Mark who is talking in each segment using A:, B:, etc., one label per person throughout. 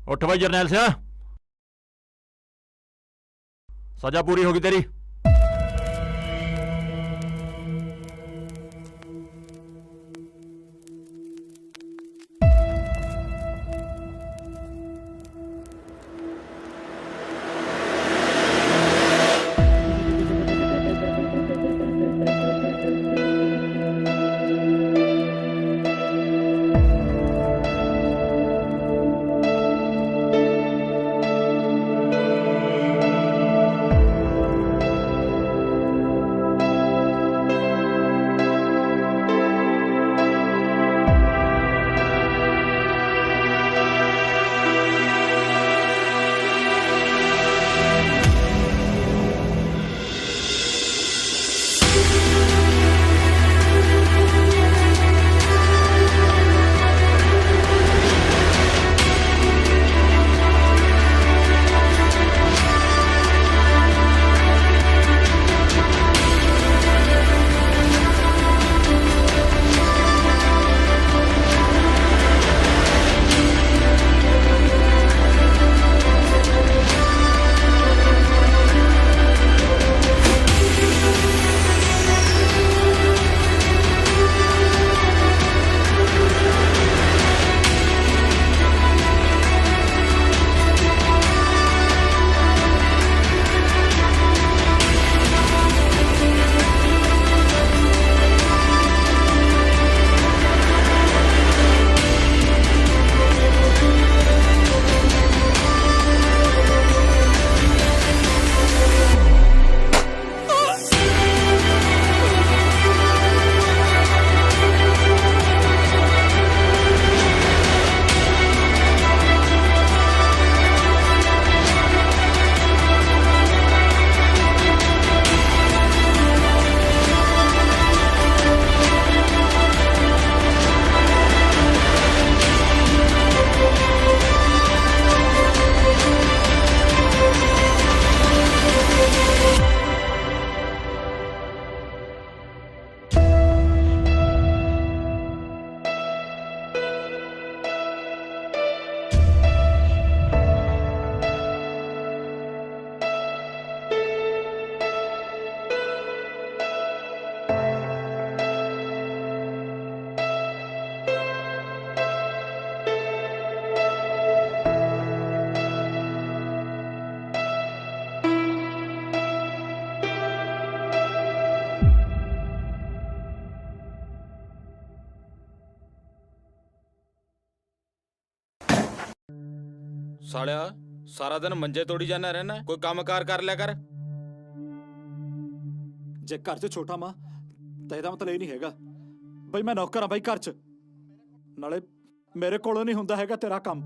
A: उठ भाई जरनैल सिंह, सजा पूरी होगी तेरी।
B: सालिया सारा दिन मंजे तोड़ी जाना रहना, कोई काम कार कर लिया कर।
C: जे घर च छोटा मां तो ਇਹਦਾ मतलब ਇਹ ਨਹੀਂ ਹੈਗਾ ਬਈ ਮੈਂ ਨੌਕਰ ਆ ਬਈ ਘਰ ਚ। ਨਾਲੇ ਮੇਰੇ ਕੋਲੋਂ ਨਹੀਂ ਹੁੰਦਾ ਹੈਗਾ ਤੇਰਾ ਕੰਮ।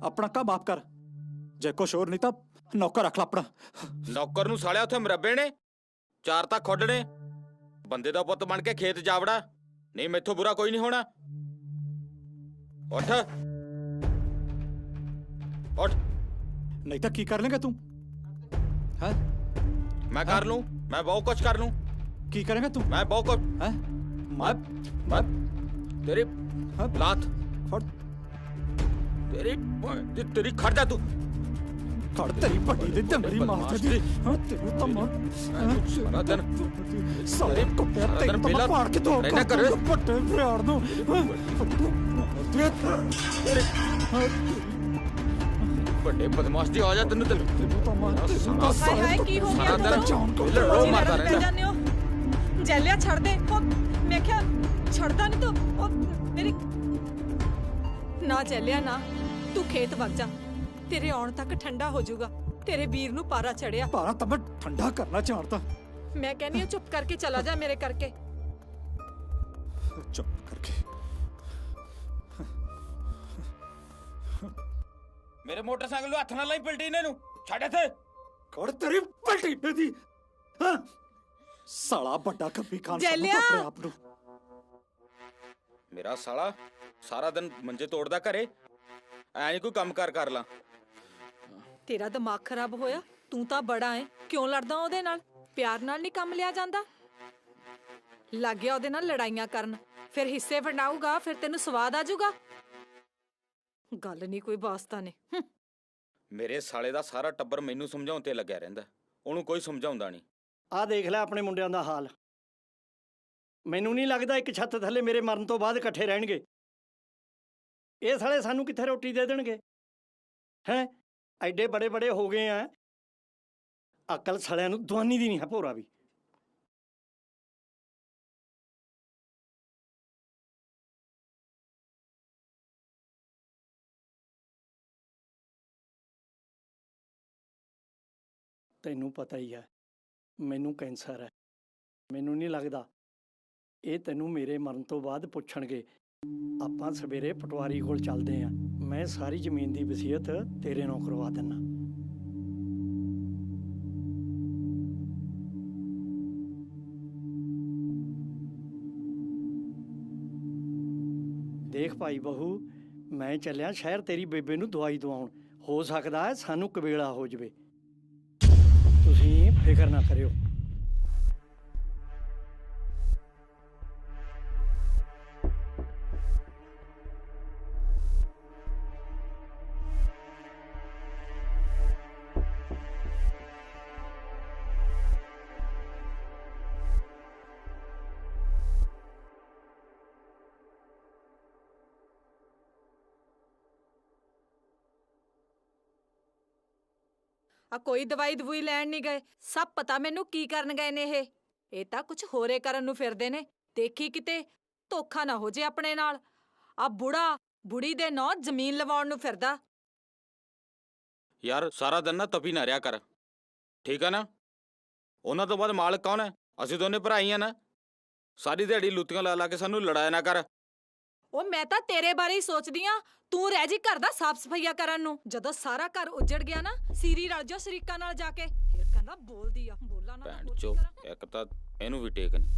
C: ਆਪਣਾ ਕੰਮ ਆਪ ਕਰ, ਜੇ ਕੁਛ ਹੋਰ ਨਹੀਂ ਤਾਂ ਨੌਕਰ ਰੱਖ ਲੈ ਆਪਣਾ।
B: ਨੌਕਰ ਨੂੰ ਸਾਲਿਆ ਉੱਥੇ ਮਰੱਬੇ ਨੇ, ਚਾਰ ਤਾਂ ਖੁੱਡ ਨੇ। ਬੰਦੇ ਦਾ ਪੁੱਤ ਬਣ ਕੇ ਖੇਤ ਜਾਵੜਾ, ਨਹੀਂ ਮੈਥੋਂ ਬੁਰਾ ਕੋਈ ਨਹੀਂ ਹੋਣਾ। ਉੱਠ ਉੱਠ।
C: नहीं तो की कर लेगा तू? है
B: मैं कर लूं, मैं बहुत कुछ कर लूं।
C: की करेगा तू?
B: मैं बहुत कुछ
C: है
B: मैं तेरी लात
C: फड़
B: तेरी खड़ जा तू।
C: खड़ तेरी पट्टी दे मेरी मां तेरी। हां तेरी तो मां
B: सारा दिन
C: सारे कुत्ते तेरे तो मार के तो
B: रहना कर
C: पट्टे प्यार दो।
B: बड़े बदमाश जी आ जा तेन
D: हाय हाय की हो गया
B: रो मारता रहना।
D: जैलिया छड़ दे। मैं क्या छड़दा नहीं तो मेरी ना जैलिया ना, तू खेत वग जा, तेरे आउण तक ठंडा हो जाऊगा। तेरे वीर नू पारा चढ़िया।
C: पारा तो मैं ठंडा करना चाहता।
D: मैं कहनी हूं चुप करके चला जा मेरे करके।
C: चुप करके
B: मेरे मोटरसाइकिल हथ ना लाई पलटी इन्हें छड़ इत्थे।
C: कौड़ तेरी पलटी पे दी। हां साला बड़ा कभी खान
D: जैलिया
C: अपने आप नु।
B: मेरा साला सारा दिन मंजे तोड़दा घरे, ऐ नहीं कोई काम कार कर ला।
D: तेरा दिमाग खराब होया? तू तां बड़ा है, क्यों लड़दा ओदे नाल? प्यार नाल नहीं काम लिया जांदा। लग गया ओदे नाल लड़ाइयां करन, फिर हिस्से वंडाऊगा, फिर तेनू स्वाद आ जाऊगा। ਗੱਲ ਨਹੀਂ ਕੋਈ ਵਾਸਤਾ ਨੇ
B: ਮੇਰੇ ਸਾਲੇ ਦਾ ਸਾਰਾ ਟੱਬਰ ਮੈਨੂੰ ਸਮਝਾਉਣ ਤੇ ਲੱਗਿਆ ਰਹਿੰਦਾ, ਉਹਨੂੰ ਕੋਈ ਸਮਝਾਉਂਦਾ ਨਹੀਂ।
E: ਆਹ ਦੇਖ ਲੈ ਆਪਣੇ ਮੁੰਡਿਆਂ ਦਾ ਹਾਲ। ਮੈਨੂੰ ਨਹੀਂ ਲੱਗਦਾ ਇੱਕ ਛੱਤ ਥੱਲੇ ਮੇਰੇ ਮਰਨ ਤੋਂ ਬਾਅਦ ਇਕੱਠੇ ਰਹਿਣਗੇ। ਇਹ ਸਾਲੇ ਸਾਨੂੰ ਕਿੱਥੇ ਰੋਟੀ ਦੇ ਦੇਣਗੇ? ਹੈਂ, ਐਡੇ ਬੜੇ ਬੜੇ ਹੋ ਗਏ ਆ, ਅਕਲ ਸਾਲਿਆਂ ਨੂੰ ਦਵਾਨੀ ਦੀ ਨਹੀਂ ਹੈ ਭੋਰਾ ਵੀ। ਤੈਨੂੰ ਪਤਾ ਹੀ ਹੈ ਮੈਨੂੰ ਕੈਂਸਰ ਹੈ। ਮੈਨੂੰ ਨਹੀਂ ਲੱਗਦਾ ਇਹ ਤੈਨੂੰ ਮੇਰੇ ਮਰਨ ਤੋਂ ਬਾਅਦ ਪੁੱਛਣਗੇ। ਆਪਾਂ ਸਵੇਰੇ ਪਟਵਾਰੀ ਕੋਲ ਚੱਲਦੇ ਆਂ, ਮੈਂ ਸਾਰੀ ਜ਼ਮੀਨ ਦੀ ਵਸੀਅਤ ਤੇਰੇ ਨਾਲ ਕਰਵਾ ਦਿੰਨਾ। ਦੇਖ ਭਾਈ ਬਹੂ, ਮੈਂ ਚੱਲਿਆ ਸ਼ਹਿਰ ਤੇਰੀ ਬੇਬੇ ਨੂੰ ਦਵਾਈ ਦਵਾਉਣ। ਹੋ ਸਕਦਾ ਹੈ ਸਾਨੂੰ ਕਵੇਲਾ ਹੋ ਜਾਵੇ। ਤੁਸੀਂ ਫਿਕਰ ਨਾ ਕਰਿਓ।
D: ਆ ਕੋਈ ਦਵਾਈ ਦਵੂਈ ਲੈਣ ਨਹੀਂ ਗਏ? ਸਭ ਪਤਾ ਮੈਨੂੰ ਕੀ ਕਰਨ ਗਏ ਨੇ ਇਹ ਤਾਂ ਕੁਝ ਹੋਰੇ ਕਰਨ ਨੂੰ ਫਿਰਦੇ ਨੇ। ਦੇਖੀ ਕਿਤੇ ਧੋਖਾ ਨਾ ਹੋ ਜੇ ਆਪਣੇ ਨਾਲ। ਆ ਬੁੜਾ ਬੁੜੀ ਦੇ ਨਾਂ ਜ਼ਮੀਨ ਲਵਾਉਣ ਨੂੰ ਫਿਰਦਾ।
B: ਯਾਰ ਸਾਰਾ ਦਿਨ ਨਾ ਤਪੀ ਨਾ ਰਿਆ ਕਰ, ਠੀਕ ਆ ਨਾ? ਉਹਨਾਂ ਤੋਂ ਬਾਅਦ ਮਾਲਕ ਕੌਣ ਹੈ? ਅਸੀਂ ਦੋਨੇ ਭਰਾ ਹੀ ਆ ਨਾ। ਸਾਰੀ ਦਿਹਾੜੀ ਲੁੱਤੀਆਂ ਲਾ ਲਾ ਕੇ ਸਾਨੂੰ ਲੜਾਇਆ ਨਾ ਕਰ।
D: ਉਹ ਮੈਂ ਤਾਂ ਤੇਰੇ ਬਾਰੇ ਹੀ ਸੋਚਦੀ ਆ। ਤੂੰ ਰਹਿ ਜੀ ਘਰ ਦਾ ਸਾਫ ਸਫਾਈਆ ਕਰਨ ਨੂੰ। ਜਦੋਂ ਸਾਰਾ ਘਰ ਉੱਜੜ ਗਿਆ ਨਾ, ਸੀਰੀ ਰਲ ਜਾ ਸ਼ਰੀਕਾਂ ਨਾਲ ਜਾ ਕੇ। ਫਿਰ ਕਹਿੰਦਾ ਬੋਲਦੀ ਆ, ਬੋਲਾਂ ਨਾ
B: ਭੈਣ
D: ਹੋਰ ਕੀ
B: ਚੋ,
D: ਕਰਾਂ?
B: ਇੱਕ ਤਾਂ ਇਹਨੂੰ ਵੀ ਟੇਕ ਨਹੀਂ।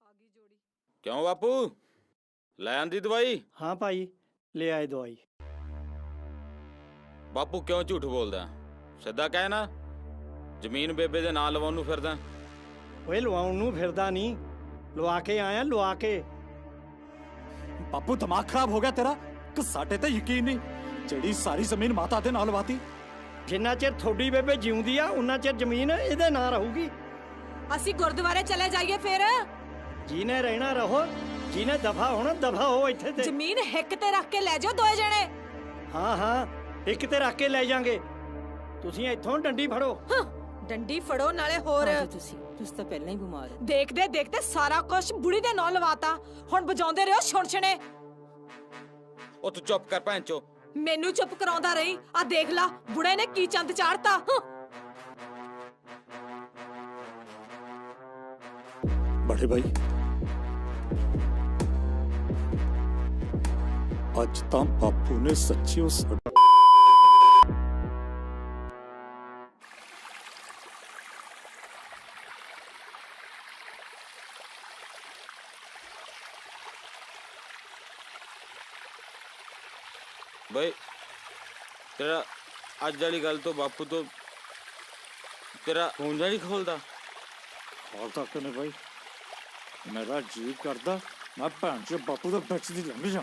D: ਆ ਗਈ ਜੋੜੀ।
B: ਕਿਉਂ ਬਾਪੂ, ਲੈ ਆਂਦੀ ਦਵਾਈ?
E: ਹਾਂ ਭਾਈ, ਲੈ ਆਏ ਦਵਾਈ।
B: ਬਾਪੂ ਕਿਉਂ ਝੂਠ ਬੋਲਦਾ? ਸਿੱਧਾ ਕਹਿ ਨਾ, ਜ਼ਮੀਨ ਬੇਬੇ ਦੇ ਨਾਂ ਲਵਾਉਣ ਨੂੰ ਫਿਰਦਾ।
E: ਓਏ ਲਵਾਉਣ ਨੂੰ ਫਿਰਦਾ ਨਹੀਂ, ਲਵਾ ਕੇ ਆਇਆ, ਲਵਾ ਕੇ।
C: ਬਾਪੂ ਦਿਮਾਗ ਖਰਾਬ ਹੋ ਗਿਆ ਤੇਰਾ ਕਿ ਸਾਡੇ ਤੇ ਯਕੀਨ ਨਹੀਂ? ਜਿਹੜੀ ਸਾਰੀ ਜ਼ਮੀਨ ਮਾਤਾ ਦੇ ਨਾਲ ਲਵਾਤੀ।
E: ਜਿੰਨਾ ਚਿਰ ਤੁਹਾਡੀ ਬੇਬੇ ਜਿਉਂਦੀ ਆ ਉਨਾ ਚਿਰ ਜ਼ਮੀਨ ਇਹਦੇ ਨਾਂ ਰਹੂਗੀ।
D: ਅਸੀਂ ਗੁਰਦੁਆਰੇ ਚਲੇ ਜਾਈਏ ਫਿਰ।
E: ਜਿਹਨੇ ਰਹਿਣਾ ਰਹੋ, ਜਿਹਨੇ ਦਫਾ ਹੋਣਾ ਦਫਾ ਹੋ ਇੱਥੇ ਤੇ।
D: ਜ਼ਮੀਨ ਹਿੱਕ ਤੇ ਰੱਖ ਕੇ ਲੈ ਜਾਓ ਦੋਏ ਜਣੇ।
E: ਹਾਂ ਹਾਂ, ਇੱਕ ਤੇ ਰੱਖ ਕੇ ਲੈ ਜਾਾਂਗੇ। ਤੁਸੀਂ ਇੱਥੋਂ ਡੰਡੀ ਫੜੋ।
D: ਡੰਡੀ ਫੜੋ ਨਾਲੇ ਹੋਰ।
F: ਤੁਸੀਂ ਤਾਂ ਪਹਿਲਾਂ ਹੀ ਬਿਮਾਰ ਹੋ।
D: ਦੇਖਦੇ ਦੇਖਦੇ ਸਾਰਾ ਕੁਝ ਬੁੜੀ ਦੇ ਨਾਂ ਲਵਾਤਾ। ਹੁਣ ਵਜਾਉਂਦੇ ਰਹੋ ਛੁਣਛਣੇ।
B: ਉਹ ਤੂੰ ਚੁੱਪ ਕਰ ਭੈਣ ਚੋ।
D: ਮੈਨੂੰ ਚੁੱਪ ਕਰਾਉਂਦਾ ਰਹੀ। ਆ ਦੇਖ ਲਾ ਬੁੜੇ ਨੇ ਕੀ ਚੰਦ ਚਾੜਤਾ।
C: बड़े भाई आज ਤਾਂ ਬਾਪੂ ਨੇ ਸੱਚੀਓ
B: ਬਈ ਤੇਰਾ ਅੱਜ ਵਾਲੀ ਗੱਲ ਤੋਂ ਬਾਪੂ ਤੋਂ ਤੇਰਾ ਫੋਨ ਨਹੀਂ ਖੋਲਦਾ।
C: ਹਾਲ ਤੱਕ ਨੇ ਭਾਈ ਮੇਰਾ ਜੀ ਕਰਦਾ ਮੈਂ ਭੈਣ ਚੋ ਬਾਪੂ ਦਾ ਵਿੱਚ ਦੀ ਲੰਘ ਜਾ।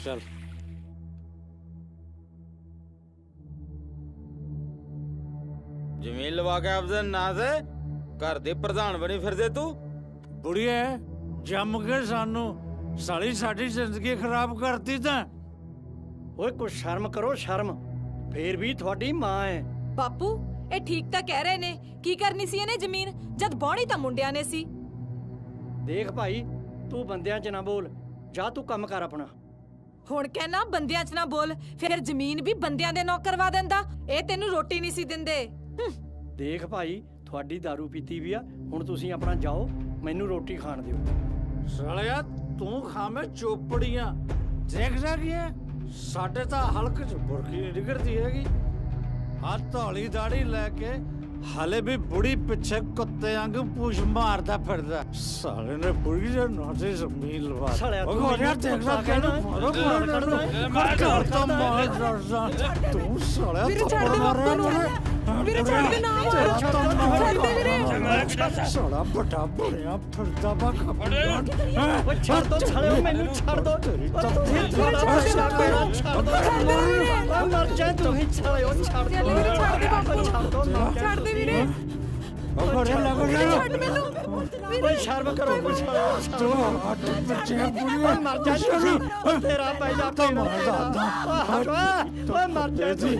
B: चल जमीन लवा के आपसे ना से ਘਰ ਦੇ ਪ੍ਰਧਾਨ ਬਣੀ ਫਿਰਦੇ ਤੂੰ।
G: ਬੁੜੀਏ ਜੰਮ ਕੇ ਸਾਨੂੰ ਸਾਲੀ ਸਾਡੀ ਜ਼ਿੰਦਗੀ ਖਰਾਬ ਕਰਤੀ ਤਾਂ।
E: ਓਏ ਕੁਛ ਸ਼ਰਮ ਕਰੋ, ਸ਼ਰਮ। ਫੇਰ ਵੀ ਤੁਹਾਡੀ ਮਾਂ ਹੈ।
D: ਬਾਪੂ ਇਹ ਠੀਕ ਤਾਂ ਕਹਿ ਰਹੇ ਨੇ। ਕੀ ਕਰਨੀ ਸੀ ਇਹਨੇ ਜ਼ਮੀਨ ਜਦ ਬਾਹਣੀ ਤਾਂ ਮੁੰਡਿਆਂ ਨੇ ਸੀ।
E: ਦੇਖ ਭਾਈ, ਤੂੰ ਬੰਦਿਆਂ 'ਚ ਨਾ ਬੋਲ, ਜਾ ਤੂੰ ਕੰਮ ਕਰ ਆਪਣਾ।
D: ਹੁਣ ਕਹਿਣਾ ਬੰਦਿਆਂ 'ਚ ਨਾ ਬੋਲ, ਫਿਰ ਜ਼ਮੀਨ ਵੀ ਬੰਦਿਆਂ ਦੇ ਨਾਂ ਕਰਵਾ ਦਿੰਦਾ। ਇਹ ਤੈਨੂੰ ਰੋਟੀ ਨਹੀਂ ਸੀ ਦਿੰਦੇ।
E: ਦੇਖ ਭਾਈ, ਤੁਹਾਡੀ ਦਾਰੂ ਪੀਤੀ ਵੀ ਆ, ਹੁਣ ਤੁਸੀਂ ਆਪਣਾ ਜਾਓ, ਮੈਨੂੰ ਰੋਟੀ ਖਾਣ ਦਿਓ।
G: ਸਾਲਿਆ ਤੂੰ ਖਾਵੇਂ ਚੋਪੜੀਆਂ ਦੇਖਦਾ ਕੀ ਹੈ? ਸਾਡੇ ਤਾਂ ਹਲਕ ਚ ਬੁਰਕੀ ਨਹੀਂ ਨਿਕਲਦੀ ਹੈਗੀ। ਆ ਧੌਲੀ ਦਾੜੀ ਲੈ ਕੇ ਹਾਲੇ ਵੀ ਬੁੜੀ ਪਿੱਛੇ ਕੁੱਤੇ ਵਾਂਗ ਪੂਛ ਮਾਰਦਾ ਫਿਰਦਾ। ਸਾਲੇ ਨੇ ਬੁੜੀ ਦੇ ਨਾਂ ਤੇ ਜ਼ਮੀਨ ਲਵਾ
E: ਸਾਲਿਆ ਤੂੰ
G: ਉਹ ਯਾਰ ਦੇਖਦਾ ਕਿਹਨੂੰ ਮਾਰੋ ਤੂੰ ਸਾਲਿਆ ਥੱਪੜ ਮਾਰਿਆ
D: ਵੀਰੇ ਛੱਡ ਦੇ ਨਾ ਮਾਰੋ। ਛੱਡ ਦੇ ਵੀਰੇ।
G: ਸਾਲਾ ਵੱਡਾ ਬੁੜਿਆ ਫਿਰਦਾ ਵਾ ਖਬਰਾਂ।
E: ਓਏ ਛੱਡ ਦੋ ਸਾਲਿਓ, ਮੈਨੂੰ ਛੱਡ ਦੋ। ਮਰ ਜਾ ਤੂੰ ਹੀ ਸਾਲਿਓ, ਛੱਡ ਦੋ।
D: ਛੱਡ ਦੇ ਬਾਪੂ, ਛੱਡ ਦੇ ਵੀਰੇ।
G: ਉਹ ਬੜਿਆ ਲੱਗ ਗਿਆ।
D: ਛੱਡ ਮੈਨੂੰ
E: ਓਏ ਸ਼ਰਮ ਕਰੋ ਕੁਛ।
G: ਤੂੰ ਹੱਟ ਪਿੱਛੇ ਬੁੜੀਆ
E: ਮਰ ਜਾ ਤੁਸੀਂ। ਤੇਰਾ ਪਹਿਲਾ
G: ਤਾਂ ਮਾਰਦਾ
E: ਓਏ ਮਰ ਜਾ ਤੂੰ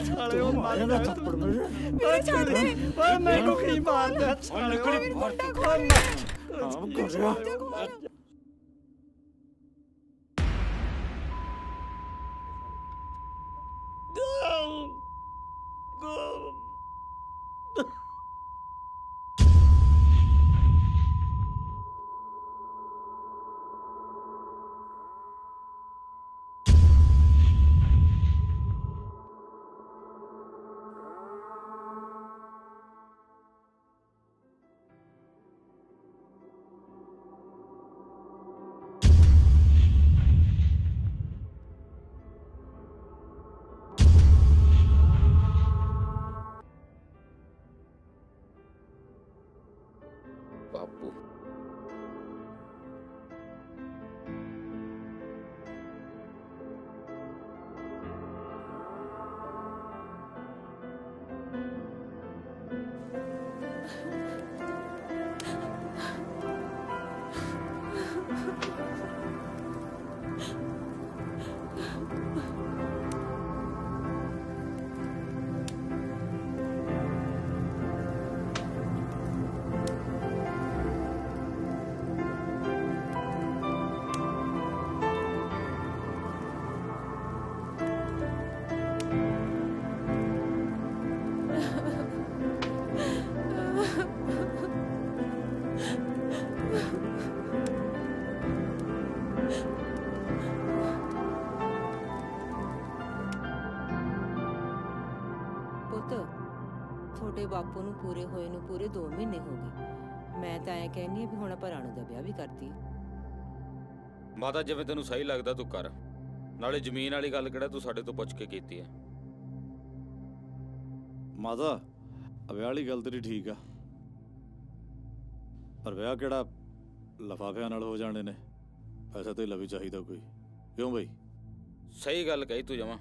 E: ਸਾਲਿਓ, ਮਰ ਜਾ
G: ਥੱਪੜ ਮੇਰੇ।
E: ਓਏ ਛੱਡ ਦੇ। ਓਏ ਮੈਨੂੰ ਕੀ ਮਾਰਦਾ ਸਾਲਿਓ।
G: ਆਮ ਕਰਿਆ
B: ਬਾਪੂ
F: ਪੁੱਤ ਤੁਹਾਡੇ ਬਾਪੂ ਨੂੰ ਪੂਰੇ ਹੋਏ ਨੂੰ ਪੂਰੇ 2 ਮਹੀਨੇ ਹੋ ਗਏ। ਮੈਂ ਤਾਂ ਐ ਕਹਿੰਨੀ ਆ ਵੀ ਹੁਣ ਆਪਾਂ ਰਾਣੂ ਦਾ ਵਿਆਹ ਵੀ ਕਰਤੀ।
B: ਮਾਤਾ ਜਿਵੇਂ ਤੈਨੂੰ ਸਹੀ ਲੱਗਦਾ ਤੂੰ ਕਰ। ਨਾਲੇ ਜ਼ਮੀਨ ਵਾਲੀ ਗੱਲ ਕਿਹੜਾ ਤੂੰ ਸਾਡੇ ਤੋਂ ਪੁੱਛ ਕੇ ਕੀਤੀ ਹੈ।
C: ਮਾਤਾ ਵਿਆਹ ਵਾਲੀ ਗੱਲ ਤੇਰੀ ਠੀਕ ਆ, ਪਰ ਵਿਆਹ ਕਿਹੜਾ ਲਿਫਾਫਿਆਂ ਨਾਲ ਹੋ ਜਾਣੇ ਨੇ? ਪੈਸਾ ਤੇ ਵੀ ਚਾਹੀਦਾ ਕੋਈ, ਕਿਉਂ ਬਈ?
B: ਸਹੀ ਗੱਲ ਕਹੀ ਤੂੰ ਜਮਾਂ।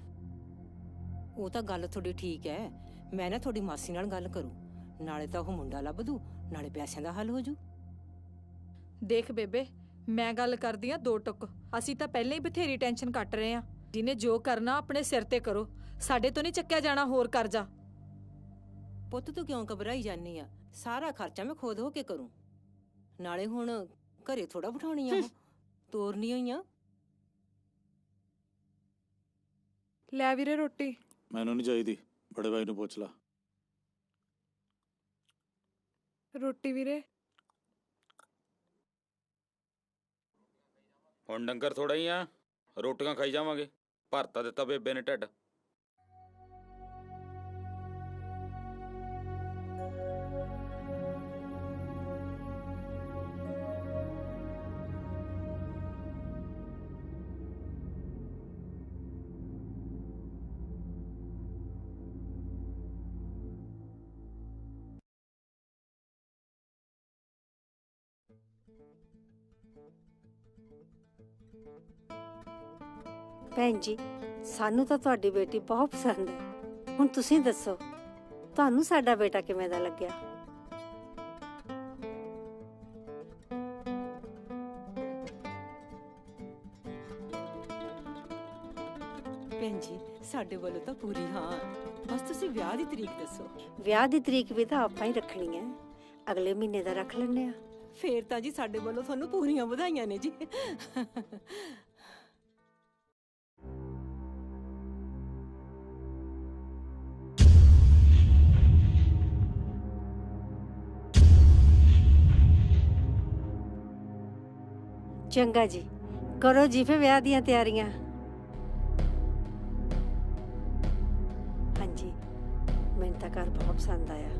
F: ਉਹ ਤਾਂ ਗੱਲ ਤੁਹਾਡੀ ਠੀਕ ਐ। ਮੈਂ ਨਾ ਤੁਹਾਡੀ ਮਾਸੀ ਨਾਲ ਗੱਲ ਕਰੂੰ, ਨਾਲੇ ਤਾਂ ਉਹ ਮੁੰਡਾ ਲੱਭ ਦੂ, ਨਾਲੇ ਪੈਸਿਆਂ ਦਾ ਹੱਲ ਹੋ ਜੂ।
D: ਦੇਖ ਬੇਬੇ, ਮੈਂ ਗੱਲ ਕਰਦੀ ਆ 2 ਟੁਕ। ਅਸੀਂ ਤਾਂ ਪਹਿਲਾਂ ਹੀ ਬਥੇਰੀ ਟੈਨਸ਼ਨ ਕੱਟ ਰਹੇ ਆ। ਜਿਹਨੇ ਜੋ ਕਰਨਾ ਆਪਣੇ ਸਿਰ ਤੇ ਕਰੋ, ਸਾਡੇ ਤੋਂ ਨਹੀਂ ਚੱਕਿਆ ਜਾਣਾ ਹੋਰ ਕਰਜ਼ਾ।
F: ਪੁੱਤ ਤੂੰ ਕਿਉਂ ਘਬਰਾਈ ਜਾਨੀ ਆ? ਸਾਰਾ ਖਰਚਾ ਮੈਂ ਖੁਦ ਹੋ ਕੇ ਕਰੂੰ। ਨਾਲੇ ਹੁਣ ਘਰੇ ਥੋੜਾ ਬਿਠਾਉਣੀ ਆ, ਉਹ ਤੋਰਨੀ ਹੋਈ ਆ।
D: ਲੈ ਵੀਰੇ ਰੋਟੀ।
C: ਮੈਨੂੰ ਨਹੀਂ ਚਾਹੀਦੀ, ਬੜੇ ਭਾਈ ਨੂੰ ਪੁੱਛ ਲਾ।
D: ਰੋਟੀ ਵੀਰੇ।
B: ਹੁਣ ਡੰਗਰ ਥੋੜਾ ਹੀ ਆ, ਰੋਟੀਆਂ ਖਾਈ ਜਾਵਾਂਗੇ। ਭਰਤਾ ਦਿੱਤਾ ਬੇਬੇ ਨੇ ਢਿੱਡ।
H: ਭੈਣ ਜੀ, ਸਾਨੂੰ ਤਾਂ ਤੁਹਾਡੀ ਬੇਟੀ ਬਹੁਤ ਪਸੰਦ ਹੈ। ਹੁਣ ਤੁਸੀਂ ਦੱਸੋ, ਤੁਹਾਨੂੰ ਸਾਡਾ ਬੇਟਾ ਕਿਵੇਂ ਦਾ ਲੱਗਿਆ?
F: ਸਾਡੇ ਵੱਲੋਂ ਤਾਂ ਪੂਰੀ ਹਾਂ। ਬਸ ਤੁਸੀਂ ਵਿਆਹ ਦੀ ਤਰੀਕ ਦੱਸੋ।
H: ਵਿਆਹ ਦੀ ਤਰੀਕ ਵੀ ਤਾਂ ਆਪਾਂ ਹੀ ਰੱਖਣੀ ਹੈ, ਅਗਲੇ ਮਹੀਨੇ ਦਾ ਰੱਖ ਲੈਣੇ ਆ।
F: ਫੇਰ ਤਾਂ ਜੀ ਸਾਡੇ ਵੱਲੋਂ ਤੁਹਾਨੂੰ ਪੂਰੀਆਂ ਵਧਾਈਆਂ ਨੇ ਜੀ।
H: ਚੰਗਾ ਜੀ, ਕਰੋ ਜੀ ਫੇ ਵਿਆਹ ਦੀਆਂ ਤਿਆਰੀਆਂ। ਹਾਂਜੀ, ਮੈਨੂੰ ਤਾਂ ਘਰ ਬਹੁਤ ਪਸੰਦ ਆਇਆ।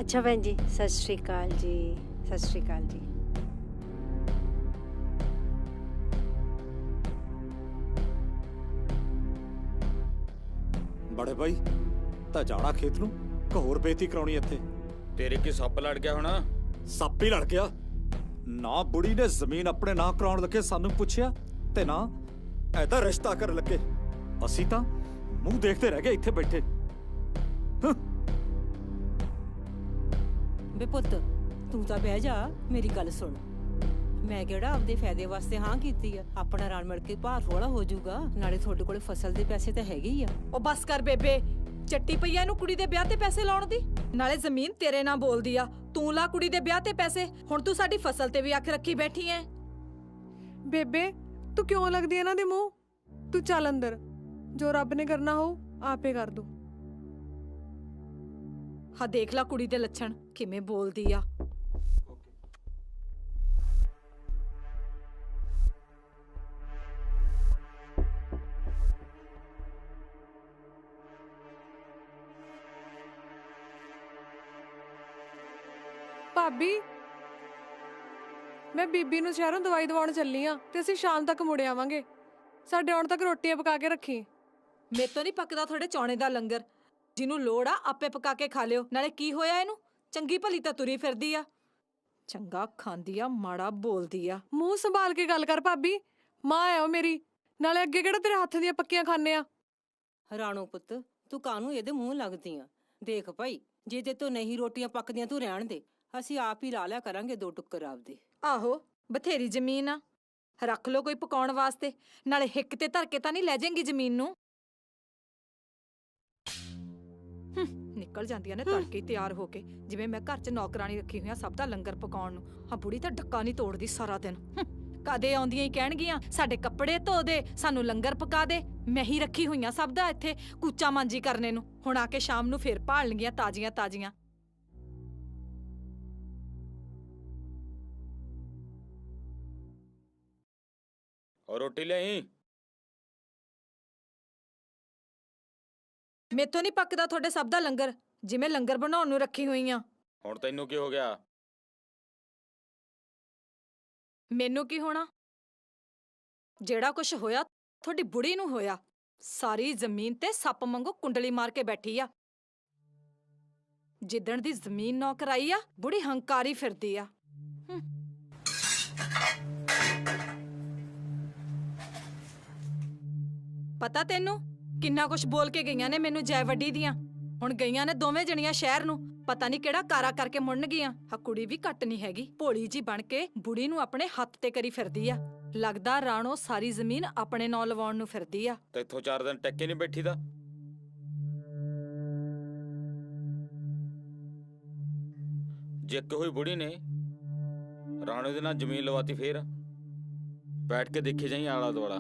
H: ਅੱਛਾ ਭੈਣ ਜੀ, ਸਤਿ ਸ਼੍ਰੀ ਅਕਾਲ ਜੀ। ਸਤਿ ਸ਼੍ਰੀ ਅਕਾਲ ਜੀ।
C: ਬੜੇ ਭਾਈ ਤਾਂ ਜਾਣਾ ਖੇਤ ਨੂੰ ਕਿ ਹੋਰ ਬੇਇੱਜ਼ਤੀ ਕਰਾਉਣੀ ਇੱਥੇ?
B: ਤੇਰੇ ਕੀ ਸੱਪ ਲੜ ਗਿਆ ਹੁਣ?
C: ਸੱਪ ਹੀ ਲੜ ਗਿਆ ਨਾ। ਬੁੜੀ ਨੇ ਜ਼ਮੀਨ ਆਪਣੇ ਨਾਂ ਕਰਾਉਣ ਲੱਗੇ ਸਾਨੂੰ ਪੁੱਛਿਆ ਤੇ ਨਾ ਐਦਾ ਰਿਸ਼ਤਾ ਕਰਨ ਲੱਗੇ। ਅਸੀਂ ਤਾਂ ਮੂੰਹ ਦੇਖਦੇ ਰਹਿ ਗਏ ਇੱਥੇ ਬੈਠੇ।
F: ਬੇ ਪੁੱਤ, ਤੂੰ ਤਾਂ ਬਹਿ ਜਾ, ਮੇਰੀ ਗੱਲ ਸੁਣ। ਮੈਂ ਕਿਹੜਾ ਆਪਦੇ ਫਾਇਦੇ ਵਾਸਤੇ ਹਾਂ ਕੀਤੀ ਆ? ਆਪਣਾ ਰਲ ਮਿਲ ਕੇ ਭਾਰ ਥੋੜਾ ਹੋ ਜਾਊਗਾ। ਨਾਲੇ ਤੁਹਾਡੇ ਕੋਲੇ ਫਸਲ ਦੇ ਪੈਸੇ ਤਾਂ ਹੈਗੇ ਹੀ ਆ।
D: ਉਹ ਬਸ ਕਰ ਬੇਬੇ, ਚੱਟੀ ਪਈਆ ਇਹਨੂੰ ਕੁੜੀ ਦੇ ਵਿਆਹ ਤੇ ਪੈਸੇ ਲਾਉਣ ਦੀ। ਨਾਲੇ ਜ਼ਮੀਨ ਤੇਰੇ ਨਾਲ ਬੋਲਦੀ ਆ, ਤੂੰ ਲਾ ਕੁੜੀ ਦੇ ਵਿਆਹ ਤੇ ਪੈਸੇ। ਹੁਣ ਤੂੰ ਸਾਡੀ ਫਸਲ ਤੇ ਵੀ ਅੱਖ ਰੱਖੀ ਬੈਠੀ ਐ।
I: ਬੇਬੇ, ਤੂੰ ਕਿਉਂ ਲੱਗਦੀ ਇਹਨਾਂ ਦੇ ਮੂੰਹ? ਤੂੰ ਚੱਲ ਅੰਦਰ, ਜੋ ਰੱਬ ਨੇ ਕਰਨਾ ਹੋ ਆਪੇ ਕਰ ਦੂ।
D: ਹਾਂ ਦੇਖ ਲੈ ਕੁੜੀ ਦੇ ਲੱਛਣ ਕਿਵੇਂ ਬੋਲਦੀ ਆ।
I: ਭਾਬੀ, ਮੈਂ ਬੀਬੀ ਨੂੰ ਸ਼ਹਿਰੋਂ ਦਵਾਈ ਦਵਾਉਣ ਚੱਲੀ ਆ ਤੇ ਅਸੀਂ ਸ਼ਾਮ ਤੱਕ ਮੁੜ ਆਵਾਂਗੇ। ਸਾਡੇ ਆਉਣ ਤੱਕ ਰੋਟੀਆਂ ਪਕਾ ਕੇ ਰੱਖੀ।
D: ਮੇਰੇ ਤੋਂ ਨਹੀਂ ਪੱਕਦਾ ਤੁਹਾਡੇ ਚੌਣੇ ਦਾ ਲੰਗਰ। ਜਿਹਨੂੰ ਲੋੜ ਆ ਆਪੇ ਪਕਾ ਕੇ ਖਾ ਲਿਓ। ਨਾਲੇ ਕੀ ਹੋਇਆ ਇਹਨੂੰ? ਚੰਗੀ ਭਲੀ ਤਾਂ ਤੁਰੀ ਫਿਰਦੀ ਆ। ਚੰਗਾ ਖਾਂਦੀ ਆ, ਮਾੜਾ ਬੋਲਦੀ ਆ।
I: ਮੂੰਹ ਸੰਭਾਲ ਕੇ ਗੱਲ ਕਰ ਭਾਬੀ, ਮਾਂ ਆਓ ਮੇਰੀ। ਨਾਲੇ ਅੱਗੇ ਕਿਹੜਾ ਤੇਰੇ ਹੱਥ ਦੀਆਂ ਪੱਕੀਆਂ ਖਾਣੇ ਆ।
F: ਰਾਣੋ ਪੁੱਤ, ਤੂੰ ਕਾਹਨੂੰ ਇਹਦੇ ਮੂੰਹ ਲੱਗਦੀ ਆ? ਦੇਖ ਭਾਈ, ਜੇ ਤੇ ਤੋਂ ਨਹੀਂ ਰੋਟੀਆਂ ਪੱਕਦੀਆਂ ਤੂੰ ਰਹਿਣ ਦੇ, ਅਸੀਂ ਆਪ ਹੀ ਲਾ ਲਿਆ ਕਰਾਂਗੇ 2 ਟੁੱਕਰ ਆਪਦੇ।
D: ਆਹੋ, ਬਥੇਰੀ ਜ਼ਮੀਨ ਆ, ਰੱਖ ਲੋ ਕੋਈ ਪਕਾਉਣ ਵਾਸਤੇ। ਨਾਲੇ ਹਿੱਕ ਤੇ ਧਰ ਕੇ ਤਾਂ ਨਹੀਂ ਲੈ ਜਾਏਂਗੀ ਜ਼ਮੀਨ ਨੂੰ। ਨਿਕਲ ਜਾਂਦੀਆਂ ਨੇ ਤੜਕੇ ਤਿਆਰ ਹੋ ਕੇ, ਜਿਵੇਂ ਮੈਂ ਘਰ 'ਚ ਨੌਕਰਾਨੀ ਰੱਖੀ ਹੋਈਆਂ ਸਭ ਦਾ ਲੰਗਰ ਪਕਾਉਣ ਨੂੰ। ਹਾਂ ਬੁੜੀ ਤਾਂ ਡੱਕਾ ਨਹੀਂ ਤੋੜਦੀ ਸਾਰਾ ਦਿਨ। ਕਦੇ ਆਉਂਦੀਆਂ ਹੀ ਕਹਿਣਗੀਆਂ ਸਾਡੇ ਕੱਪੜੇ ਧੋ ਦੇ, ਸਾਨੂੰ ਲੰਗਰ ਪਕਾ ਦੇ। ਮੈਂ ਹੀ ਰੱਖੀ ਹੋਈਆਂ ਸਭ ਦਾ ਇੱਥੇ ਕੂਚਾ ਮਾਂਜੀ ਕਰਨੇ ਨੂੰ। ਹੁਣ ਆ ਕੇ ਸ਼ਾਮ ਨੂੰ ਫੇਰ ਭਾਲਣਗੀਆਂ ਤਾਜ਼ੀਆਂ ਤਾਜ਼ੀਆਂ।
B: ਔਰ ਰੋਟੀ ਲਿਆਈ।
D: ਮੇਥੋਂ ਨਹੀਂ ਪੱਕਦਾ ਤੁਹਾਡੇ ਸਭ ਦਾ ਲੰਗਰ, ਜਿਵੇਂ ਲੰਗਰ ਬਣਾਉਣ ਨੂੰ ਰੱਖੀ ਹੋਈਆਂ।
B: ਹੁਣ ਤੈਨੂੰ ਕੀ ਹੋ ਗਿਆ?
D: ਮੈਨੂੰ ਕੀ ਹੋਣਾ? ਜਿਹੜਾ ਕੁਛ ਹੋਇਆ ਤੁਹਾਡੀ ਬੁੜੀ ਨੂੰ ਹੋਇਆ। ਸਾਰੀ ਜ਼ਮੀਨ ਤੇ ਸੱਪ ਵਾਂਗੂ ਕੁੰਡਲੀ ਮਾਰ ਕੇ ਬੈਠੀ ਆ। ਜਿੱਦਣ ਦੀ ਜ਼ਮੀਨ ਨੌਕਰ ਆਈ ਆ, ਬੁੜੀ ਹੰਕਾਰੀ ਫਿਰਦੀ ਆ। ਪਤਾ ਤੈਨੂੰ ਕਿੰਨਾ ਕੁਛ ਬੋਲ ਕੇ ਗਈਆਂ ਨੇ ਮੈਨੂੰ ਜੈ ਵੱਡੀ ਦੀਆਂ। ਹੁਣ ਗਈਆਂ ਨੇ ਦੋਵੇਂ ਜਣੀਆਂ ਸ਼ਹਿਰ ਨੂੰ, ਪਤਾ ਨਹੀਂ ਕਿਹੜਾ ਕਾਰਾ ਕਰਕੇ ਮੁੜਨ ਗਈਆਂ। ਹਾਂ ਕੁੜੀ ਵੀ ਘੱਟ ਨਹੀਂ ਹੈਗੀ, ਭੋਲੀ ਜੀ ਬਣ ਕੇ ਬੁੜੀ ਨੂੰ ਆਪਣੇ ਹੱਥ ਤੇ ਕਰੀ ਫਿਰਦੀ ਆ। ਲੱਗਦਾ ਰਾਣੋ ਸਾਰੀ ਜ਼ਮੀਨ ਆਪਣੇ ਨਾਂ ਲਵਾਉਣ ਨੂੰ ਫਿਰਦੀ ਆ।
B: ਤੇ ਇੱਥੋਂ 4 ਦਿਨ ਟੱਕੇ ਨਹੀਂ ਬੈਠੀ ਦਾ। ਜੇ ਕੋਈ ਬੁੜੀ ਨੇ ਰਾਣੋ ਦੇ ਨਾਲ ਜ਼ਮੀਨ ਲਵਾਤੀ ਫੇਰ ਬੈਠ ਕੇ ਦੇਖੇ ਜਾਈ ਆਲਾ ਦੁਆਲਾ।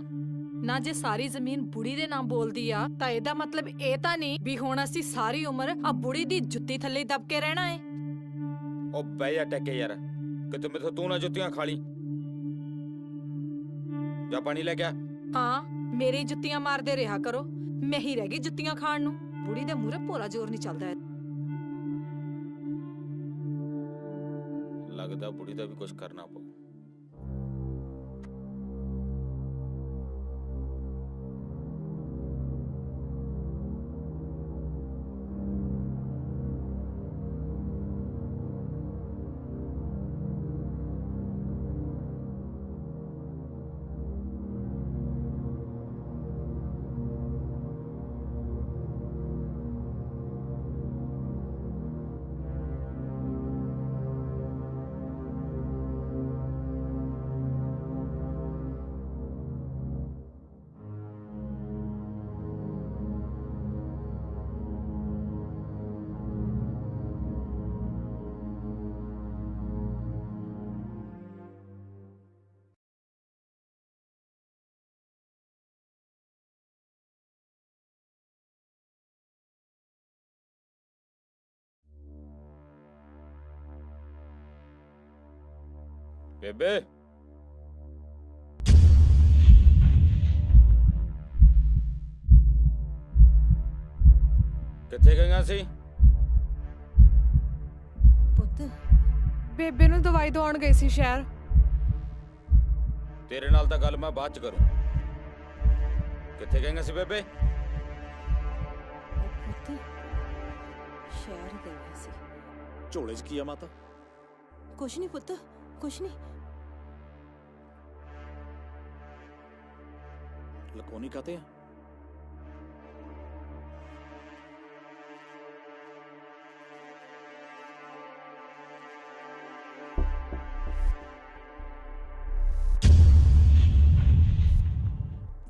D: ਨਾ ਜੇ ਸਾਰੀ ਜ਼ਮੀਨ ਬੁੜੀ ਦੇ ਨਾਮ ਬੋਲਦੀ ਆ ਤਾਂ ਇਹਦਾ ਮਤਲਬ ਇਹ ਤਾਂ ਨਹੀਂ ਵੀ ਹੁਣ ਅਸੀਂ ਸਾਰੀ ਉਮਰ ਆ ਬੁੜੀ ਦੀ ਜੁੱਤੀ ਥੱਲੇ ਦਬ ਕੇ ਰਹਿਣਾ ਏ।
B: ਉਹ ਬਹਿ ਜਾ ਟੱਕੇ ਯਾਰ, ਕਿਤੇ ਮੈਥੋਂ ਤੂੰ ਨਾ ਜੁੱਤੀਆਂ ਖਾ ਲਈ। ਜਾ ਪਾਣੀ ਲੈ ਗਿਆ।
D: ਹਾਂ, ਮੇਰੀ ਜੁੱਤੀਆਂ ਮਾਰਦੇ ਰਿਹਾ ਕਰੋ, ਮੈਂ ਹੀ ਰਹਿ ਗਈ ਜੁੱਤੀਆਂ ਖਾਣ ਨੂੰ। ਬੁੜੀ ਦੇ ਮੂਹਰੇ ਭੋਰਾ ਜ਼ੋਰ ਨਹੀਂ ਚੱਲਦਾ।
B: ਲੱਗਦਾ ਬੁੜੀ ਦਾ ਵੀ ਕੁਝ ਕਰਨਾ ਪਊ। ਬੇਬੇ ਕਿੱਥੇ ਗਈਆਂ ਸੀ?
F: ਪੁੱਤ
I: ਬੇਬੇ ਨੂੰ ਦਵਾਈ ਦਵਾਉਣ ਗਈ ਸੀ ਸ਼ਹਿਰ।
B: ਤੇਰੇ ਨਾਲ ਤਾਂ ਗੱਲ ਮੈਂ ਬਾਅਦ ਚ ਕਰੂੰ। ਕਿੱਥੇ ਗਈਆਂ ਸੀ ਬੇਬੇ?
F: ਪੁੱਤ ਸ਼ਹਿਰ ਗਈ ਸੀ।
C: ਝੋਲੇ 'ਚ ਕੀ ਆ ਮਾਤਾ?
F: ਕੁਛ ਨਹੀਂ ਪੁੱਤ, ਕੁਛ ਨਹੀਂ।
C: ਲਕੋਨੀ ਕਾਤੇ ਆ?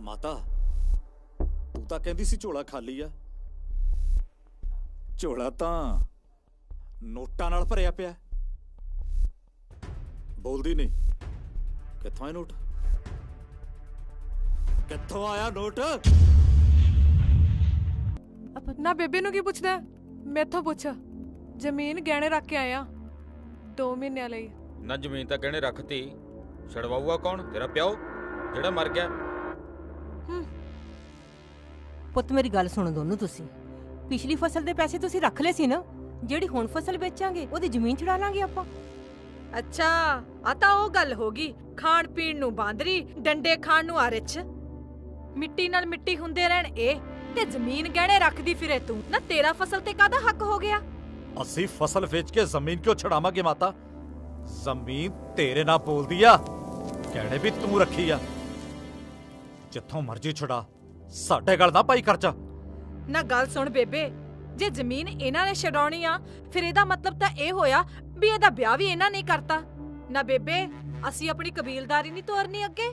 C: ਮਾਤਾ ਤੂੰ ਤਾਂ ਕਹਿੰਦੀ ਸੀ ਝੋਲਾ ਖਾਲੀ ਆ। ਝੋਲਾ ਤਾਂ ਨੋਟਾਂ ਨਾਲ ਭਰਿਆ ਪਿਆ। ਬੋਲਦੀ ਨਹੀਂ। ਕਿੱਥੋਂ ਆਏ ਨੋਟ? ਕਿੱਥੋਂ ਆਇਆ ਨੋਟ?
I: ਨਾ ਬੇਬੇ ਨੂੰ ਕੀ ਪੁੱਛਦਾ? ਮੈਥੋਂ ਪੁੱਛ। ਜ਼ਮੀਨ ਗਹਿਣੇ ਰੱਖ ਕੇ ਆਇਆ 2 ਮਹੀਨਿਆਂ ਲਈ।
B: ਨਾ ਜ਼ਮੀਨ ਤਾਂ ਗਹਿਣੇ ਰੱਖਤੀ, ਛਡਵਾਊਗਾ ਕੌਣ? ਤੇਰਾ ਪਿਓ ਜਿਹੜਾ ਮਰ ਗਿਆ।
F: ਪੁੱਤ ਮੇਰੀ ਗੱਲ ਸੁਣੋ ਦੋਨੋਂ ਤੁਸੀਂ। ਪਿਛਲੀ ਫਸਲ ਦੇ ਪੈਸੇ ਤੁਸੀਂ ਰੱਖ ਲਏ ਸੀ ਨਾ, ਜਿਹੜੀ ਹੁਣ ਫਸਲ ਵੇਚਾਂਗੇ ਉਹਦੀ ਜ਼ਮੀਨ ਛੁਡਾ ਲਾਂਗੇ ਆਪਾਂ।
D: ਅੱਛਾ ਆ ਤਾਂ ਉਹ ਗੱਲ ਹੋ ਗਈ। ਖਾਣ ਪੀਣ ਨੂੰ ਬਾਂਦਰੀ, ਡੰਡੇ ਖਾਣ ਨੂੰ ਆਰਿਛ। ਮਿੱਟੀ ਨਾਲ ਮਿੱਟੀ ਹੁੰਦੇ ਰਹਿਣ ਇਹ, ਤੇ ਜ਼ਮੀਨ ਗਹਿਣੇ ਰੱਖਦੀ ਫਿਰੇ ਤੂੰ। ਨਾ ਤੇਰਾ ਫਸਲ ਤੇ ਕਾਹਦਾ ਹੱਕ ਹੋ ਗਿਆ?
C: ਅਸੀਂ ਫਸਲ ਵੇਚ ਕੇ ਜ਼ਮੀਨ ਕਿਉਂ ਛਡਾਵਾਂਗੇ ਮਾਤਾ? ਜ਼ਮੀਨ ਤੇਰੇ ਨਾਲ ਬੋਲਦੀ ਆ। ਗਹਿਣੇ ਵੀ ਤੂੰ ਰੱਖੀ ਆ। ਜਿੱਥੋਂ ਮਰਜ਼ੀ ਛੁਡਾ, ਸਾਡੇ ਗੱਲ ਨਾ ਪਾਈ ਖਰਚਾ।
D: ਨਾ ਗੱਲ ਸੁਣ ਬੇਬੇ, ਜੇ ਜ਼ਮੀਨ ਇਹਨਾਂ ਨੇ ਛਡਾਉਣੀ ਆ ਫਿਰ ਇਹਦਾ ਮਤਲਬ ਤਾਂ ਇਹ ਹੋਇਆ ਵੀ ਇਹਦਾ ਵਿਆਹ ਵੀ ਇਹਨਾਂ ਨੇ ਕਰਤਾ। ਨਾ ਬੇਬੇ ਅਸੀਂ ਆਪਣੀ ਕਬੀਲਦਾਰੀ ਨਹੀਂ ਤੋਰਨੀ ਅੱਗੇ।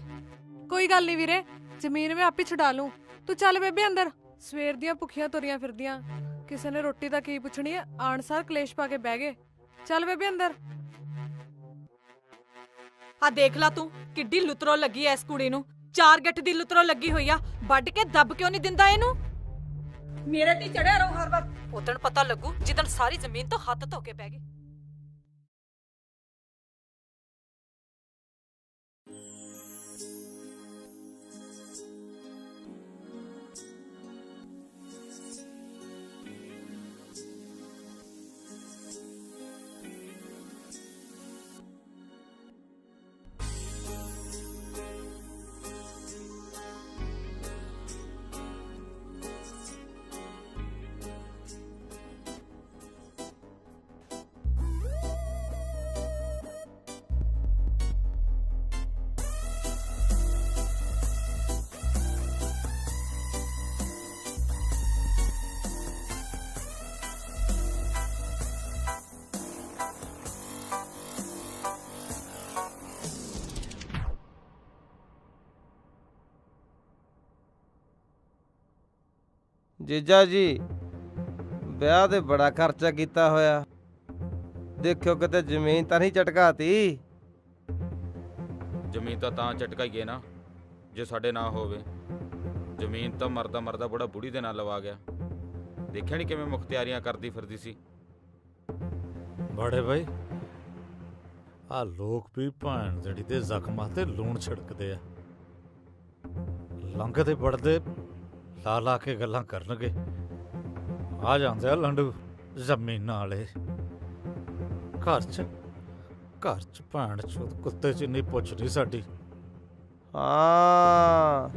I: ਕੋਈ ਗੱਲ ਨਹੀਂ ਵੀਰੇ, ਜ਼ਮੀਨ ਮੈਂ ਆਪੇ ਛੁਡਾ ਲੂੰ। ਤੂੰ ਚੱਲ ਬੇਬੇ ਅੰਦਰ। ਸਵੇਰ ਦੀਆਂ ਭੁੱਖੀਆਂ ਤੁਰੀਆਂ ਫਿਰਦੀਆਂ, ਕਿਸੇ ਨੇ ਰੋਟੀ ਦਾ ਕੀ ਪੁੱਛਣੀ ਆ। ਆਣਸਾਰ ਕਲੇਸ਼ ਪਾ ਕੇ ਬਹਿ ਗਏ। ਚੱਲ ਬੇਬੇ ਅੰਦਰ।
D: ਆ ਦੇਖ ਲਾ ਤੂੰ ਕਿੱਡੀ ਲੁਤਰੋ ਲੱਗੀ ਐ ਇਸ ਕੁੜੀ ਨੂੰ। 4 ਗੱਠ ਦੀ ਲੁਤਰੋ ਲੱਗੀ ਹੋਈ ਆ। ਵੱਢ ਕੇ ਦੱਬ ਕਿਉਂ ਨਹੀਂ ਦਿੰਦਾ ਇਹਨੂੰ? ਮੇਰੇ ਤੇ ਚੜਿਆ ਰਹੋ ਹਰ ਵਕਤ। ਉਦੋਂ ਪਤਾ ਲੱਗੂ ਜਿੱਦਣ ਸਾਰੀ ਜ਼ਮੀਨ ਤੋਂ ਹੱਥ ਧੋ ਕੇ ਬਹਿ ਗਏ।
J: ਜੀਜਾ ਜੀ ਵਿਆਹ ਤੇ ਬੜਾ ਖਰਚਾ ਕੀਤਾ ਹੋਇਆ। ਦੇਖਿਓ ਕਿਤੇ ਜ਼ਮੀਨ ਤਾਂ ਨਹੀਂ ਝਟਕਾਤੀ।
B: ਜ਼ਮੀਨ ਤਾਂ ਝਟਕਾਈਏ ਨਾ ਜੇ ਸਾਡੇ ਨਾਂ ਹੋਵੇ। ਜ਼ਮੀਨ ਤਾਂ ਮਰਦਾ ਮਰਦਾ ਬੁੜਾ ਬੁੜੀ ਦੇ ਨਾਲ ਲਵਾ ਗਿਆ। ਦੇਖਿਆ ਨਹੀਂ ਕਿਵੇਂ ਮੁਖਤਿਆਰੀਆਂ ਕਰਦੀ ਫਿਰਦੀ ਸੀ।
C: ਬੜੇ ਭਾਈ ਆ ਲੋਕ ਵੀ ਭੈਣ ਜਿਹੜੀ ਦੇ ਜ਼ਖਮਾਂ ਤੇ ਲੂਣ ਛਿੜਕਦੇ ਆ। ਲੰਘਦੇ ਵੜਦੇ ਲਾ ਲਾ ਕੇ ਗੱਲਾਂ ਕਰਨਗੇ। ਆ ਜਾਂਦੇ ਆ ਲੰਡੂ ਜ਼ਮੀਨਾਂ ਵਾਲੇ। ਘਰ ਚ ਭੈਣ ਚੋਦ ਕੁੱਤੇ ਚ ਨਹੀਂ ਪੁੱਛਦੀ ਸਾਡੀ।
J: ਹਾਂ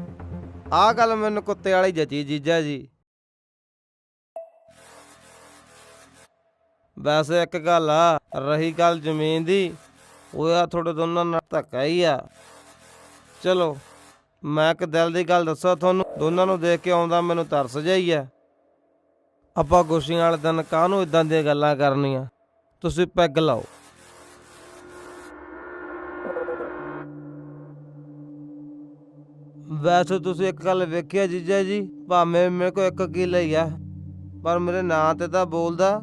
J: ਆਹ ਗੱਲ ਮੈਨੂੰ ਕੁੱਤੇ ਵਾਲੀ ਜਚੀ ਜੀਜਾ ਜੀ। ਵੈਸੇ ਇੱਕ ਗੱਲ ਆ, ਰਹੀ ਗੱਲ ਜ਼ਮੀਨ ਦੀ, ਉਹ ਆ ਤੁਹਾਡੇ ਦੋਨਾਂ ਨਾਲ ਧੱਕਾ ਹੀ ਆ। ਚਲੋ ਮੈਂ ਇੱਕ ਦਿਲ ਦੀ ਗੱਲ ਦੱਸਾਂ ਤੁਹਾਨੂੰ, ਦੋਨਾਂ ਨੂੰ ਦੇਖ ਕੇ ਆਉਂਦਾ ਮੈਨੂੰ ਤਰਸ ਜਿਹਾ ਹੀ ਆ। ਆਪਾਂ ਗੁੱਸੀਆਂ ਵਾਲੇ ਦਿਨ ਕਾਹਨੂੰ ਇਦਾਂ ਦੀਆਂ ਗੱਲਾਂ ਕਰਨੀਆਂ। ਤੁਸੀਂ ਪੈਗ ਲਾਓ। ਵੈਸੇ ਤੁਸੀਂ ਇੱਕ ਗੱਲ ਵੇਖਿਆ ਜੀਜਾ ਜੀ, ਭਾਵੇਂ ਮੇਰੇ ਕੋਲ 1 ਕਿੱਲਾ ਹੀ ਆ ਪਰ ਮੇਰੇ ਨਾਂ ਤੇ ਤਾਂ ਬੋਲਦਾ।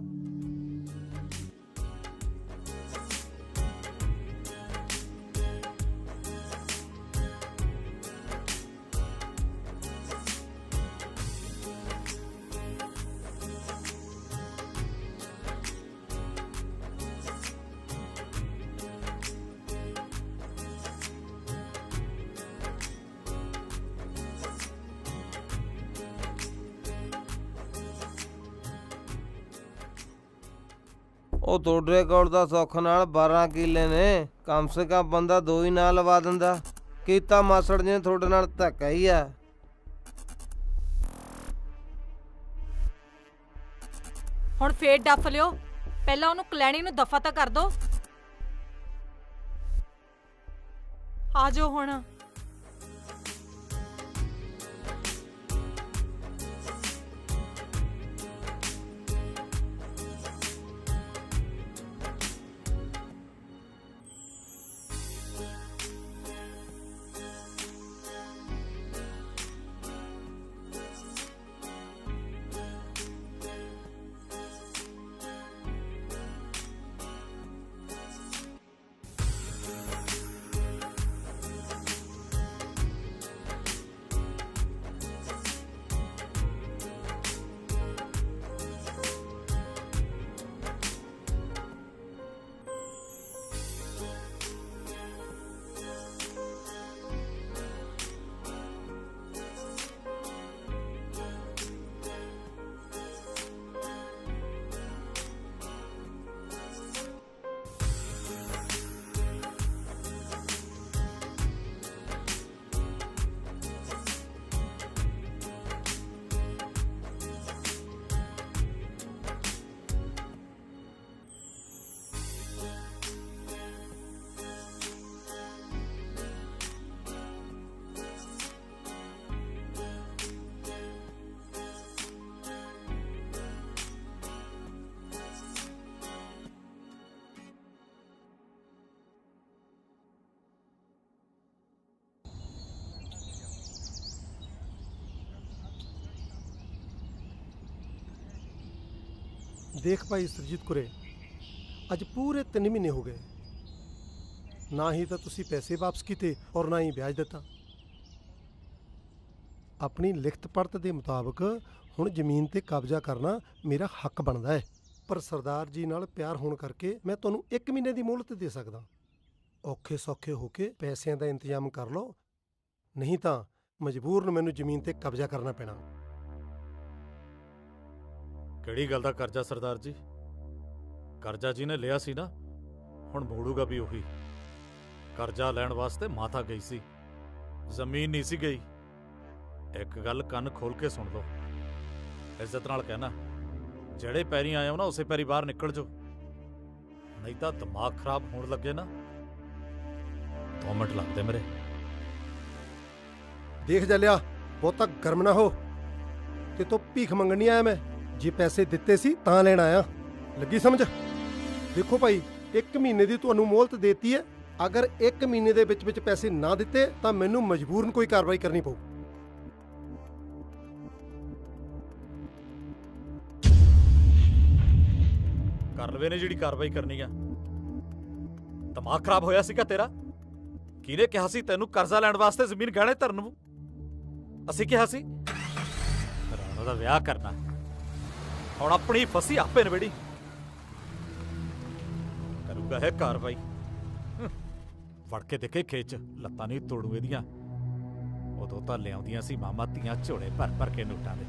J: ਉਹ ਤੁਹਾਡੇ ਕੋਲ ਤਾਂ ਸੁੱਖ ਨਾਲ 12 ਕਿੱਲੇ ਨੇ, ਕਮ ਸੇ ਕਮ ਬੰਦਾ 2 ਹੀ ਨਾਲ ਲਵਾ ਦਿੰਦਾ। ਕੀਤਾ ਮਾਸੜ ਜੀ ਨੇ ਤੁਹਾਡੇ ਨਾਲ ਧੱਕਾ ਹੀ ਆ।
D: ਹੁਣ ਫੇਰ ਡੱਫ ਲਿਓ, ਪਹਿਲਾਂ ਉਹਨੂੰ ਕਲੈਣੀ ਨੂੰ ਦਫਾ ਤਾਂ ਕਰ ਦੋ। ਆ ਜਾਓ ਹੁਣ।
K: ਦੇਖ ਭਾਈ ਸਰਜੀਤ ਕੁਰੇ, ਅੱਜ ਪੂਰੇ 3 ਮਹੀਨੇ ਹੋ ਗਏ, ਨਾ ਹੀ ਤਾਂ ਤੁਸੀਂ ਪੈਸੇ ਵਾਪਸ ਕੀਤੇ ਔਰ ਨਾ ਹੀ ਵਿਆਜ ਦਿੱਤਾ। ਆਪਣੀ ਲਿਖਤ ਪੜਤ ਦੇ ਮੁਤਾਬਕ ਹੁਣ ਜ਼ਮੀਨ ਤੇ ਕਬਜ਼ਾ ਕਰਨਾ ਮੇਰਾ ਹੱਕ ਬਣਦਾ ਹੈ, ਪਰ ਸਰਦਾਰ ਜੀ ਨਾਲ ਪਿਆਰ ਹੋਣ ਕਰਕੇ ਮੈਂ ਤੁਹਾਨੂੰ 1 ਮਹੀਨੇ ਦੀ ਮੋਹਲਤ ਦੇ ਸਕਦਾ। ਔਖੇ ਸੌਖੇ ਹੋ ਕੇ ਪੈਸਿਆਂ ਦਾ ਇੰਤਜ਼ਾਮ ਕਰ ਲਓ, ਨਹੀਂ ਤਾਂ ਮਜਬੂਰਨ ਮੈਨੂੰ ਜ਼ਮੀਨ ਤੇ ਕਬਜ਼ਾ ਕਰਨਾ ਪੈਣਾ।
G: ਕਿਹੜੀ ਗੱਲ ਦਾ ਕਰਜ਼ਾ ਸਰਦਾਰ ਜੀ? ਕਰਜ਼ਾ ਜੀ ਨੇ ਲਿਆ ਸੀ ਨਾ, ਹੁਣ ਮੋੜੂਗਾ ਵੀ ਉਹੀ। ਕਰਜ਼ਾ ਲੈਣ ਵਾਸਤੇ ਮਾਤਾ ਗਈ ਸੀ, ਜ਼ਮੀਨ ਨਹੀਂ ਸੀ ਗਈ। ਇੱਕ ਗੱਲ ਕੰਨ ਖੋਲ ਕੇ ਸੁਣ ਲਓ, ਇੱਜ਼ਤ ਨਾਲ ਕਹਿਣਾ, ਜਿਹੜੇ ਪੈਰੀ ਆਏ ਹੋ ਨਾ ਉਸੇ ਪੈਰੀ ਬਾਹਰ ਨਿਕਲ ਜਾਓ, ਨਹੀਂ ਤਾਂ ਦਿਮਾਗ ਖਰਾਬ ਹੋਣ ਲੱਗੇ ਨਾ 2 ਮਿੰਟ ਲੱਗਦੇ ਮੇਰੇ।
K: ਦੇਖ ਜਲਿਆ, ਬਹੁਤਾ ਗਰਮ ਨਾ ਹੋ, ਤੇ ਤੂੰ ਭੀਖ ਮੰਗਣ ਨਹੀਂ ਆਇਆ ਮੈਂ, ਜੇ ਪੈਸੇ ਦਿੱਤੇ ਸੀ ਤਾਂ ਲੈਣ ਆਇਆ। ਲੱਗੀ ਸਮਝ? ਦੇਖੋ ਭਾਈ, 1 ਮਹੀਨੇ ਦੀ ਤੁਹਾਨੂੰ ਮੋਹਲਤ ਦੇਤੀ ਹੈ, ਅਗਰ 1 ਮਹੀਨੇ ਦੇ ਵਿੱਚ ਪੈਸੇ ਨਾ ਦਿੱਤੇ ਤਾਂ ਮੈਨੂੰ ਮਜਬੂਰਨ ਕੋਈ ਕਾਰਵਾਈ ਕਰਨੀ ਪਊ।
G: ਕਰ ਲਵੇ ਨੇ ਜਿਹੜੀ ਕਾਰਵਾਈ ਕਰਨੀ ਆ। ਦਿਮਾਗ ਖਰਾਬ ਹੋਇਆ ਸੀਗਾ ਤੇਰਾ? ਕਿਹਨੇ ਕਿਹਾ ਸੀ ਤੈਨੂੰ ਕਰਜ਼ਾ ਲੈਣ ਵਾਸਤੇ ਜ਼ਮੀਨ ਗਹਿਣੇ ਧਰਨ ਨੂੰ? ਅਸੀਂ ਕਿਹਾ ਸੀ ਰਾਣਾ ਦਾ ਵਿਆਹ ਕਰਨਾ, ਹੁਣ ਆਪਣੀ ਫਸੀ ਆਪੇ ਨਵੇੜੀ ਕਰੂਗਾ ਹੈ ਕਾਰਵਾਈ। ਵੜ ਕੇ ਦੇਖੇ ਖੇਚ ਚ, ਲੱਤਾਂ ਨਹੀਂ ਤੋੜੂ ਇਹਦੀਆਂ। ਉਦੋਂ ਤਾਂ ਲਿਆਉਂਦੀਆਂ ਸੀ ਮਾਮਾ ਧੀਆਂ ਝੋਲੇ ਭਰ ਭਰ ਕੇ ਨੋਟਾਂ ਦੇ।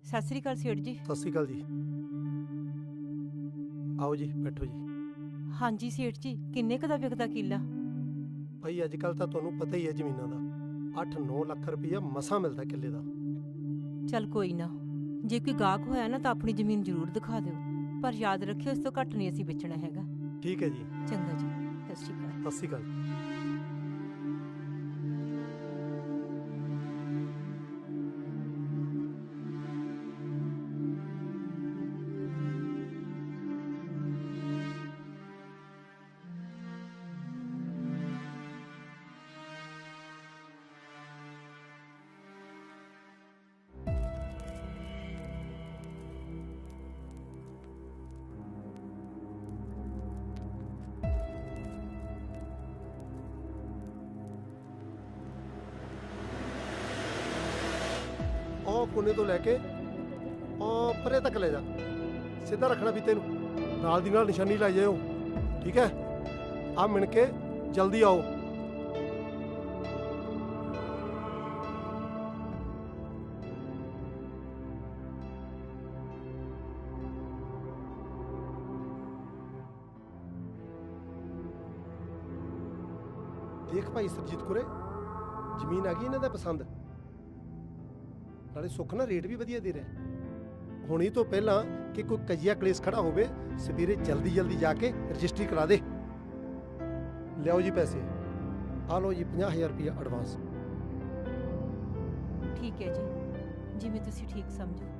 F: ਸਤਿ ਸ੍ਰੀ ਅਕਾਲ ਸੇਠ ਜੀ।
K: ਸਤਿ ਸ਼੍ਰੀ ਅਕਾਲ ਜੀ। ਆਓ ਜੀ, ਬੈਠੋ ਜੀ।
F: ਹਾਂਜੀ ਸੇਠ ਜੀ, ਕਿੰਨੇ ਕੁ ਦਾ ਵਿਕਦਾ ਕਿੱਲਾ?
K: ਭਾਈ ਅੱਜ ਕੱਲ ਤਾਂ ਤੁਹਾਨੂੰ ਪਤਾ ਹੀ ਹੈ ਜ਼ਮੀਨਾਂ ਦਾ, 8-9 ਲੱਖ ਰੁਪਈਆ ਮਸਾਂ ਮਿਲਦਾ ਕਿੱਲੇ ਦਾ।
F: ਚੱਲ ਕੋਈ ਨਾ, ਜੇ ਕੋਈ ਗਾਹਕ ਹੋਇਆ ਨਾ ਤਾਂ ਆਪਣੀ ਜ਼ਮੀਨ ਜ਼ਰੂਰ ਦਿਖਾ ਦਿਓ, ਪਰ ਯਾਦ ਰੱਖਿਓ ਇਸ ਤੋਂ ਘੱਟ ਨਹੀਂ ਅਸੀਂ ਵੇਚਣਾ ਹੈਗਾ।
K: ਠੀਕ ਹੈ ਜੀ।
F: ਚੰਗਾ ਜੀ, ਸਤਿ ਸ਼੍ਰੀ ਅਕਾਲ।
K: ਸਤਿ ਸ਼੍ਰੀ ਅਕਾਲ। ਉਹ ਕੋਨੇ ਤੋਂ ਲੈ ਕੇ ਉਹ ਪਰੇ ਤੱਕ ਲੈ ਜਾ। ਸਿੱਧਾ ਰੱਖਣਾ ਫੀਤੇ ਨੂੰ, ਨਾਲ ਦੀ ਨਾਲ ਨਿਸ਼ਾਨੀ ਲਾਈ ਜਾਇਓ, ਠੀਕ ਹੈ? ਆ ਮਿਣ ਕੇ ਜਲਦੀ ਆਓ। ਦੇਖ ਭਾਈ ਸਰਜੀਤ ਕੁਰੇ, ਜ਼ਮੀਨ ਆ ਗਈ ਇਹਨਾਂ ਦਾ ਪਸੰਦ, ਨਾਲੇ ਸੁੱਖ ਨਾਲ ਰੇਟ ਵੀ ਵਧੀਆ ਦੇ ਰਿਹਾ। ਹੁਣ ਇਹ ਤੋਂ ਪਹਿਲਾਂ ਕਿ ਕੋਈ ਕਜੀਆ ਕਲੇਸ਼ ਖੜਾ ਹੋਵੇ, ਸਵੇਰੇ ਜਲਦੀ ਜਲਦੀ ਜਾ ਕੇ ਰਜਿਸਟਰੀ ਕਰਾ ਦੇ। ਲਿਆਓ ਜੀ ਪੈਸੇ, ਆ ਲਓ ਜੀ 50,000 ਰੁਪਇਆ ਐਡਵਾਂਸ।
F: ਠੀਕ ਹੈ ਜੀ, ਜਿਵੇਂ ਤੁਸੀਂ ਠੀਕ ਸਮਝੋ।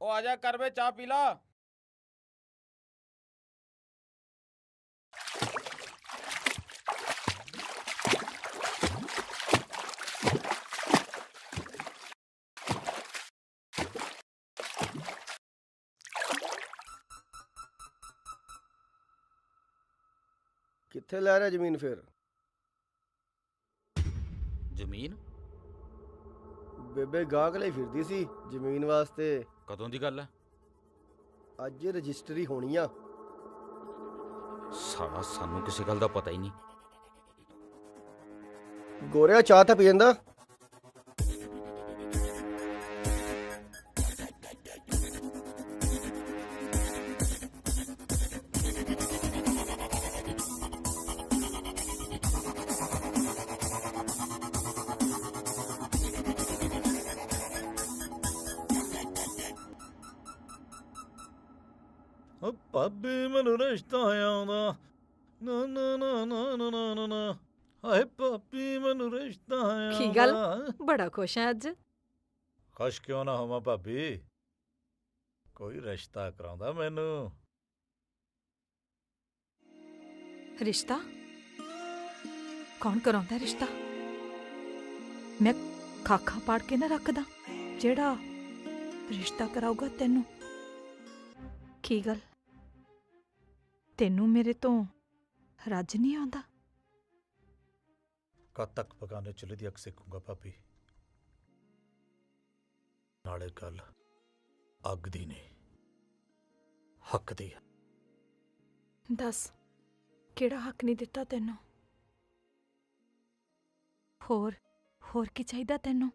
B: ਉਹ ਆ ਜਾ ਕਰ ਵੇ, ਚਾਹ ਪੀ ਲਾ।
J: ਕਿੱਥੇ ਲੈ ਰਿਹਾ ਜ਼ਮੀਨ ਫਿਰ?
B: ਜ਼ਮੀਨ?
J: ਬੇਬੇ ਗਾਹਕ ਲਈ ਫਿਰਦੀ ਸੀ ਜ਼ਮੀਨ ਵਾਸਤੇ।
B: ਕਦੋਂ ਦੀ ਗੱਲ ਹੈ?
J: ਅੱਜ ਰਜਿਸਟਰੀ ਹੋਣੀ ਆ।
B: ਸਾਲਾ ਸਾਨੂੰ ਕਿਸੇ ਗੱਲ ਦਾ ਪਤਾ ਹੀ ਨਹੀਂ।
J: ਗੋਰਿਆ ਚਾਹ ਤਾਂ ਪੀ ਜਾਂਦਾ।
G: ਭਾਬੀ ਮੈਨੂੰ ਰਿਸ਼ਤਾ ਆਉਂਦਾ, ਨਾ ਨਾ ਨਾ ਨਾ ਨਾ ਨਾ ਨਾ ਨਾ, ਹਾਏ ਭਾਬੀ ਮੈਨੂੰ ਰਿਸ਼ਤਾ ਆਉਂਦਾ।
D: ਕੀ ਗੱਲ, ਬੜਾ ਖੁਸ਼ ਹੈ ਅੱਜ?
G: ਖੁਸ਼ ਕਿਉਂ ਨਾ ਹੋਵਾਂ ਭਾਬੀ, ਕੋਈ ਰਿਸ਼ਤਾ ਕਰਾਉਂਦਾ ਮੈਨੂੰ।
D: ਰਿਸ਼ਤਾ? ਕੌਣ ਕਰਾਉਂਦਾ ਰਿਸ਼ਤਾ? ਮੈਂ ਖਾਖਾ ਪਾੜ ਕੇ ਨਾ ਰੱਖਦਾ ਜਿਹੜਾ ਰਿਸ਼ਤਾ ਕਰਾਊਗਾ ਤੈਨੂੰ? ਕੀ ਗੱਲ, ਤੈਨੂੰ ਮੇਰੇ ਤੋਂ ਰੱਜ ਨਹੀਂ ਆਉਂਦਾ?
G: ਕਦ ਤੱਕ ਪਕਾਨੇ ਚੁੱਲ੍ਹੇ ਦੀ ਅੱਗ ਸੇਕੂੰਗਾ ਭਾਬੀ? ਨਾਲੇ ਗੱਲ ਅੱਗ ਦੀ ਨਹੀਂ, ਹੱਕ ਦੀ।
D: ਦੱਸ, ਕਿਹੜਾ ਹੱਕ ਨਹੀਂ ਦਿੱਤਾ ਤੈਨੂੰ? ਹੋਰ ਕੀ ਚਾਹੀਦਾ ਤੈਨੂੰ?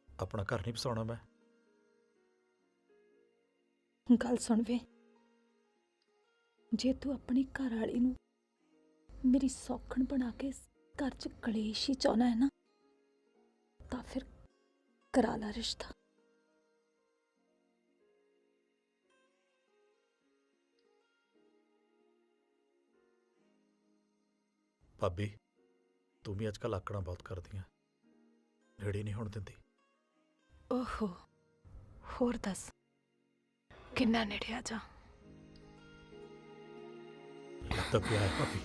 G: ਆਪਣਾ ਘਰ ਨਹੀਂ ਵਸਾਉਣਾ ਮੈਂ?
D: ਗੱਲ ਸੁਣ ਵੇ, ਜੇ ਤੂੰ ਆਪਣੀ ਘਰ ਵਾਲੀ ਨੂੰ ਮੇਰੀ ਸੌਖਣ ਬਣਾ ਕੇ ਘਰ 'ਚ ਕਲੇਸ਼ ਹੀ ਚਾਹੁੰਦਾ ਹੈ ਨਾ, ਤਾਂ ਫਿਰ ਕਰਾ ਲਾ ਰਿਸ਼ਤਾ।
G: ਭਾਬੀ ਤੂੰ ਵੀ ਅੱਜ ਕੱਲ੍ਹ ਆਕੜਾਂ ਬਹੁਤ ਕਰਦੀਆਂ, ਨੇੜੇ ਨਹੀਂ ਹੋਣ ਦਿੰਦੀ।
D: ਓਹੋ, ਹੋਰ ਦੱਸ ਕਿੰਨਾ ਨੇੜੇ ਆ ਜਾ?
G: ਲੱਗਦਾ ਪਿਆ ਹੈ ਭਾਬੀ।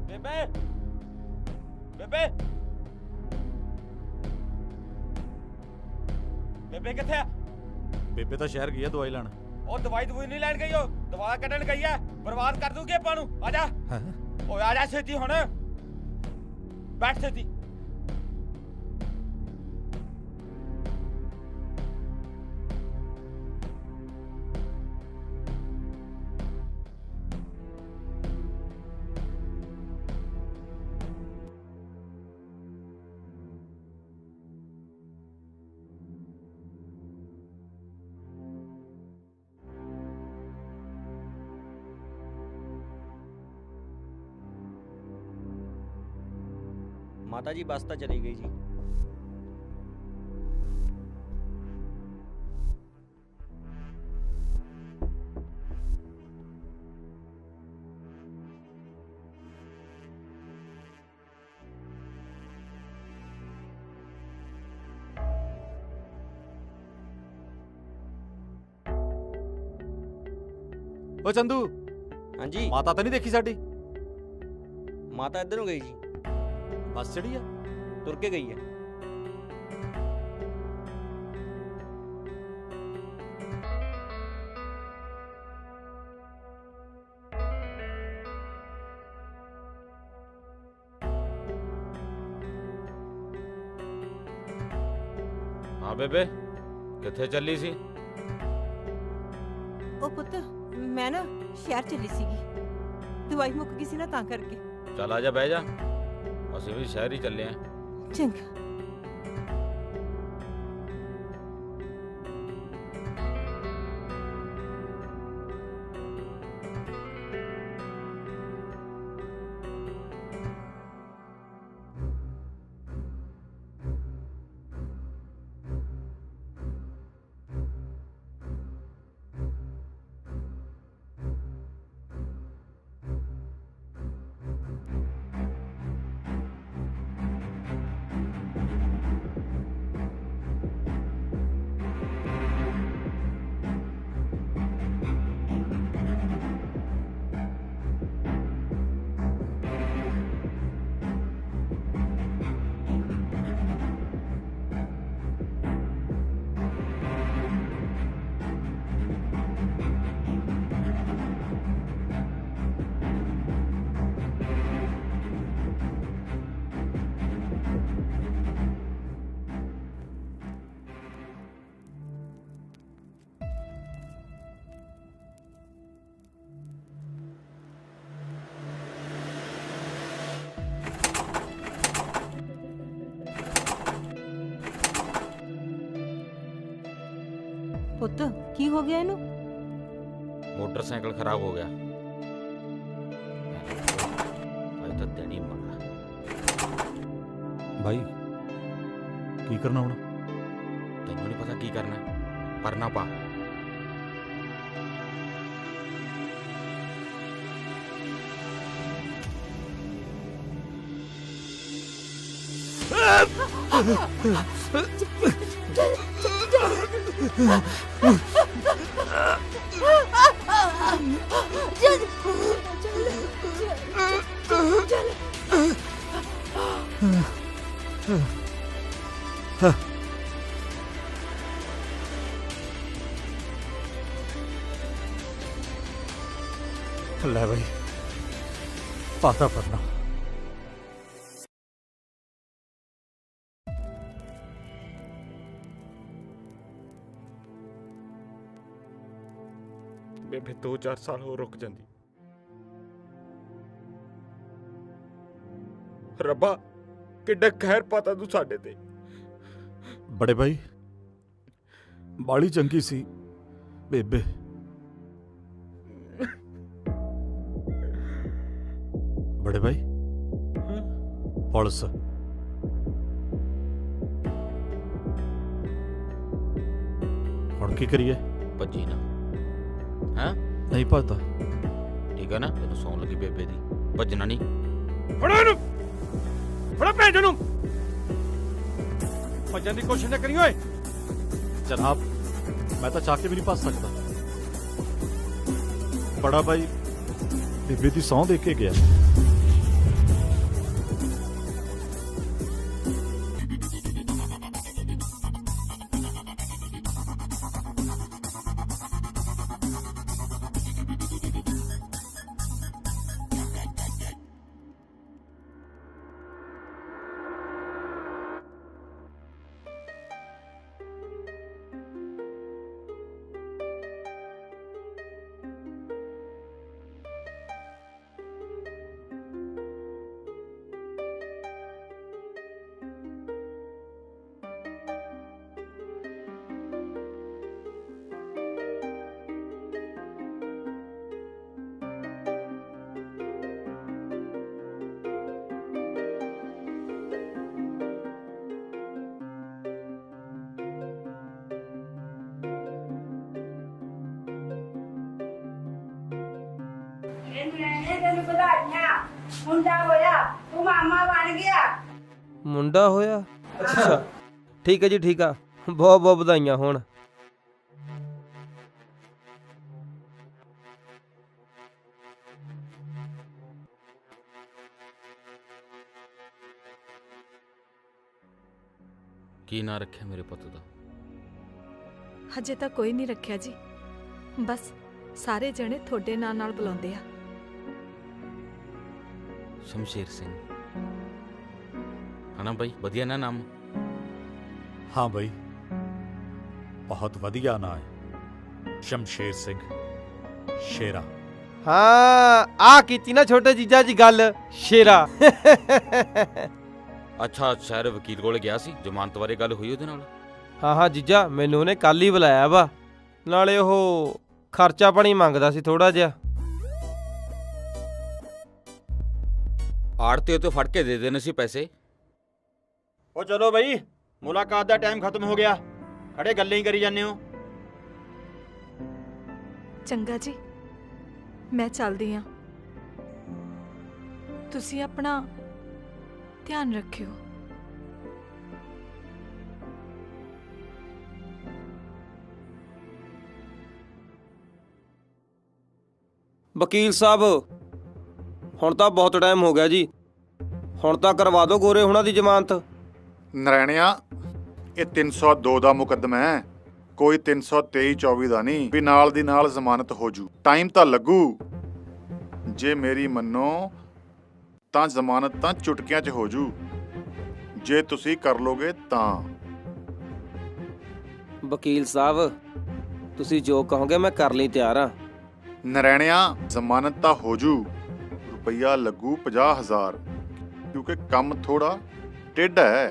B: ਬੇਬੇ, ਬੇਬੇ, ਬੇਬੇ ਕਿੱਥੇ ਆ?
G: ਬੇਬੇ ਤਾਂ ਸ਼ਹਿਰ ਗਈ ਆ ਦਵਾਈ ਲੈਣ।
B: ਉਹ ਦਵਾਈ ਨਹੀਂ ਲੈਣ ਗਈ, ਉਹ ਦਵਾ ਕੱਢਣ ਗਈ ਆ। ਬਰਬਾਦ ਕਰ ਦੂਗੀ ਆਪਾਂ ਨੂੰ। ਆ ਜਾ ਓਏ, ਆ ਜਾ ਛੇਤੀ ਹੁਣ, ਬੈਠ ਛੇਤੀ।
L: ਮਾਤਾ ਜੀ ਬੱਸ ਤਾਂ ਚਲੀ ਗਈ ਜੀ।
C: ਓ ਚੰਦੂ,
L: ਹਾਂਜੀ
C: ਮਾਤਾ ਤਾਂ ਨਹੀਂ ਦੇਖੀ ਸਾਡੀ?
L: ਮਾਤਾ ਇੱਧਰ ਨੂੰ ਗਈ ਜੀ।
C: ਬੱਸ ਚੜੀ ਆ?
L: ਤੁਰ ਕੇ ਗਈ ਹੈ।
B: ਹਾਂ ਬੇਬੇ, ਕਿੱਥੇ ਚੱਲੀ ਸੀ?
F: ਉਹ ਪੁੱਤ ਮੈਂ ਨਾ ਸ਼ਹਿਰ ਚਲੀ ਸੀਗੀ, ਦਵਾਈ ਮੁੱਕ ਗਈ ਸੀ ਨਾ ਤਾਂ ਕਰਕੇ।
B: ਚੱਲ ਆ ਜਾ, ਬਹਿ ਜਾ, ਅਸੀਂ ਵੀ ਸ਼ਹਿਰ ਹੀ ਚੱਲੇ ਆਂ।
F: ਚੰਗਾ। ਪੁੱਤ ਕੀ ਹੋ ਗਿਆ ਇਹਨੂੰ?
B: ਮੋਟਰਸਾਈਕਲ ਖਰਾਬ ਹੋ ਗਿਆ। ਅੱਜ ਤਾਂ ਦਿਨ ਹੀ ਮੰਗਾ।
C: ਭਾਈ ਕੀ ਕਰਨਾ ਹੁਣ?
B: ਤੈਨੂੰ ਨਹੀਂ ਪਤਾ ਕੀ ਕਰਨਾ, ਪਰ ਨਾ ਪਾ।
C: ਲੈ ਭਾਈ, ਪਾਤਾ ਪਰਨਾ।
B: ਬੇਬੇ 2-4 ਸਾਲ ਹੋਰ ਰੁਕ ਜਾਂਦੀ। ਰੱਬਾ ਕਿੱਡਾ ਖੈਰ ਪਾਤਾ ਤੂੰ ਸਾਡੇ ਤੇ।
C: ਬੜੇ ਭਾਈ ਬਾਲੀ ਚੰਗੀ ਸੀ ਬੇਬੇ। ਬੜੇ ਭਾਈ ਪੁਲਿਸ ਹੁਣ ਕੀ ਕਰੀਏ?
B: ਭੱਜੀ ਨਾ। ਹਾਂ
C: ਨਹੀਂ ਭੱਜਦਾ।
B: ਠੀਕ ਆ ਨਾ, ਤੈਨੂੰ ਸੌਣ ਲੱਗੀ ਬੇਬੇ ਦੀ, ਭੱਜਣਾ ਨਹੀਂ।
E: ਫੜੋ ਇਹਨੂੰ, ਫੜੋ ਭੈਣ ਨੂੰ। ਭੱਜਣ ਦੀ ਕੋਸ਼ਿਸ਼ ਨਾ ਕਰੀ ਓਏ।
C: ਜਨਾਬ ਮੈਂ ਤਾਂ ਚਾਹ ਕੇ ਵੀ ਨਹੀਂ ਭੱਜ ਸਕਦਾ। ਬੜਾ ਭਾਈ ਬੇਬੇ ਦੀ ਸਹੁੰ ਦੇ ਕੇ ਗਿਆ।
M: ਤੈਨੂੰ ਵਧਾਈਆਂ ਮੁੰਡਾ ਹੋਇਆ ਤੂੰ ਮਾਮਾ ਬਣ ਗਿਆ।
J: ਮੁੰਡਾ ਹੋਇਆ? ਅੱਛਾ ਠੀਕ ਹੈ ਜੀ, ਠੀਕ ਆ, ਬਹੁਤ ਬਹੁਤ ਵਧਾਈਆਂ ਹੋਣ।
B: ਕੀ ਨਾਂ ਰੱਖਿਆ ਮੇਰੇ ਪੁੱਤ ਦਾ?
D: ਹਜੇ ਤਾਂ ਕੋਈ ਨਹੀਂ ਰੱਖਿਆ ਜੀ, ਬਸ ਸਾਰੇ ਜਣੇ ਤੁਹਾਡੇ ਨਾਂ ਨਾਲ ਬੁਲਾਉਂਦੇ ਆ।
B: ਸ਼ਮਸ਼ੇਰ ਸਿੰਘ। ਹਨਾ ਬਾਈ, ਵਧੀਆ ਨਾ ਨਾਮ?
C: ਹਾਂ ਬਈ, ਬਹੁਤ ਵਧੀਆ ਨਾਂ ਹੈ ਸ਼ਮਸ਼ੇਰ ਸਿੰਘ ਸ਼ੇਰਾ।
J: ਹਾਂ ਆ ਕੀਤੀ ਨਾ ਛੋਟੇ ਜੀਜਾ ਜੀ ਗੱਲ, ਸ਼ੇਰਾ।
B: ਅੱਛਾ, ਸ਼ਹਿਰ ਵਕੀਲ ਕੋਲ ਗਿਆ ਸੀ, ਜ਼ਮਾਨਤ ਬਾਰੇ ਗੱਲ ਹੋਈ ਉਹਦੇ ਨਾਲ?
J: ਹਾਂ ਹਾਂ ਜੀਜਾ, ਮੈਨੂੰ ਉਹਨੇ ਕੱਲ ਹੀ ਬੁਲਾਇਆ ਵਾ, ਨਾਲੇ ਉਹ ਖਰਚਾ ਪਾਣੀ ਮੰਗਦਾ ਸੀ ਥੋੜਾ ਜਿਹਾ।
B: ਆੜਤੇ ਉੱਤੇ ਫੜ ਕੇ ਦੇ ਦੇਣੇ ਸੀ ਪੈਸੇ।
L: ਉਹ ਚਲੋ ਬਈ, ਮੁਲਾਕਾਤ ਦਾ ਟਾਈਮ ਖਤਮ ਹੋ ਗਿਆ, ਖੜੇ ਗੱਲਾਂ ਹੀ ਕਰੀ ਜਾਂਦੇ ਹੋ।
D: ਚੰਗਾ ਜੀ, ਮੈਂ ਚੱਲਦੀ ਆ, ਤੁਸੀਂ ਆਪਣਾ ਧਿਆਨ ਰੱਖਿਓ।
J: ਵਕੀਲ ਸਾਹਿਬ ਹੁਣ ਤਾਂ ਬਹੁਤ ਟਾਈਮ ਹੋ ਗਿਆ ਜੀ, ਹੁਣ ਤਾਂ ਕਰਵਾ ਦਿਓ ਗੋਰੇ ਹੁਣਾਂ ਦੀ ਜ਼ਮਾਨਤ।
N: ਨਰੈਣਿਆ, ਇਹ 302 ਦਾ ਮੁਕੱਦਮਾ ਹੈ, ਕੋਈ 323-24 ਦਾ ਨਹੀਂ ਵੀ ਨਾਲ ਦੀ ਨਾਲ ਜ਼ਮਾਨਤ ਹੋ ਜੂ। ਟਾਈਮ ਤਾਂ ਲੱਗੂ, ਜੇ ਮੇਰੀ ਮੰਨੋ ਤਾਂ ਜ਼ਮਾਨਤ ਤਾਂ ਚੁਟਕਿਆਂ 'ਚ ਹੋ ਜੂ, ਜੇ ਤੁਸੀਂ ਕਰ ਲੋਗੇ ਤਾਂ।
J: ਵਕੀਲ ਸਾਹਿਬ ਤੁਸੀਂ ਜੋ ਕਹੋਗੇ ਮੈਂ ਕਰ ਲਈ ਤਿਆਰ ਆ।
N: ਨਰੈਣਿਆ, ਜ਼ਮਾਨਤ ਤਾਂ ਹੋ ਜੂ, ਰੁਪਈਆ ਲੱਗੂ 50,000, ਕਿਉਂਕਿ ਕੰਮ ਥੋੜਾ ਟੇਢਾ ਹੈ।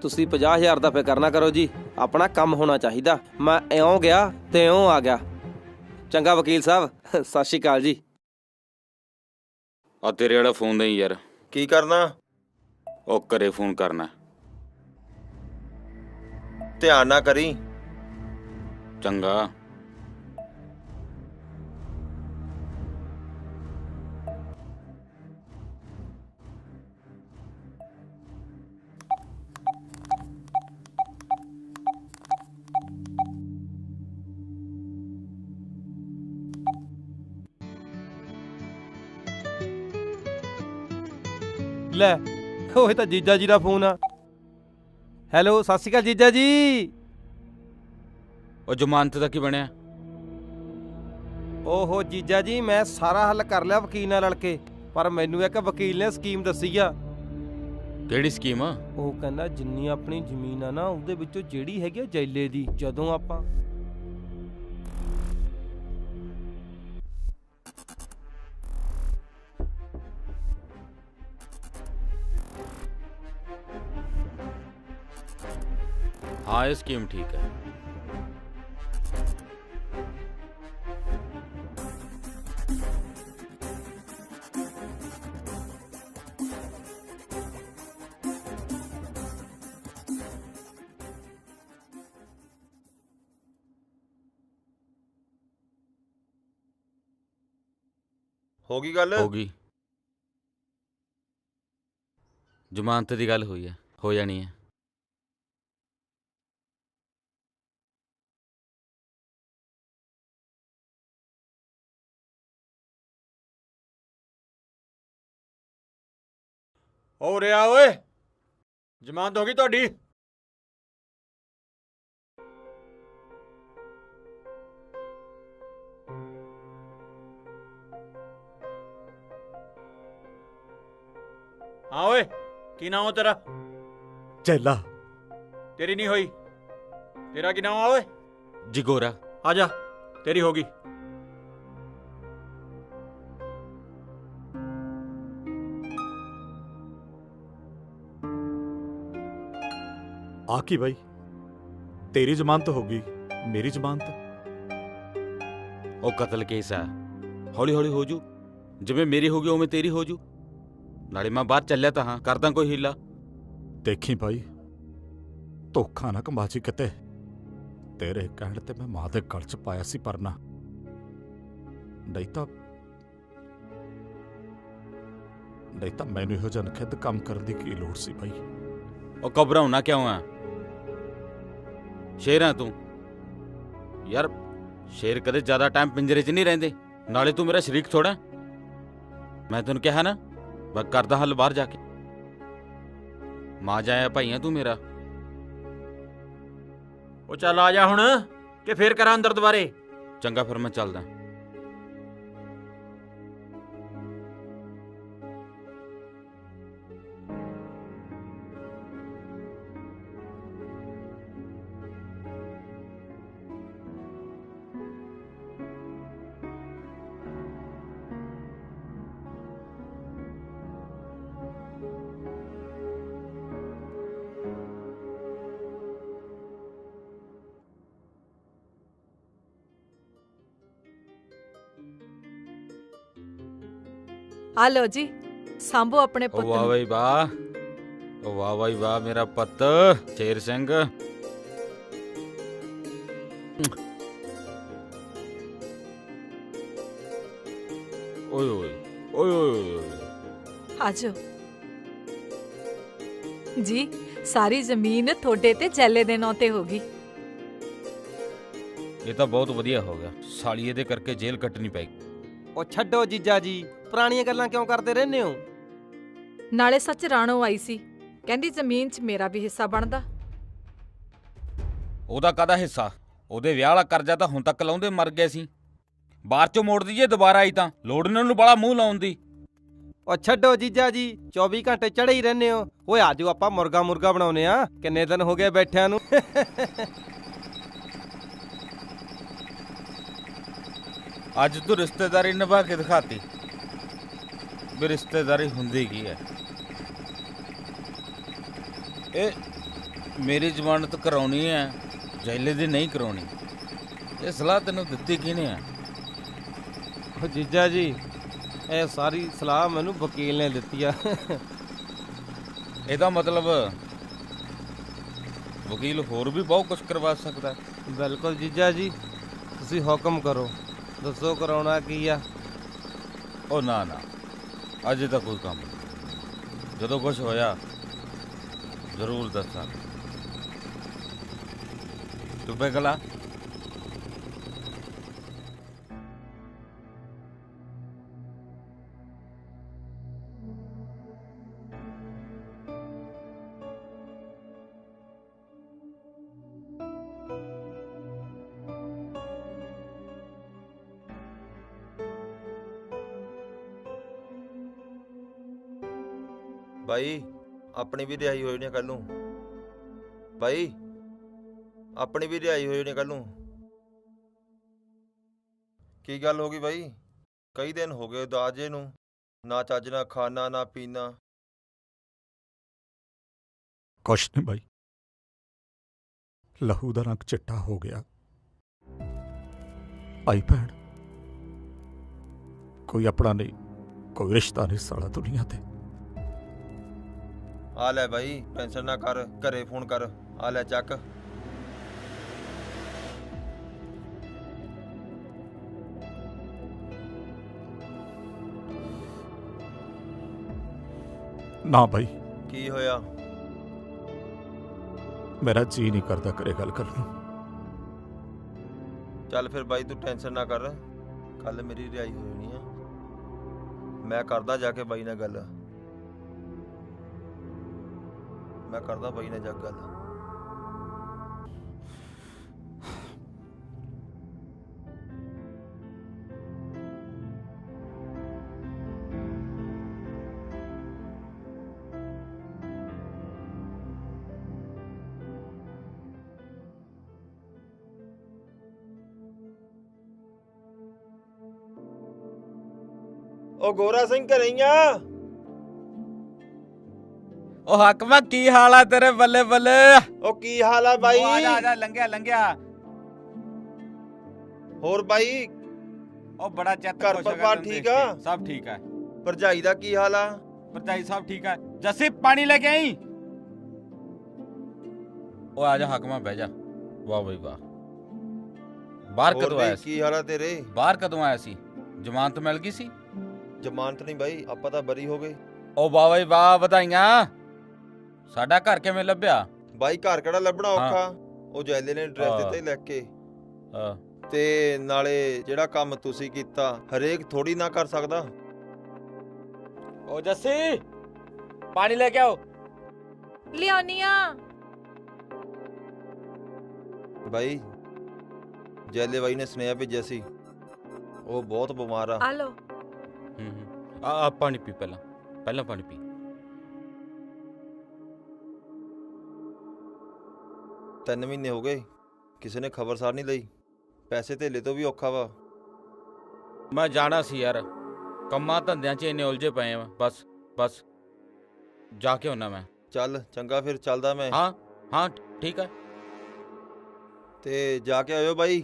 J: ਤੁਸੀਂ 50,000 ਦਾ ਫਿਕਰ ਨਾ ਕਰੋ ਜੀ, ਆਪਣਾ ਕੰਮ ਹੋਣਾ ਚਾਹੀਦਾ। ਮੈਂ ਇਉਂ ਗਿਆ ਤੇ ਇਉਂ ਆ ਗਿਆ। ਚੰਗਾ ਵਕੀਲ ਸਾਹਿਬ, ਸਤਿ ਸ਼੍ਰੀ ਅਕਾਲ ਜੀ।
B: ਆ ਤੇਰੇ ਵਾਲਾ ਫੋਨ ਦੇ ਯਾਰ।
L: ਕੀ ਕਰਨਾ?
B: ਉਹ ਘਰੇ ਫੋਨ ਕਰਨਾ।
L: ਧਿਆਨ ਨਾ ਕਰੀ।
B: ਚੰਗਾ।
J: ਲੈ ਉਹ ਤਾਂ ਜੀਜਾ ਜੀ ਦਾ ਫੋਨ ਆ। ਹੈਲੋ, ਸਤਿ ਸ਼੍ਰੀ ਅਕਾਲ ਜੀਜਾ ਜੀ।
B: ਉਹ ਜ਼ਮਾਨਤ ਦਾ ਕੀ ਬਣਿਆ?
J: ਓਹੋ ਜੀਜਾ ਜੀ, ਮੈਂ ਸਾਰਾ ਹੱਲ ਕਰ ਲਿਆ ਵਕੀਲ ਨਾਲ ਰਲ ਕੇ, ਪਰ ਮੈਨੂੰ ਇੱਕ ਵਕੀਲ ਨੇ ਸਕੀਮ ਦੱਸੀ ਆ।
B: ਕਿਹੜੀ ਸਕੀਮ?
J: ਉਹ ਕਹਿੰਦਾ ਜਿੰਨੀ ਆਪਣੀ ਜ਼ਮੀਨ ਆ ਨਾ, ਉਹਦੇ ਵਿੱਚੋਂ ਜਿਹੜੀ ਹੈਗੀ ਆ ਜੈਲੇ ਦੀ, ਜਦੋਂ ਆਪਾਂ
B: हाँ, ये स्कीम ठीक है।
L: होगी गल?
B: होगी। जमानत की गल हुई है, हो जानी है।
L: हो रहा ओए, जमानत होगी ਤੁਹਾਡੀ। हाँ ओए, की नाम हो तेरा?
C: चैला।
L: तेरी नहीं हुई, तेरा की नाम ओए?
B: जिगोरा।
L: आजा, तेरी होगी।
C: आकी भाई, तेरी जमानत होगी, मेरी जमानत?
B: ਉਹ ਕਤਲ ਕੇਸ ਆ, ਹੌਲੀ ਹੌਲੀ ਹੋ ਜੂ। ਜਿਵੇਂ ਮੇਰੀ ਹੋ ਗਈ ਉਵੇਂ ਤੇਰੀ ਹੋ ਜੂ। ਨਾਲੇ ਮੈਂ ਬਾਹਰ ਚੱਲਿਆ ਤਾਂ ਹਾਂ, ਕਰਦਾ ਕੋਈ ਹੀਲਾ।
C: ਦੇਖੀ ਭਾਈ, ਧੋਖਾ ਨਾ ਕਮਾਜੀ ਕਿਤੇ। ਤੇਰੇ ਕਹਿਣ ਤੇ ਮੈਂ ਮਾਂ ਦੇ ਗਲ 'ਚ ਪਾਇਆ ਸੀ ਪਰਨਾ, ਨਹੀਂ ਤਾਂ ਨਹੀਂ ਤਾਂ ਮੈਨੂੰ ਇਹੋ ਜਿਹਾ ਨਖਿੱਧ ਕੰਮ ਕਰਨ ਦੀ ਕੀ ਲੋੜ ਸੀ ਬਾਈ।
B: ਉਹ ਘਬਰਾਉਣਾ ਕਿਉਂ ਆ? ਸ਼ੇਰ ਆ ਤੂੰ ਯਾਰ। ਸ਼ੇਰ ਕਦੇ ਜ਼ਿਆਦਾ ਟਾਈਮ ਪਿੰਜਰੇ 'ਚ ਨਹੀਂ ਰਹਿੰਦੇ। ਨਾਲੇ ਤੂੰ ਮੇਰਾ ਸ਼ਰੀਕ ਥੋੜਾ। ਮੈਂ ਤੈਨੂੰ ਕਿਹਾ ਨਾ ਬਸ ਕਰਦਾ ਹੱਲ ਬਾਹਰ ਜਾ ਕੇ। ਮਾਂ ਜਾਇਆ ਭਾਈਆਂ ਤੂੰ ਮੇਰਾ।
L: ਉਹ ਚੱਲ ਆ ਜਾ ਹੁਣ ਕਿ ਫੇਰ ਕਰਾਂ ਅੰਦਰ ਦੁਬਾਰੇ।
B: ਚੰਗਾ ਫਿਰ ਮੈਂ ਚੱਲਦਾ।
D: ਆ ਲੋ ਜੀ, ਸਾਂਭੋ ਆਪਣੇ ਪੁੱਤ
B: ਵਾਹ
D: ਨੂੰ।
B: ਬਈ ਵਾਹ, ਵਾਹ ਬਈ ਵਾਹ ਮੇਰਾ ਪੁੱਤ ਸ਼ੇਰ ਸਿੰਘ। ਓਏ ਓਏ ਓਏ ਓਏ
D: ਆਜੋ ਜੀ। ਸਾਰੀ ਜ਼ਮੀਨ ਤੁਹਾਡੇ ਤੇ ਜੈਲੇ ਦੇ ਨਾਂ ਤੇ ਹੋ ਗਈ।
B: ਇਹ ਤਾਂ ਬਹੁਤ ਵਧੀਆ ਹੋ ਗਿਆ। ਸਾਲੀਏ ਦੇ ਕਰਕੇ ਜੇਲ੍ਹ ਕੱਟਣੀ ਪੈ ਗਈ।
J: ਉਹ ਛੱਡੋ ਜੀਜਾ ਜੀ, ਪੁਰਾਣੀਆਂ ਗੱਲਾਂ ਕਿਉਂ ਕਰਦੇ ਰਹਿੰਦੇ ਹੋ?
D: ਨਾਲੇ ਸੱਚ ਰਾਣੋ ਆਈ ਸੀ, ਕਹਿੰਦੀ ਜ਼ਮੀਨ 'ਚ ਮੇਰਾ ਵੀ ਹਿੱਸਾ ਬਣਦਾ।
B: ਉਹਦਾ ਕਾਹਦਾ ਹਿੱਸਾ? ਉਹਦੇ ਵਿਆਹ ਵਾਲਾ ਕਰਜ਼ਾ ਤਾਂ ਹੁਣ ਤੱਕ ਲਾਉਂਦੇ ਮਰ ਗਏ ਸੀ। ਬਾਹਰ ਚੋਂ ਮੋੜ ਦਈਏ ਦੁਬਾਰਾ ਆਈ ਤਾਂ ਲੋੜ ਨਹੀਂ ਉਹਨੂੰ ਬੜਾ ਮੂੰਹ ਲਾਉਣ ਦੀ।
J: ਉਹ ਛੱਡੋ ਜੀਜਾ ਜੀ, 24 ਘੰਟੇ ਚੜੇ ਹੀ ਰਹਿੰਦੇ ਹੋ। ਓਏ ਆਜੋ ਆਪਾਂ ਮੁਰਗਾ ਬਣਾਉਨੇ ਆ। ਕਿੰਨੇ ਦਿਨ ਹੋ ਗਏ ਬੈਠਿਆਂ ਨੂੰ।
B: ਅੱਜ ਤੂੰ ਰਿਸ਼ਤੇਦਾਰੀ ਨਿਭਾ ਕੇ ਦਿਖਾਤੀ ਵੀ ਰਿਸ਼ਤੇਦਾਰੀ ਹੁੰਦੀ ਕੀ ਹੈ। ਇਹ ਮੇਰੀ ਜ਼ਮਾਨਤ ਕਰਾਉਣੀ ਹੈ, ਜੈਲੇ ਦੀ ਨਹੀਂ ਕਰਾਉਣੀ। ਇਹ ਸਲਾਹ ਤੈਨੂੰ ਦਿੱਤੀ ਕਿਹਨੇ ਆ?
J: ਉਹ ਜੀਜਾ ਜੀ, ਇਹ ਸਾਰੀ ਸਲਾਹ ਮੈਨੂੰ ਵਕੀਲ ਨੇ ਦਿੱਤੀ ਆ।
B: ਇਹਦਾ ਮਤਲਬ ਵਕੀਲ ਹੋਰ ਵੀ ਬਹੁਤ ਕੁਝ ਕਰਵਾ ਸਕਦਾ।
J: ਬਿਲਕੁਲ ਜੀਜਾ ਜੀ, ਤੁਸੀਂ ਹੁਕਮ ਕਰੋ, ਦੱਸੋ ਕਰਾਉਣਾ ਕੀ ਆ?
B: ਉਹ ਨਾ ਨਾ, ਅਜੇ ਤਾਂ ਕੋਈ ਕੰਮ ਨਹੀਂ। ਜਦੋਂ ਕੁਝ ਹੋਇਆ ਜ਼ਰੂਰ ਦੱਸਾਂ। ਤੂੰ ਬੇਗਲਾ
O: ਬਾਈ ਆਪਣੀ ਵੀ ਰਿਹਾਈ ਹੋਈ ਨੇ ਕੱਲ ਨੂੰ। ਬਾਈ ਆਪਣੀ ਵੀ ਰਿਹਾਈ ਹੋਈ ਨੇ ਕੱਲ ਨੂੰ। ਕੀ ਗੱਲ ਹੋ ਗਈ ਬਾਈ? ਕਈ ਦਿਨ ਹੋ ਗਏ ਦਾਜੇ ਨੂੰ, ਨਾ ਚੱਜ ਨਾ ਖਾਣਾ ਨਾ ਪੀਣਾ।
C: ਕੁਛ ਨਹੀਂ ਬਾਈ, ਲਹੂ ਦਾ ਰੰਗ ਚਿੱਟਾ ਹੋ ਗਿਆ। ਭਾਈ ਭੈਣ ਕੋਈ ਆਪਣਾ ਨਹੀਂ, ਕੋਈ ਰਿਸ਼ਤਾ ਨਹੀਂ ਸਾਲਾ ਦੁਨੀਆ ਤੇ।
O: ਆ ਲੈ ਬਾਈ, ਟੈਨਸ਼ਨ ਨਾ ਕਰ, ਘਰੇ ਫੋਨ ਕਰ। ਆ ਲੈ ਚੱਕ।
C: ਨਾ ਬਾਈ,
O: ਕੀ ਹੋਇਆ?
C: ਮੇਰਾ ਜੀ ਨਹੀਂ ਕਰਦਾ ਘਰੇ ਗੱਲ ਕਰਨ ਨੂੰ।
O: ਚੱਲ ਫਿਰ ਬਾਈ ਤੂੰ ਟੈਨਸ਼ਨ ਨਾ ਕਰ, ਕੱਲ ਮੇਰੀ ਰਿਹਾਈ ਹੋ ਜਾਣੀ ਆ। ਮੈਂ ਕਰਦਾ ਜਾ ਕੇ ਬਾਈ ਨਾਲ ਗੱਲ। ਮੈਂ ਕਰਦਾ ਬਾਈ ਨਾਲ ਜਾ ਕੇ ਗੱਲ। ਉਹ ਗੋਰਾ ਸਿੰਘ ਘਰੇ ਹੀ ਆ?
B: ਉਹ ਹਕਮਾ ਕੀ ਹਾਲ ਆ ਤੇਰੇ? ਬੱਲੇ ਬੱਲੇ।
O: ਉਹ ਕੀ ਹਾਲ ਆ ਬਾਈ?
B: ਆ ਜਾ ਆ ਜਾ, ਲੰਘਿਆ ਲੰਘਿਆ।
O: ਹੋਰ ਬਾਈ
B: ਉਹ ਬੜਾ ਚਿੱਤ
O: ਘਰ
B: ਖੁਸ਼ ਹੋ ਗਿਆ
O: ਪਰਿਵਾਰ
B: ਤੈਨੂੰ
O: ਠੀਕ
B: ਦੇਖ
O: ਆ?
B: ਕੇ। ਸਭ ਠੀਕ ਹੈ।
O: ਭਰਜਾਈ ਦਾ ਕੀ ਹਾਲ ਆ?
B: ਭਰਜਾਈ ਸਭ ਠੀਕ ਹੈ। ਜੱਸੀ ਪਾਣੀ ਲੈ ਕੇ ਆਈ। ਉਹ ਆ ਜਾ ਹਕਮਾ, ਬਹਿ ਜਾ। ਵਾਹ ਬਈ ਵਾਹ। ਬਾਹਰ
O: ਹੋਰ
B: ਕਦੋਂ
O: ਬਈ
B: ਆਇਆ ਸੀ?
O: ਕੀ ਹਾਲ ਆ ਤੇਰੇ?
B: ਬਾਹਰ ਕਦੋਂ ਆਇਆ ਸੀ? ਜ਼ਮਾਨਤ ਮਿਲ ਗਈ ਸੀ?
O: ਜ਼ਮਾਨਤ ਨਹੀਂ ਬਾਈ, ਆਪਾਂ ਤਾਂ ਬਰੀ ਹੋ ਗਏ।
B: ਉਹ ਵਾਹ ਬਈ ਵਾਹ, ਵਧਾਈਆਂ। ਸਾਡਾ ਘਰ ਕਿਵੇਂ ਲੱਭਿਆ?
O: ਬਾਈ ਘਰ ਕਿਹੜਾ ਲੱਭਣਾ
B: ਹਾਂ।
O: ਔਖਾ, ਉਹ ਜੈਲੇ ਨੇ ਐਡਰੈਸ
B: ਹਾਂ।
O: ਦਿੱਤਾ ਹੀ ਲਿਖ ਕੇ।
B: ਹਾਂ।
O: ਤੇ ਨਾਲੇ ਜਿਹੜਾ ਕੰਮ ਤੁਸੀਂ ਕੀਤਾ ਹਰੇਕ ਥੋੜੀ ਨਾ ਕਰ ਸਕਦਾ।
B: ਉਹ ਜੱਸੀ, ਪਾਣੀ ਲੈ ਕੇ ਆਓ।
I: ਲਿਆਉਣੀ ਆ।
O: ਬਾਈ ਜੈਲੇ ਬਾਈ ਨੇ ਸੁਨੇਹਾ ਭੇਜਿਆ ਸੀ, ਉਹ ਬਹੁਤ ਬਿਮਾਰ ਆ।
I: ਆ ਲਓ।
B: ਆ ਪਾਣੀ ਪੀ, ਪਹਿਲਾਂ ਪਾਣੀ ਪੀ।
O: 3 ਮਹੀਨੇ ਹੋ ਗਏ, ਕਿਸੇ ਨੇ ਖਬਰਸਾਰ ਨਹੀਂ ਲਈ। ਪੈਸੇ ਧੇਲੇ ਤੋਂ ਵੀ ਔਖਾ ਵਾ।
B: ਮੈਂ ਜਾਣਾ ਸੀ ਯਾਰ, ਕੰਮਾਂ ਧੰਦਿਆਂ 'ਚ ਇੰਨੇ ਉਲਝੇ ਪਏ ਆ। ਬਸ ਜਾ ਕੇ ਆਉਣਾ ਮੈਂ।
O: ਚੱਲ ਚੰਗਾ, ਫਿਰ ਚੱਲਦਾ ਮੈਂ।
B: ਹਾਂ ਠੀਕ ਹੈ।
O: ਤੇ ਜਾ ਕੇ ਆਇਓ ਬਾਈ।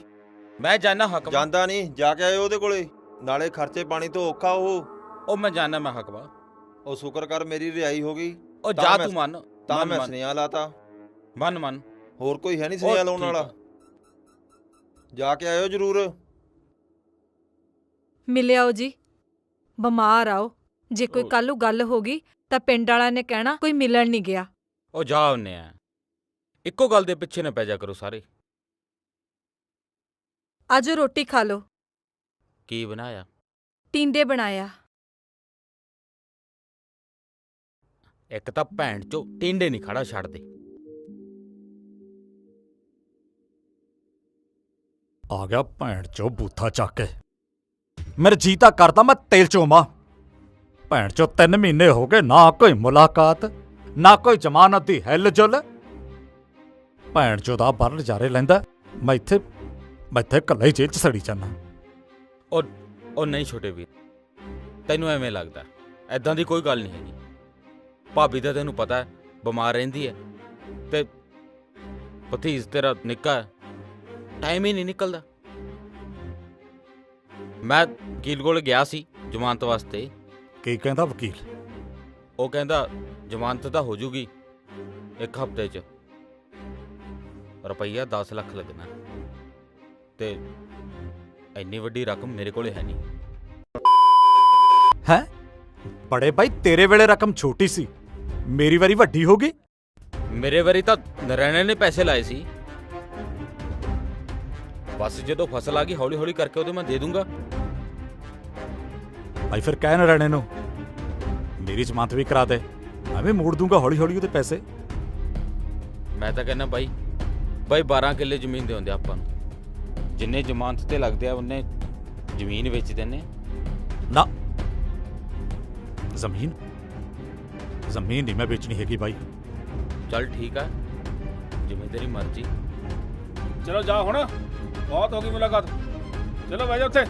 B: ਮੈਂ ਜਾਣਾ ਹੱਕ।
O: ਜਾਂਦਾ ਨਹੀਂ, ਜਾ ਕੇ ਆਇਓ ਉਹਦੇ ਕੋਲੇ, ਨਾਲੇ ਖਰਚੇ ਪਾਣੀ ਤੋਂ ਔਖਾ
B: ਉਹ ਮੈਂ ਜਾਣਾ, ਮੈਂ ਹੱਕਵਾ।
O: ਉਹ ਸ਼ੁਕਰ ਕਰ ਮੇਰੀ ਰਿਹਾਈ ਹੋ ਗਈ।
B: ਉਹ ਜਾ ਤੂੰ ਮੰਨ।
O: ਤਾਂ ਮੈਂ ਸੁਨੇਹਾ ਲਾਤਾ।
B: ਮੰਨ।
O: ਹੋਰ ਕੋਈ ਹੈ ਨਹੀਂ ਸੁਨੇਹਾ ਲਾਉਣ ਵਾਲਾ। ਜਾ ਕੇ ਆਇਓ ਜ਼ਰੂਰ।
D: ਮਿਲਿਆਓ ਜੀ, ਬਿਮਾਰ ਆਓ। ਜੇ ਕੋਈ ਕੱਲ ਨੂੰ ਗੱਲ ਹੋ ਗਈ ਤਾਂ ਪਿੰਡ ਵਾਲਿਆਂ ਨੇ ਕਹਿਣਾ ਕੋਈ ਮਿਲਣ ਨਹੀਂ ਗਿਆ।
B: ਉਹ ਜਾ ਆਉਨੇ ਆ, ਇੱਕੋ ਗੱਲ ਦੇ ਪਿੱਛੇ ਨਾ ਪੈ ਜਾ ਕਰੋ ਸਾਰੇ।
D: ਆਜੋ ਰੋਟੀ ਖਾ ਲਓ।
B: ਕੀ ਬਣਾਇਆ?
D: ਟੀਂਡੇ ਬਣਾਇਆ।
B: ਇੱਕ ਤਾਂ ਭੈਣ ਚੋ ਟਿੰਡੇ ਨਹੀਂ ਖੜਾ ਛੱਡਦੇ।
C: ਆ ਗਿਆ ਭੈਣ ਚੋ ਬੂਥਾ ਚੱਕ ਕੇ। ਮੇਰੇ ਜੀ ਤਾਂ ਕਰਦਾ ਮੈਂ ਤੇਲ ਚੋਵਾਂ। ਭੈਣ ਚੋ 3 ਮਹੀਨੇ ਹੋ ਗਏ, ਨਾ ਕੋਈ ਮੁਲਾਕਾਤ, ਨਾ ਕੋਈ ਜ਼ਮਾਨਤ ਦੀ ਹਿੱਲ ਜੁਲ। ਭੈਣ ਚੋ ਦਾ ਬਾਹਰ ਨਜ਼ਾਰੇ ਲੈਂਦਾ, ਮੈਂ ਇੱਥੇ ਇਕੱਲਾ ਹੀ ਜੇਲ੍ਹ 'ਚ ਸੜੀ ਜਾਂਦਾ।
B: ਉਹ ਨਹੀਂ ਛੋਟੇ ਵੀਰ, ਤੈਨੂੰ ਐਵੇਂ ਲੱਗਦਾ, ਐਦਾਂ ਦੀ ਕੋਈ ਗੱਲ ਨਹੀਂ ਹੈਗੀ। ਭਾਬੀ ਦਾ ਤੈਨੂੰ ਪਤਾ ਹੈ ਬਿਮਾਰ ਰਹਿੰਦੀ ਹੈ, ਤੇ ਭਤੀਜ ਤੇਰਾ ਨਿੱਕਾ ਹੈ, ਟਾਈਮ ਹੀ ਨਹੀਂ ਨਿਕਲਦਾ। ਮੈਂ ਵਕੀਲ ਕੋਲ ਗਿਆ ਸੀ ਜ਼ਮਾਨਤ ਵਾਸਤੇ।
C: ਕੀ ਕਹਿੰਦਾ ਵਕੀਲ?
B: ਉਹ ਕਹਿੰਦਾ ਜ਼ਮਾਨਤ ਤਾਂ ਹੋ ਜੂਗੀ 1 ਹਫ਼ਤੇ 'ਚ, ਰੁਪਈਆ 10 ਲੱਖ ਲੱਗਣਾ, ਤੇ ਇੰਨੀ ਵੱਡੀ ਰਕਮ ਮੇਰੇ ਕੋਲੇ ਹੈ ਨਹੀਂ।
C: ਹੈ ਬੜੇ ਭਾਈ, ਤੇਰੇ ਵੇਲੇ ਰਕਮ ਛੋਟੀ ਸੀ, ਮੇਰੀ ਵਾਰੀ ਵੱਡੀ ਹੋ ਗਈ।
B: ਮੇਰੇ ਵਾਰੀ ਤਾਂ ਨਰੈਣੇ ਨੇ ਪੈਸੇ ਲਾਏ ਸੀ। ਬਸ ਜਦੋਂ ਫਸਲ ਆ ਗਈ ਹੌਲੀ ਹੌਲੀ ਕਰਕੇ ਉਹਦੇ ਮੈਂ ਦੇ ਦੂੰਗਾ।
C: ਭਾਈ ਫਿਰ ਕਹਿ ਨਾ ਰਹਿਣੇ ਨੂੰ ਮੇਰੀ ਜ਼ਮਾਨਤ ਵੀ ਕਰਾ ਦੇ, ਮੈਂ ਵੀ ਮੋੜ ਦੂੰਗਾ ਹੌਲੀ ਹੌਲੀ ਉਹਦੇ ਪੈਸੇ।
B: ਮੈਂ ਤਾਂ ਕਹਿੰਦਾ ਬਾਈ 12 ਕਿੱਲੇ ਜ਼ਮੀਨ ਦੇ ਹੁੰਦੇ ਆਪਾਂ ਨੂੰ, ਜਿੰਨੇ ਜ਼ਮਾਨਤ ਤੇ ਲੱਗਦੇ ਆ ਉਹਨੇ ਜ਼ਮੀਨ ਵੇਚ ਦਿੰਨੇ।
C: ਨਾ, ਜ਼ਮੀਨ ਨਹੀਂ ਮੈਂ ਵੇਚਣੀ ਹੈਗੀ ਬਾਈ।
B: ਚੱਲ ਠੀਕ ਆ, ਜਿਵੇਂ ਤੇਰੀ ਮਰਜ਼ੀ।
A: ਚਲੋ ਜਾ ਹੁਣ, ਬਹੁਤ ਹੋ ਗਈ ਮੁਲਾਕਾਤ। ਚਲੋ ਬਹਿ ਜਾ ਉੱਥੇ।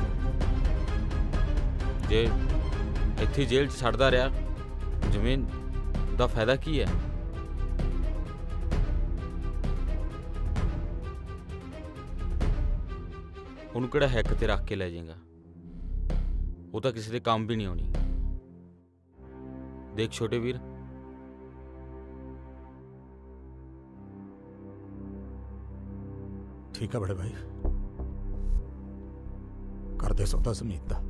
B: ਜੇ ਇੱਥੇ ਜੇਲ੍ਹ 'ਚ ਛੱਡਦਾ ਰਿਹਾ, ਜ਼ਮੀਨ ਦਾ ਫਾਇਦਾ ਕੀ ਹੈ? ਉਹਨੂੰ ਕਿਹੜਾ ਹੈਕ ਤੇ ਰੱਖ ਕੇ ਲੈ ਜਾਏਗਾ? ਉਹ ਤਾਂ ਕਿਸੇ ਦੇ ਕੰਮ ਵੀ ਨਹੀਂ ਆਉਣੀ। ਦੇਖ ਛੋਟੇ ਵੀਰ,
C: ਠੀਕ ਹੈ ਬੜੇ ਭਾਈ, ਕਰਦੇ ਸੌਦਾ ਜ਼ਮੀਨ ਦਾ।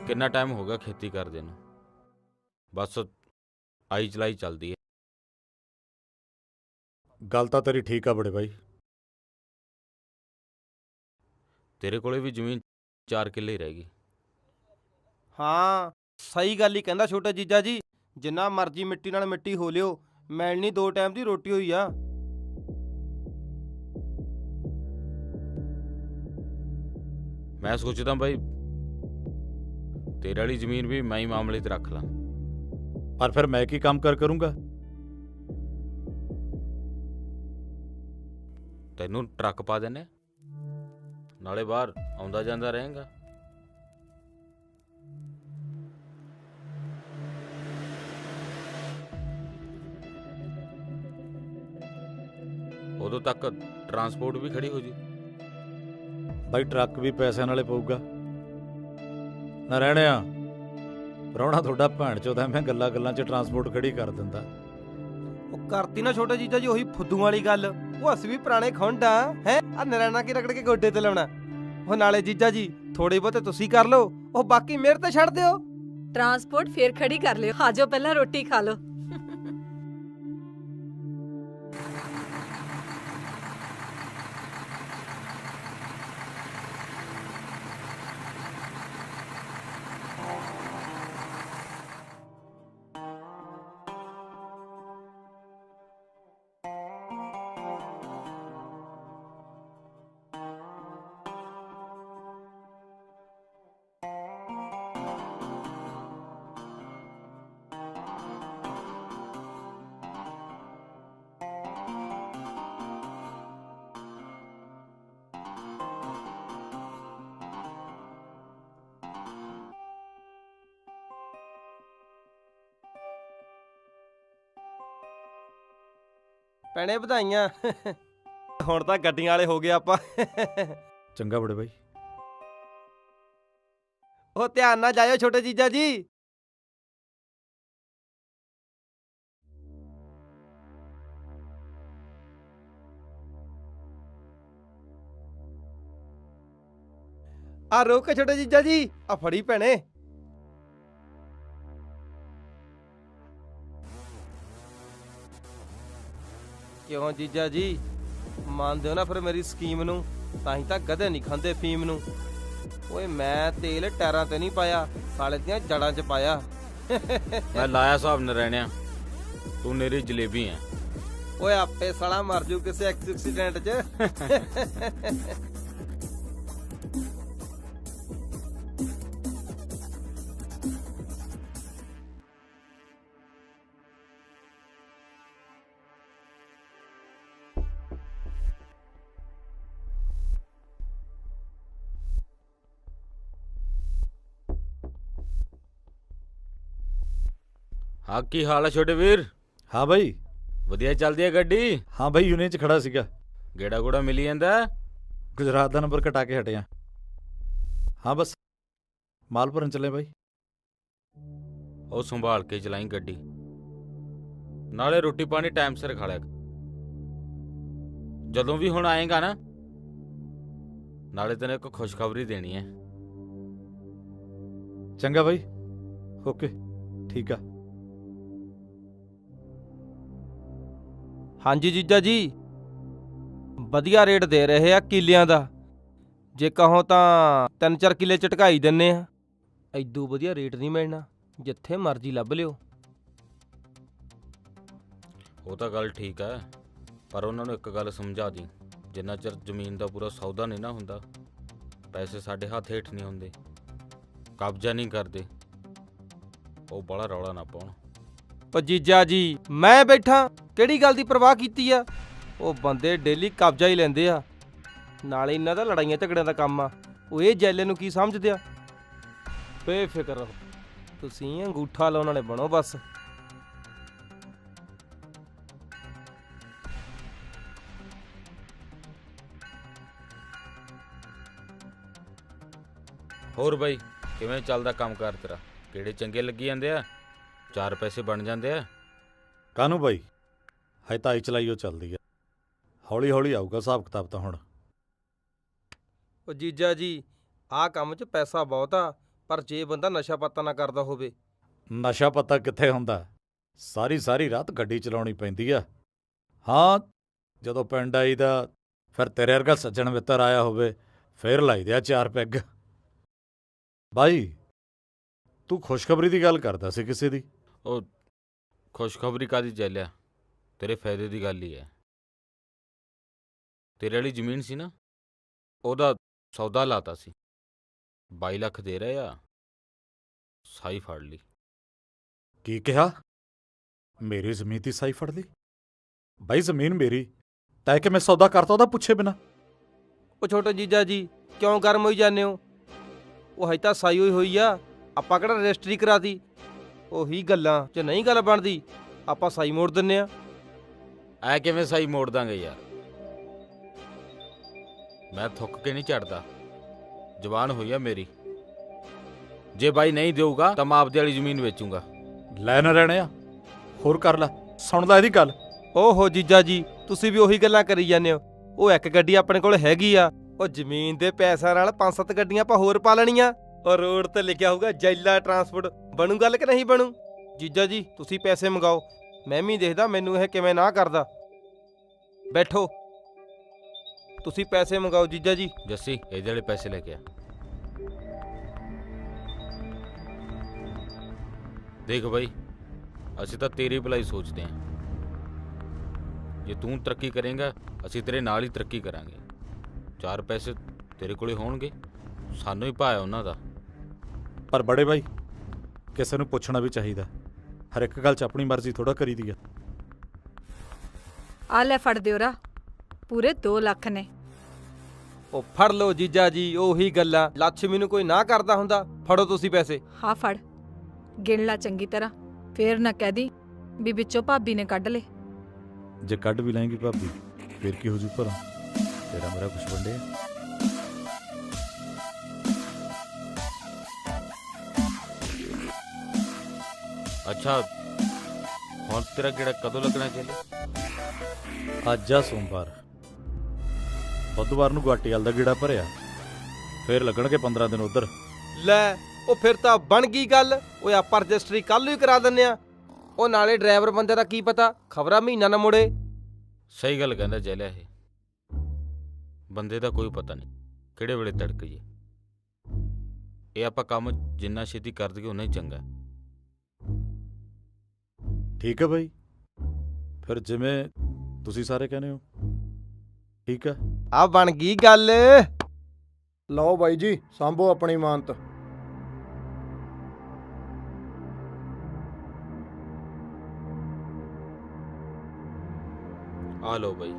B: ਕਿੰਨਾ ਟਾਈਮ ਹੋ ਗਿਆ ਖੇਤੀ ਕਰਦੇ ਨੂੰ, ਬਸ ਆਈ ਚਲਾਈ ਚੱਲਦੀ ਹੈ।
N: ਗੱਲ ਤਾਂ ਤੇਰੀ ਠੀਕ ਆ ਬੜੇ ਭਾਈ।
B: ਤੇਰੇ ਕੋਲੇ ਵੀ ਜ਼ਮੀਨ 4 ਕਿੱਲੇ ਹੀ ਰਹਿ ਗਈ।
J: ਹਾਂ ਸਹੀ ਗੱਲ ਹੀ ਕਹਿੰਦਾ ਛੋਟਾ ਜੀਜਾ ਜੀ, ਜਿੰਨਾ ਮਰਜ਼ੀ ਮਿੱਟੀ ਨਾਲ ਮਿੱਟੀ ਹੋ ਲਿਓ, ਮਿਲਣੀ 2 ਟਾਈਮ ਦੀ ਰੋਟੀ ਹੋਈ ਆ।
B: ਮੈਂ ਸੋਚਦਾ ਬਾਈ ਤੇਰੇ ਵਾਲੀ ਜ਼ਮੀਨ ਵੀ ਮੈਂ ਹੀ ਮਾਮਲੇ 'ਤੇ ਰੱਖ ਲਾਂ।
N: ਪਰ ਫਿਰ ਮੈਂ ਕੀ ਕੰਮ ਕਰੂੰਗਾ?
B: ਤੈਨੂੰ ਟਰੱਕ ਪਾ ਦਿੰਨੇ, ਨਾਲੇ ਬਾਹਰ ਆਉਂਦਾ ਜਾਂਦਾ ਰਹੇਗਾ। ਉਦੋਂ ਤੱਕ ਟਰਾਂਸਪੋਰਟ ਵੀ ਖੜੀ ਹੋ ਜੂ।
N: ਬਾਈ ਟਰੱਕ ਵੀ ਪੈਸਿਆਂ ਨਾਲੇ ਪਊਗਾ ਨਾ। ਰਹਿਣਿਆ ਪ੍ਰਾਹੁਣਾ ਤੁਹਾਡਾ ਭੈਣ ਚੋਦਾ, ਮੈਂ ਗੱਲਾਂ 'ਚ ਟਰਾਂਸਪੋਰਟ ਖੜੀ ਕਰ ਦਿੰਦਾ।
J: ਉਹ ਕਰਤੀ ਨਾ ਛੋਟਾ ਜੀਜਾ ਜੀ ਉਹੀ ਫੁੱਦੂ ਵਾਲੀ ਗੱਲ। ਉਹ ਅਸੀਂ ਵੀ ਪੁਰਾਣੇ ਖੁੰਡ ਆ ਹੈ, ਆ ਨਰਾਣਾ ਕੀ ਰਗੜ ਕੇ ਗੋਡੇ ਤੇ ਲਾਉਣਾ। ਉਹ ਨਾਲੇ ਜੀਜਾ ਜੀ ਥੋੜੇ ਬਹੁਤੇ ਤੁਸੀਂ ਕਰ ਲਓ, ਉਹ ਬਾਕੀ ਮੇਰੇ ਤੇ ਛੱਡ ਦਿਓ।
D: ਟਰਾਂਸਪੋਰਟ ਫੇਰ ਖੜੀ ਕਰ ਲਿਓ, ਆਜੋ ਪਹਿਲਾਂ ਰੋਟੀ ਖਾ ਲਓ।
J: ਭੈਣੇ ਵਧਾਈਆਂ। ਹੁਣ ਤਾਂ ਗੱਡੀਆਂ ਵਾਲੇ ਹੋ ਗਏ ਆਪਾਂ।
N: ਚੰਗਾ ਬੜੇ ਭਾਈ।
J: ਉਹ ਧਿਆਨ ਨਾਲ ਜਾਇਓ ਛੋਟੇ ਜੀਜਾ ਜੀ। ਆ ਰੋਕ ਛੋਟੇ ਜੀਜਾ ਜੀ, ਆ ਫੜੀ ਭੈਣੇ। ਕਿਉਂ ਜੀਜਾ ਜੀ ਮੰਨਦੇ ਹੋ ਨਾ ਫਿਰ ਮੇਰੀ ਸਕੀਮ ਨੂੰ? ਤਾਂ ਹੀ ਤਾਂ ਗਧੇ ਨਹੀਂ ਖਾਂਦੇ ਫੀਮ ਨੂੰ। ਓਏ ਮੈਂ ਤੇਲ ਟਾਇਰਾਂ ਤੇ ਨਹੀਂ ਪਾਇਆ, ਸਾਲੇ ਦੀਆਂ ਜੜਾਂ 'ਚ ਪਾਇਆ।
B: ਮੈਂ ਲਾਇਆ ਹਿਸਾਬ ਨਰੈਣਿਆ, ਤੂੰ ਮੇਰੀ ਜਲੇਬੀ ਐ।
J: ਓਏ ਆਪੇ ਸਾਲਾ ਮਰ ਜੂ ਕਿਸੇ ਐਕਸੀਡੈਂਟ 'ਚ।
B: ਹਾਂ ਕੀ ਹਾਲ ਹੈ ਛੋਟੇ ਵੀਰ?
N: ਹਾਂ ਬਾਈ
B: ਵਧੀਆ ਚੱਲਦੀ ਹੈ ਗੱਡੀ?
N: ਹਾਂ ਬਾਈ ਯੂਨੀਅਨ 'ਚ ਖੜਾ ਸੀਗਾ।
B: ਗੇੜਾ ਗੂੜਾ ਮਿਲੀ ਜਾਂਦਾ?
N: ਗੁਜਰਾਤ ਦਾ ਨੰਬਰ ਕਟਾ ਕੇ ਹਟਿਆ। ਹਾਂ ਬਸ ਮਾਲ ਭਰਨ ਚੱਲੇ ਬਾਈ।
B: ਉਹ ਸੰਭਾਲ ਕੇ ਚਲਾਈ ਗੱਡੀ, ਨਾਲੇ ਰੋਟੀ ਪਾਣੀ ਟਾਈਮ ਸਿਰ ਖਾ ਲਿਆ। ਜਦੋਂ ਵੀ ਹੁਣ ਆਏਗਾ ਨਾ, ਨਾਲੇ ਤੈਨੂੰ ਇੱਕ ਖੁਸ਼ਖਬਰੀ ਦੇਣੀ ਹੈ।
N: ਚੰਗਾ ਬਾਈ, ਓਕੇ ਠੀਕ ਆ।
J: ਹਾਂਜੀ ਜੀਜਾ ਜੀ ਵਧੀਆ ਰੇਟ ਦੇ ਰਹੇ ਆ ਕਿੱਲਿਆਂ ਦਾ। ਜੇ ਕਹੋ ਤਾਂ 3-4 ਕਿੱਲੇ ਚ ਢਕਾਈ ਦਿੰਨੇ ਆ। ਐਦੂ ਵਧੀਆ ਰੇਟ ਨਹੀਂ ਮਿਲਣਾ, ਜਿੱਥੇ ਮਰਜ਼ੀ ਲੱਭ ਲਿਓ।
B: ਉਹ ਤਾਂ ਗੱਲ ਠੀਕ ਹੈ, ਪਰ ਉਹਨਾਂ ਨੂੰ ਇੱਕ ਗੱਲ ਸਮਝਾ ਦੀ, ਜਿੰਨਾ ਚਿਰ ਜ਼ਮੀਨ ਦਾ ਪੂਰਾ ਸੌਦਾ ਨਹੀਂ ਨਾ ਹੁੰਦਾ, ਪੈਸੇ ਸਾਡੇ ਹੱਥ ਹੇਠ ਨਹੀਂ ਹੁੰਦੇ, ਕਬਜ਼ਾ ਨਹੀਂ ਕਰਦੇ, ਉਹ ਬੜਾ ਰੌਲਾ ਨਾ ਪਾਉਣ।
J: ਉਹ ਜੀਜਾ ਜੀ ਮੈਂ ਬੈਠਾ, ਕਿਹੜੀ ਗੱਲ ਦੀ ਪਰਵਾਹ ਕੀਤੀ ਆ? ਉਹ ਬੰਦੇ ਡੇਲੀ ਕਬਜ਼ਾ ਹੀ ਲੈਂਦੇ ਆ, ਨਾਲੇ ਇਹਨਾਂ ਦਾ ਲੜਾਈਆਂ ਝਗੜਿਆਂ ਦਾ ਕੰਮ ਆ। ਉਹ ਇਹ ਜੈਲੇ ਨੂੰ ਕੀ ਸਮਝਦੇ ਆ? ਬੇਫਿਕਰ ਰਹੋ, ਤੁਸੀਂ ਅੰਗੂਠਾ ਲਾਉਣ ਵਾਲੇ ਬਣੋ ਬਸ।
B: ਹੋਰ ਬਾਈ ਕਿਵੇਂ ਚੱਲਦਾ ਕੰਮ ਕਾਰ ਤੇਰਾ? ਕਿਹੜੇ ਚੰਗੇ ਲੱਗੀ ਜਾਂਦੇ ਆ? 4 ਪੈਸੇ ਬਣ ਜਾਂਦੇ ਆ?
N: ਕਾਹਨੂੰ ਬਾਈ, ਹਜੇ ਤਾਂ ਆਈ ਚਲਾਈ ਉਹ ਚੱਲਦੀ ਆ, ਹੌਲੀ ਹੌਲੀ ਆਊਗਾ ਹਿਸਾਬ ਕਿਤਾਬ ਤਾਂ ਹੁਣ।
J: ਉਹ ਜੀਜਾ ਜੀ ਆਹ ਕੰਮ 'ਚ ਪੈਸਾ ਬਹੁਤ ਆ, ਪਰ ਜੇ ਬੰਦਾ ਨਸ਼ਾ ਪੱਤਾ ਨਾ ਕਰਦਾ ਹੋਵੇ।
G: ਨਸ਼ਾ ਪਤਾ ਕਿੱਥੇ ਹੁੰਦਾ, ਸਾਰੀ ਰਾਤ ਗੱਡੀ ਚਲਾਉਣੀ ਪੈਂਦੀ ਆ। ਹਾਂ, ਜਦੋਂ ਪਿੰਡ ਆਈਦਾ ਫਿਰ ਤੇਰੇ ਵਰਗਾ ਸੱਜਣ ਮਿੱਤਰ ਆਇਆ ਹੋਵੇ ਫੇਰ ਲਾਈਦੇ ਆ 4 ਪੈਗ। ਬਾਈ ਤੂੰ ਖੁਸ਼ਖਬਰੀ ਦੀ ਗੱਲ ਕਰਦਾ ਸੀ ਕਿਸੇ ਦੀ।
B: ਉਹ ਖੁਸ਼ਖਬਰੀ ਕਾਹਦੀ ਚੱਲਿਆ, ਤੇਰੇ ਫਾਇਦੇ ਦੀ ਗੱਲ ਹੀ ਹੈ। ਤੇਰੇ ਵਾਲੀ ਜ਼ਮੀਨ ਸੀ ਨਾ, ਉਹਦਾ ਸੌਦਾ ਲਾਤਾ ਸੀ। 22 ਲੱਖ ਦੇ ਰਹੇ ਆ, ਸਾਈ ਫੜ ਲਈ।
G: ਕੀ ਕਿਹਾ? ਮੇਰੀ ਜ਼ਮੀਨ ਦੀ ਸਾਈ ਫੜ ਲਈ? ਬਾਈ ਜ਼ਮੀਨ ਮੇਰੀ, ਤੈਂ ਕਿ ਮੈਂ ਸੌਦਾ ਕਰਤਾ ਉਹਦਾ ਪੁੱਛੇ ਬਿਨਾ?
J: ਉਹ ਛੋਟੇ ਜੀਜਾ ਜੀ ਕਿਉਂ ਗਰਮ ਹੋਈ ਜਾਂਦੇ ਹੋ? ਉਹ ਹਜੇ ਤਾਂ ਸਾਈ ਹੋਈ ਆ, ਆਪਾਂ ਕਿਹੜਾ ਰਜਿਸਟਰੀ ਕਰਾਤੀ। ਉਹੀ ਗੱਲਾਂ ਜੇ ਨਹੀਂ ਗੱਲ ਬਣਦੀ ਆਪਾਂ ਸਾਈ ਮੋੜ ਦਿੰਨੇ ਆ।
B: ਐ ਕਿਵੇਂ ਸਾਈ ਮੋੜ ਦਾਂਗੇ ਯਾਰ? ਮੈਂ ਥੁੱਕ ਕੇ ਨਹੀਂ ਝੜਦਾ, ਜ਼ਬਾਨ ਹੋਈ ਆ ਮੇਰੀ। ਜੇ ਬਾਈ ਨਹੀਂ ਦੇਊਗਾ ਤਾਂ ਮੈਂ ਆਪਦੇ ਵਾਲੀ ਜ਼ਮੀਨ ਵੇਚੂੰਗਾ।
G: ਲੈ ਨਾ ਰਹਿਣੇ ਆ, ਹੋਰ ਕਰ ਲੈ, ਸੁਣਦਾ ਇਹਦੀ ਗੱਲ।
J: ਓਹੋ ਜੀਜਾ ਜੀ ਤੁਸੀਂ ਵੀ ਉਹੀ ਗੱਲਾਂ ਕਰੀ ਜਾਂਦੇ ਹੋ। ਉਹ ਇੱਕ ਗੱਡੀ ਆਪਣੇ ਕੋਲ ਹੈਗੀ ਆ, ਉਹ ਜ਼ਮੀਨ ਦੇ ਪੈਸਿਆਂ ਨਾਲ 5-7 ਗੱਡੀਆਂ ਆਪਾਂ ਹੋਰ ਪਾ ਲੈਣੀਆਂ। ਔਰ ਰੋਡ ਤੇ ਲਿਖਿਆ ਹੋਊਗਾ ਜੈਲਾ ਟਰਾਂਸਪੋਰਟ। ਬਣੂ ਗੱਲ ਕਿ ਨਹੀਂ ਬਣੂ? ਜੀਜਾ ਜੀ ਤੁਸੀਂ ਪੈਸੇ ਮੰਗਾਓ, ਮੈਂ ਵੀ ਦੇਖਦਾ ਮੈਨੂੰ ਇਹ ਕਿਵੇਂ ਨਾ ਕਰਦਾ। ਬੈਠੋ, ਤੁਸੀਂ ਪੈਸੇ ਮੰਗਾਓ ਜੀਜਾ ਜੀ।
B: ਜੱਸੀ ਇਹਦੇ ਵਾਲੇ ਪੈਸੇ ਲੈ ਕੇ ਆ। ਦੇਖ ਬਾਈ, ਅਸੀਂ ਤਾਂ ਤੇਰੀ ਭਲਾਈ ਸੋਚਦੇ ਹਾਂ। ਜੇ ਤੂੰ ਤਰੱਕੀ ਕਰੇਂਗਾ ਅਸੀਂ ਤੇਰੇ ਨਾਲ ਹੀ ਤਰੱਕੀ ਕਰਾਂਗੇ। 4 ਪੈਸੇ ਤੇਰੇ ਕੋਲੇ ਹੋਣਗੇ, ਸਾਨੂੰ ਹੀ ਭਾਇਆ ਉਹਨਾਂ ਦਾ।
G: ਪਰ ਬੜੇ ਬਾਈ ਕਿਸੇ ਨੂੰ ਪੁੱਛਣਾ ਵੀ ਚਾਹੀਦਾ, ਹਰ ਇੱਕ ਗੱਲ 'ਚ ਆਪਣੀ ਮਰਜ਼ੀ ਥੋੜਾ ਕਰੀਦੀ ਆ।
D: ਆ ਲੈ ਫੜ ਦਿਓਰਾ, ਪੂਰੇ 2 ਲੱਖ ਨੇ।
J: ਉਹ ਫੜ ਲਓ ਜੀਜਾ ਜੀ, ਉਹੀ ਗੱਲਾਂ। ਲੱਛਮੀ ਨੂੰ ਕੋਈ ਨਾ ਕਰਦਾ ਹੁੰਦਾ। ਫੜੋ ਤੁਸੀਂ ਪੈਸੇ।
D: ਹਾਂ ਫੜ, ਗਿਣ ਲਾ ਚੰਗੀ ਤਰ੍ਹਾਂ, ਫੇਰ ਨਾ ਕਹਿ ਦੀ ਵੀ ਵਿੱਚੋਂ ਭਾਬੀ ਨੇ ਕੱਢ ਲੇ।
G: ਜੇ ਕੱਢ ਵੀ ਲੈਂਗੀ ਭਾਬੀ ਫੇਰ ਕੀ ਹੋ ਜੂ ਭਰਾ, ਤੇਰਾ ਮੇਰਾ ਕੁਛ ਵੰਡਿਆ।
B: ਅੱਛਾ ਹੁਣ ਤੇਰਾ ਕਿਹੜਾ ਕਦੋਂ ਲੱਗਣਾ ਚਾਹੀਦਾ?
G: ਅੱਜ ਆ ਸੋਮਵਾਰ, ਬੁੱਧਵਾਰ ਨੂੰ ਗੁਆਟੀਵਾਲ ਦਾ ਗੇੜਾ ਭਰਿਆ, ਫੇਰ ਲੱਗਣਗੇ 15 ਦਿਨ ਉਧਰ।
J: ਲੈ ਉਹ ਫਿਰ ਤਾਂ ਬਣ ਗਈ ਗੱਲ। ਓਏ ਆਪਾਂ ਰਜਿਸਟਰੀ ਕੱਲ ਹੀ ਕਰਾ ਦਿੰਨੇ ਆ। ਉਹ ਨਾਲੇ ਡਰਾਈਵਰ ਬੰਦੇ ਦਾ ਕੀ ਪਤਾ ਖਬਰਾਂ ਮਹੀਨਾ ਨਾ ਮੁੜੇ।
B: ਸਹੀ ਗੱਲ ਕਹਿੰਦਾ ਜੈਲਿਆ, ਇਹ ਬੰਦੇ ਦਾ ਕੋਈ ਪਤਾ ਨਹੀਂ ਕਿਹੜੇ ਵੇਲੇ ਤੜਕ ਜੇ। ਇਹ ਆਪਾਂ ਕੰਮ ਜਿੰਨਾ ਛੇਤੀ ਕਰ ਦਈਏ ਉਨਾ ਹੀ ਚੰਗਾ।
G: ਠੀਕ ਹੈ ਬਾਈ, ਫਿਰ ਜਿਵੇਂ ਤੁਸੀਂ ਸਾਰੇ ਕਹਿੰਦੇ ਹੋ ਠੀਕ ਹੈ।
J: ਆ ਬਣ ਗਈ ਗੱਲ।
L: ਲਓ ਬਾਈ ਜੀ ਸਾਂਭੋ ਆਪਣੀ ਇਮਾਨਤ।
B: ਆ ਲਓ ਬਾਈ।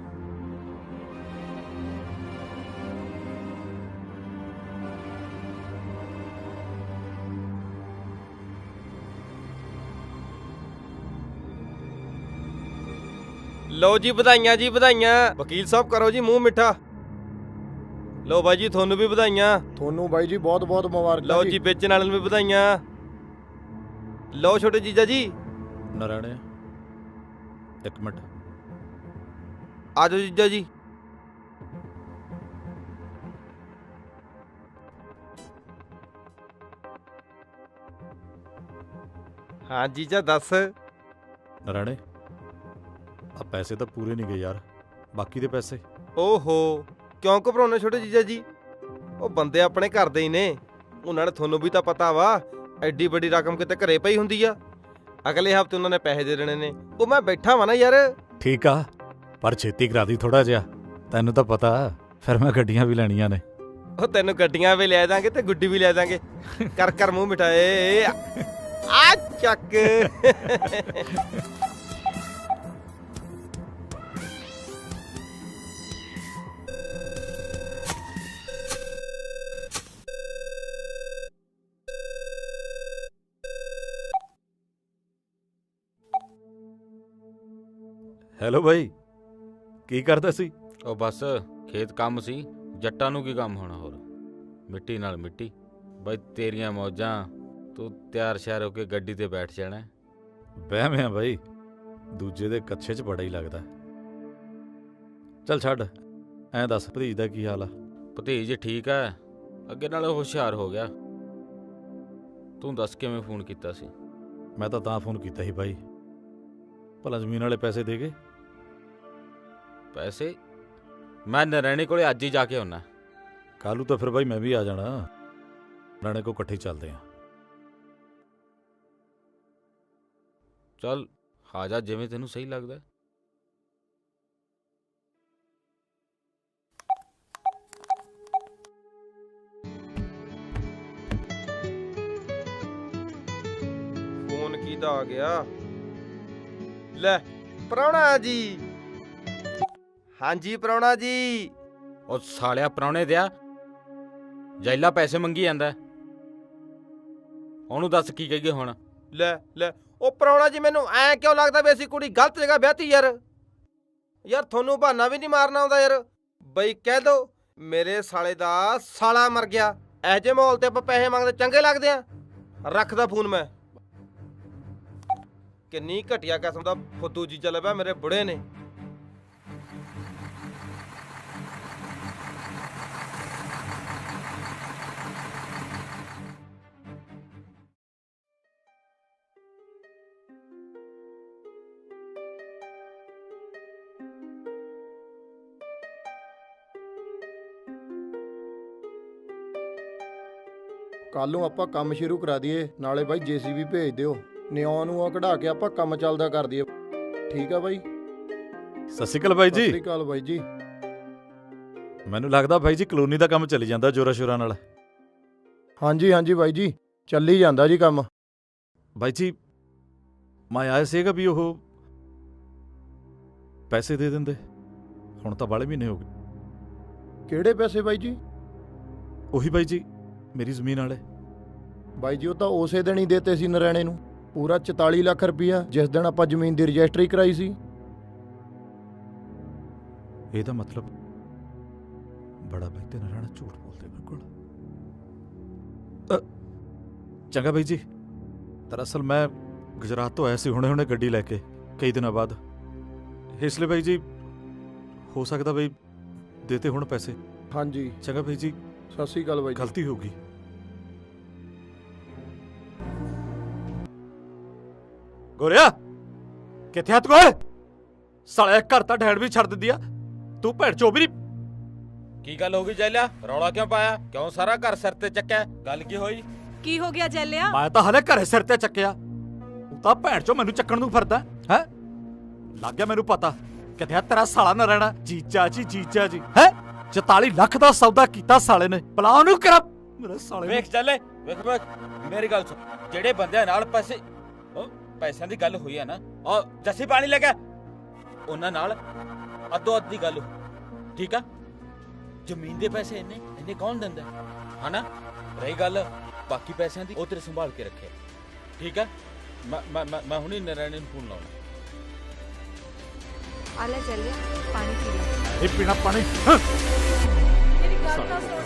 J: ਲਓ ਜੀ ਵਧਾਈਆਂ ਜੀ ਵਧਾਈਆਂ। ਵਕੀਲ ਸਾਹਿਬ ਕਰੋ ਜੀ ਮੂੰਹ ਮਿੱਠਾ। ਲਓ ਬਾਈ ਜੀ ਤੁਹਾਨੂੰ ਵੀ ਵਧਾਈਆਂ।
L: ਤੁਹਾਨੂੰ ਬਾਈ ਜੀ ਬਹੁਤ ਬਹੁਤ ਮੁਬਾਰਕਾਂ।
J: ਲਓ ਜੀ ਵੇਚਣ ਵਾਲਿਆਂ ਨੂੰ ਵੀ ਵਧਾਈਆਂ। ਲਓ ਛੋਟੇ ਜੀਜਾ ਜੀ।
G: ਨਾਰਾਇਣ ਇੱਕ ਮਿੰਟ
J: ਆ ਜਾਓ ਜੀਜਾ ਜੀ। ਹਾਂ ਜੀਜਾ ਦੱਸ।
G: ਨਾਰਾਇਣ ਆ ਪੈਸੇ ਤਾਂ ਪੂਰੇ ਨਹੀਂ ਗਏ ਯਾਰ, ਬਾਕੀ ਦੇ ਪੈਸੇ।
J: ਓਹੋ ਕਿਉਂ ਘਬਰਾਉਣੇ ਛੋਟੇ ਜੀਜਾ ਜੀ? ਉਹ ਬੰਦੇ ਆਪਣੇ ਘਰ ਦੇ ਹੀ ਨੇ, ਉਹਨਾਂ ਨੇ ਤੁਹਾਨੂੰ ਵੀ ਤਾਂ ਪਤਾ ਵਾ ਐਡੀ ਵੱਡੀ ਰਕਮ ਕਿਤੇ ਘਰੇ ਪਈ ਹੁੰਦੀ ਆ। ਅਗਲੇ ਹਫ਼ਤੇ ਉਹਨਾਂ ਨੇ ਪੈਸੇ ਦੇ ਦੇਣੇ ਨੇ। ਉਹ ਮੈਂ ਬੈਠਾ ਵਾਂ ਨਾ ਯਾਰ।
G: ਠੀਕ ਆ, ਪਰ ਛੇਤੀ ਕਰਾ ਦੀ ਥੋੜਾ ਜਿਹਾ, ਤੈਨੂੰ ਤਾਂ ਪਤਾ ਫਿਰ ਮੈਂ ਗੱਡੀਆਂ ਵੀ ਲੈਣੀਆਂ ਨੇ।
J: ਉਹ ਤੈਨੂੰ ਗੱਡੀਆਂ ਵੀ ਲੈ ਦਾਂਗੇ ਤੇ ਗੁੱਡੀ ਵੀ ਲੈ ਦਾਂਗੇ। ਕਰ ਕਰ ਮੂੰਹ ਮਿਠਾਏ। ਆ ਚੱਕ।
G: ਹੈਲੋ ਬਾਈ, ਕੀ ਕਰਦਾ ਸੀ?
B: ਉਹ ਬਸ ਖੇਤ ਕੰਮ ਸੀ। ਜੱਟਾਂ ਨੂੰ ਕੀ ਕੰਮ ਹੋਣਾ, ਹੋਰ ਮਿੱਟੀ ਨਾਲ ਮਿੱਟੀ। ਬਈ ਤੇਰੀਆਂ ਮੌਜਾਂ, ਤੂੰ ਤਿਆਰ ਸ਼ਿਆਰ ਹੋ ਕੇ ਗੱਡੀ ਤੇ ਬੈਠ ਜਾਣਾ।
G: ਵਹਿਮ ਆ ਬਾਈ, ਦੂਜੇ ਦੇ ਕੱਛੇ 'ਚ ਬੜਾ ਹੀ ਲੱਗਦਾ। ਚੱਲ ਛੱਡ, ਐਂ ਦੱਸ ਭਤੀਜ ਦਾ ਕੀ ਹਾਲ ਆ?
B: ਭਤੀਜ ਠੀਕ ਆ, ਅੱਗੇ ਨਾਲੋਂ ਹੁਸ਼ਿਆਰ ਹੋ ਗਿਆ। ਤੂੰ ਦੱਸ ਕਿਵੇਂ ਫੋਨ ਕੀਤਾ ਸੀ?
A: ਮੈਂ ਤਾਂ ਫੋਨ ਕੀਤਾ ਸੀ ਬਾਈ, ਭਲਾ ਜ਼ਮੀਨ ਵਾਲੇ ਪੈਸੇ ਦੇ ਗਏ?
B: ਪੈਸੇ ਮੈਂ ਨਰੈਣੇ ਕੋਲੇ ਅੱਜ ਹੀ ਜਾ ਕੇ ਆਉਣਾ।
A: ਕੱਲ੍ਹ ਨੂੰ ਤਾਂ ਫਿਰ ਬਾਈ ਮੈਂ ਵੀ ਆ ਜਾਣਾ, ਨਰੈਣੇ ਕੋਲ ਇਕੱਠੇ ਚੱਲਦੇ ਆਂ।
B: ਚੱਲ ਆ ਜਾ, ਜਿਵੇਂ ਤੈਨੂੰ ਸਹੀ ਲੱਗਦਾ।
J: ਫੋਨ ਕਿਹਦਾ ਆ ਗਿਆ? ਲੈ ਪ੍ਰਾਹੁਣਾ ਜੀ। ਹਾਂਜੀ ਪ੍ਰਾਹੁਣਾ ਜੀ।
B: ਉਹ ਸਾਲਿਆ ਪ੍ਰਾਹੁਣੇ ਦਿਆ ਜੈਲਾ ਪੈਸੇ ਮੰਗੀ ਜਾਂਦਾ, ਉਹਨੂੰ ਦੱਸ ਕੀ ਕਹੀਏ ਹੁਣ?
J: ਲੈ ਉਹ ਪ੍ਰਾਹੁਣਾ ਜੀ, ਮੈਨੂੰ ਐ ਕਿਉਂ ਲੱਗਦਾ ਵੀ ਅਸੀਂ ਕੁੜੀ ਗਲਤ ਜਗ੍ਹਾ ਵਿਆਹਤੀ ਯਾਰ ਤੁਹਾਨੂੰ ਬਹਾਨਾ ਵੀ ਨਹੀਂ ਮਾਰਨਾ ਆਉਂਦਾ ਯਾਰ। ਬਈ ਕਹਿ ਦੋ ਮੇਰੇ ਸਾਲੇ ਦਾ ਸਾਲਾ ਮਰ ਗਿਆ। ਇਹ ਜਿਹੇ ਮਾਹੌਲ ਤੇ ਆਪਾਂ ਪੈਸੇ ਮੰਗਦੇ ਚੰਗੇ ਲੱਗਦੇ ਆ? ਰੱਖਦਾ ਫੋਨ ਮੈਂ। ਕਿੰਨੀ ਘਟੀਆ ਕਿਸਮ ਦਾ ਫੁੱਦੂ ਜੀ ਚੱਲ ਪਿਆ ਮੇਰੇ ਬੁੜੇ ਨੇ।
P: ਕੱਲ ਨੂੰ ਆਪਾਂ ਕੰਮ ਸ਼ੁਰੂ ਕਰਾ ਦਈਏ, ਨਾਲੇ ਬਾਈ ਜੀਸੀਬੀ ਭੇਜ ਦਿਓ, ਨਿਉਂ ਨੂੰ ਕਢਾ ਕੇ ਆਪਾਂ ਕੰਮ ਚੱਲਦਾ ਕਰ ਦਈਏ। ਠੀਕ ਆ ਬਾਈ?
A: ਸਤਿ ਸ਼੍ਰੀ ਅਕਾਲ ਬਾਈ ਜੀ।
P: ਸਤਿ ਸ਼੍ਰੀ ਅਕਾਲ ਬਾਈ ਜੀ।
A: ਮੈਨੂੰ ਲੱਗਦਾ ਬਾਈ ਜੀ ਕਲੋਨੀ ਦਾ ਕੰਮ ਚੱਲੀ ਜਾਂਦਾ ਜੋਰਾ ਸ਼ੋਰਾਂ ਨਾਲ।
P: ਹਾਂਜੀ ਬਾਈ ਜੀ, ਚੱਲੀ ਜਾਂਦਾ ਜੀ ਕੰਮ।
A: ਬਾਈ ਜੀ ਮੈਂ ਆਇਆ ਸੀਗਾ ਵੀ ਉਹ ਪੈਸੇ ਦੇ ਦਿੰਦੇ, ਹੁਣ ਤਾਂ ਬਾਲੇ ਮਹੀਨੇ ਹੋ ਗਏ।
P: ਕਿਹੜੇ ਪੈਸੇ ਬਾਈ ਜੀ?
A: ਉਹੀ ਬਾਈ ਜੀ ਮੇਰੀ ਜ਼ਮੀਨ ਵਾਲੇ।
P: ਬਾਈ ਜੀ ਉਹ ਤਾਂ ਉਸੇ ਦਿਨ ਹੀ ਦੇਤੇ ਸੀ ਨਰੈਣੇ ਨੂੰ, ਪੂਰਾ 44 ਲੱਖ ਰੁਪਈਆ, ਜਿਸ ਦਿਨ ਆਪਾਂ ਜ਼ਮੀਨ ਦੀ ਰਜਿਸਟਰੀ ਕਰਾਈ ਸੀ।
A: ਇਹਦਾ ਮਤਲਬ ਬੜਾ ਬਾਈ ਤੇ ਨਰਾਣਾ ਝੂਠ ਬੋਲਦੇ ਬਿਲਕੁਲ। ਚੰਗਾ ਬਾਈ ਜੀ, ਦਰਅਸਲ ਮੈਂ ਗੁਜਰਾਤ ਤੋਂ ਆਇਆ ਸੀ ਹੁਣੇ ਗੱਡੀ ਲੈ ਕੇ ਕਈ ਦਿਨਾਂ ਬਾਅਦ, ਇਸ ਲਈ ਬਾਈ ਜੀ ਹੋ ਸਕਦਾ ਬਾਈ ਦੇਤੇ ਹੁਣ ਪੈਸੇ।
P: ਹਾਂਜੀ
A: ਚੰਗਾ ਬਾਈ ਜੀ,
P: ਸਤਿ ਸ਼੍ਰੀ ਅਕਾਲ ਬਾਈ।
A: ਗਲਤੀ ਹੋ ਗਈ। ਗੋਰਿਆ ਕਿੱਥੇ ਹੱਥ ਕੋਏ? ਸਾਲੇ ਘਰ ਤਾਂ ਢੈੜ ਵੀ ਛੱਡ ਦਿੰਦੀ ਆ, ਤੂੰ ਭੈਣ ਚੋ ਵੀ।
B: ਕੀ ਗੱਲ ਹੋ ਗਈ ਜੈਲਿਆ? ਰੌਲਾ ਕਿਉਂ ਪਾਇਆ? ਕਿਉਂ ਸਾਰਾ ਘਰ ਸਿਰ ਤੇ ਚੱਕਿਆ? ਗੱਲ ਕੀ ਹੋਈ?
D: ਕੀ ਹੋ ਗਿਆ ਜੈਲਿਆ?
A: ਮੈਂ ਤਾਂ ਹਲੇ ਘਰੇ ਸਿਰ ਤੇ ਚੱਕਿਆ, ਤੂੰ ਤਾਂ ਭੈਣ ਚੋ ਮੈਨੂੰ ਚੱਕਣ ਨੂੰ ਫਿਰਦਾ ਹੈ। ਲੱਗ ਗਿਆ ਮੈਨੂੰ ਪਤਾ ਕਿੱਥੇ ਤੇਰਾ ਸਾਲਾ ਨਾ ਰਹਿਣਾ। ਜੀਜਾ ਜੀ ਹੈ 44 ਲੱਖ ਦਾ ਸੌਦਾ ਕੀਤਾ ਸਾਲੇ ਨੇ, ਭਲਾ ਉਹਨੂੰ ਕਰਾ ਮੇਰੇ ਸਾਲੇ।
B: ਵੇਖ ਚੱਲੇ, ਵੇਖ ਮੇਰੀ ਗੱਲ ਸੁਣ, ਜਿਹੜੇ ਬੰਦਿਆਂ ਨਾਲ ਪੈਸਿਆਂ ਦੀ ਗੱਲ ਹੋਈ ਹੈ ਨਾ, ਉਹ ਜੱਸੀ ਪਾਣੀ ਲੈ ਕੇ ਉਹਨਾਂ ਨਾਲ ਅੱਧੋ ਅੱਧ ਦੀ ਗੱਲ ਹੋ, ਠੀਕ ਆ? ਜ਼ਮੀਨ ਦੇ ਪੈਸੇ ਇੰਨੇ ਕੌਣ ਦਿੰਦਾ ਹਨਾ? ਰਹੀ ਗੱਲ ਬਾਕੀ ਪੈਸਿਆਂ ਦੀ, ਉਹ ਤੇਰੇ ਸੰਭਾਲ ਕੇ ਰੱਖੇ, ਠੀਕ ਆ? ਮੈਂ ਹੁਣੇ ਨਰਾਇਣ ਨੂੰ ਫੋਨ ਲਾਉਣਾ।
I: ਆ ਲੈ ਚੱਲਿਆ ਪਾਣੀ ਪੀ ਲੈ।
A: ਇਹ ਪੀਣਾ ਪਾਣੀ।
I: ਮੇਰੀ ਗੱਲ ਤਾਂ ਸੁਣ।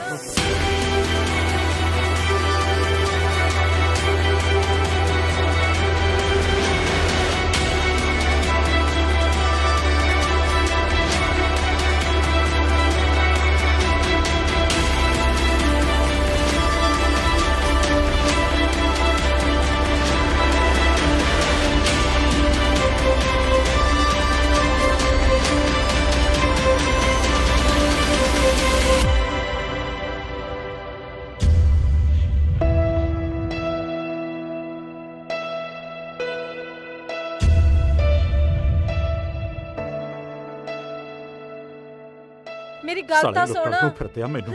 I: ਮੇਰੀ ਗੱਲ ਤਾਂ ਸੁਣ।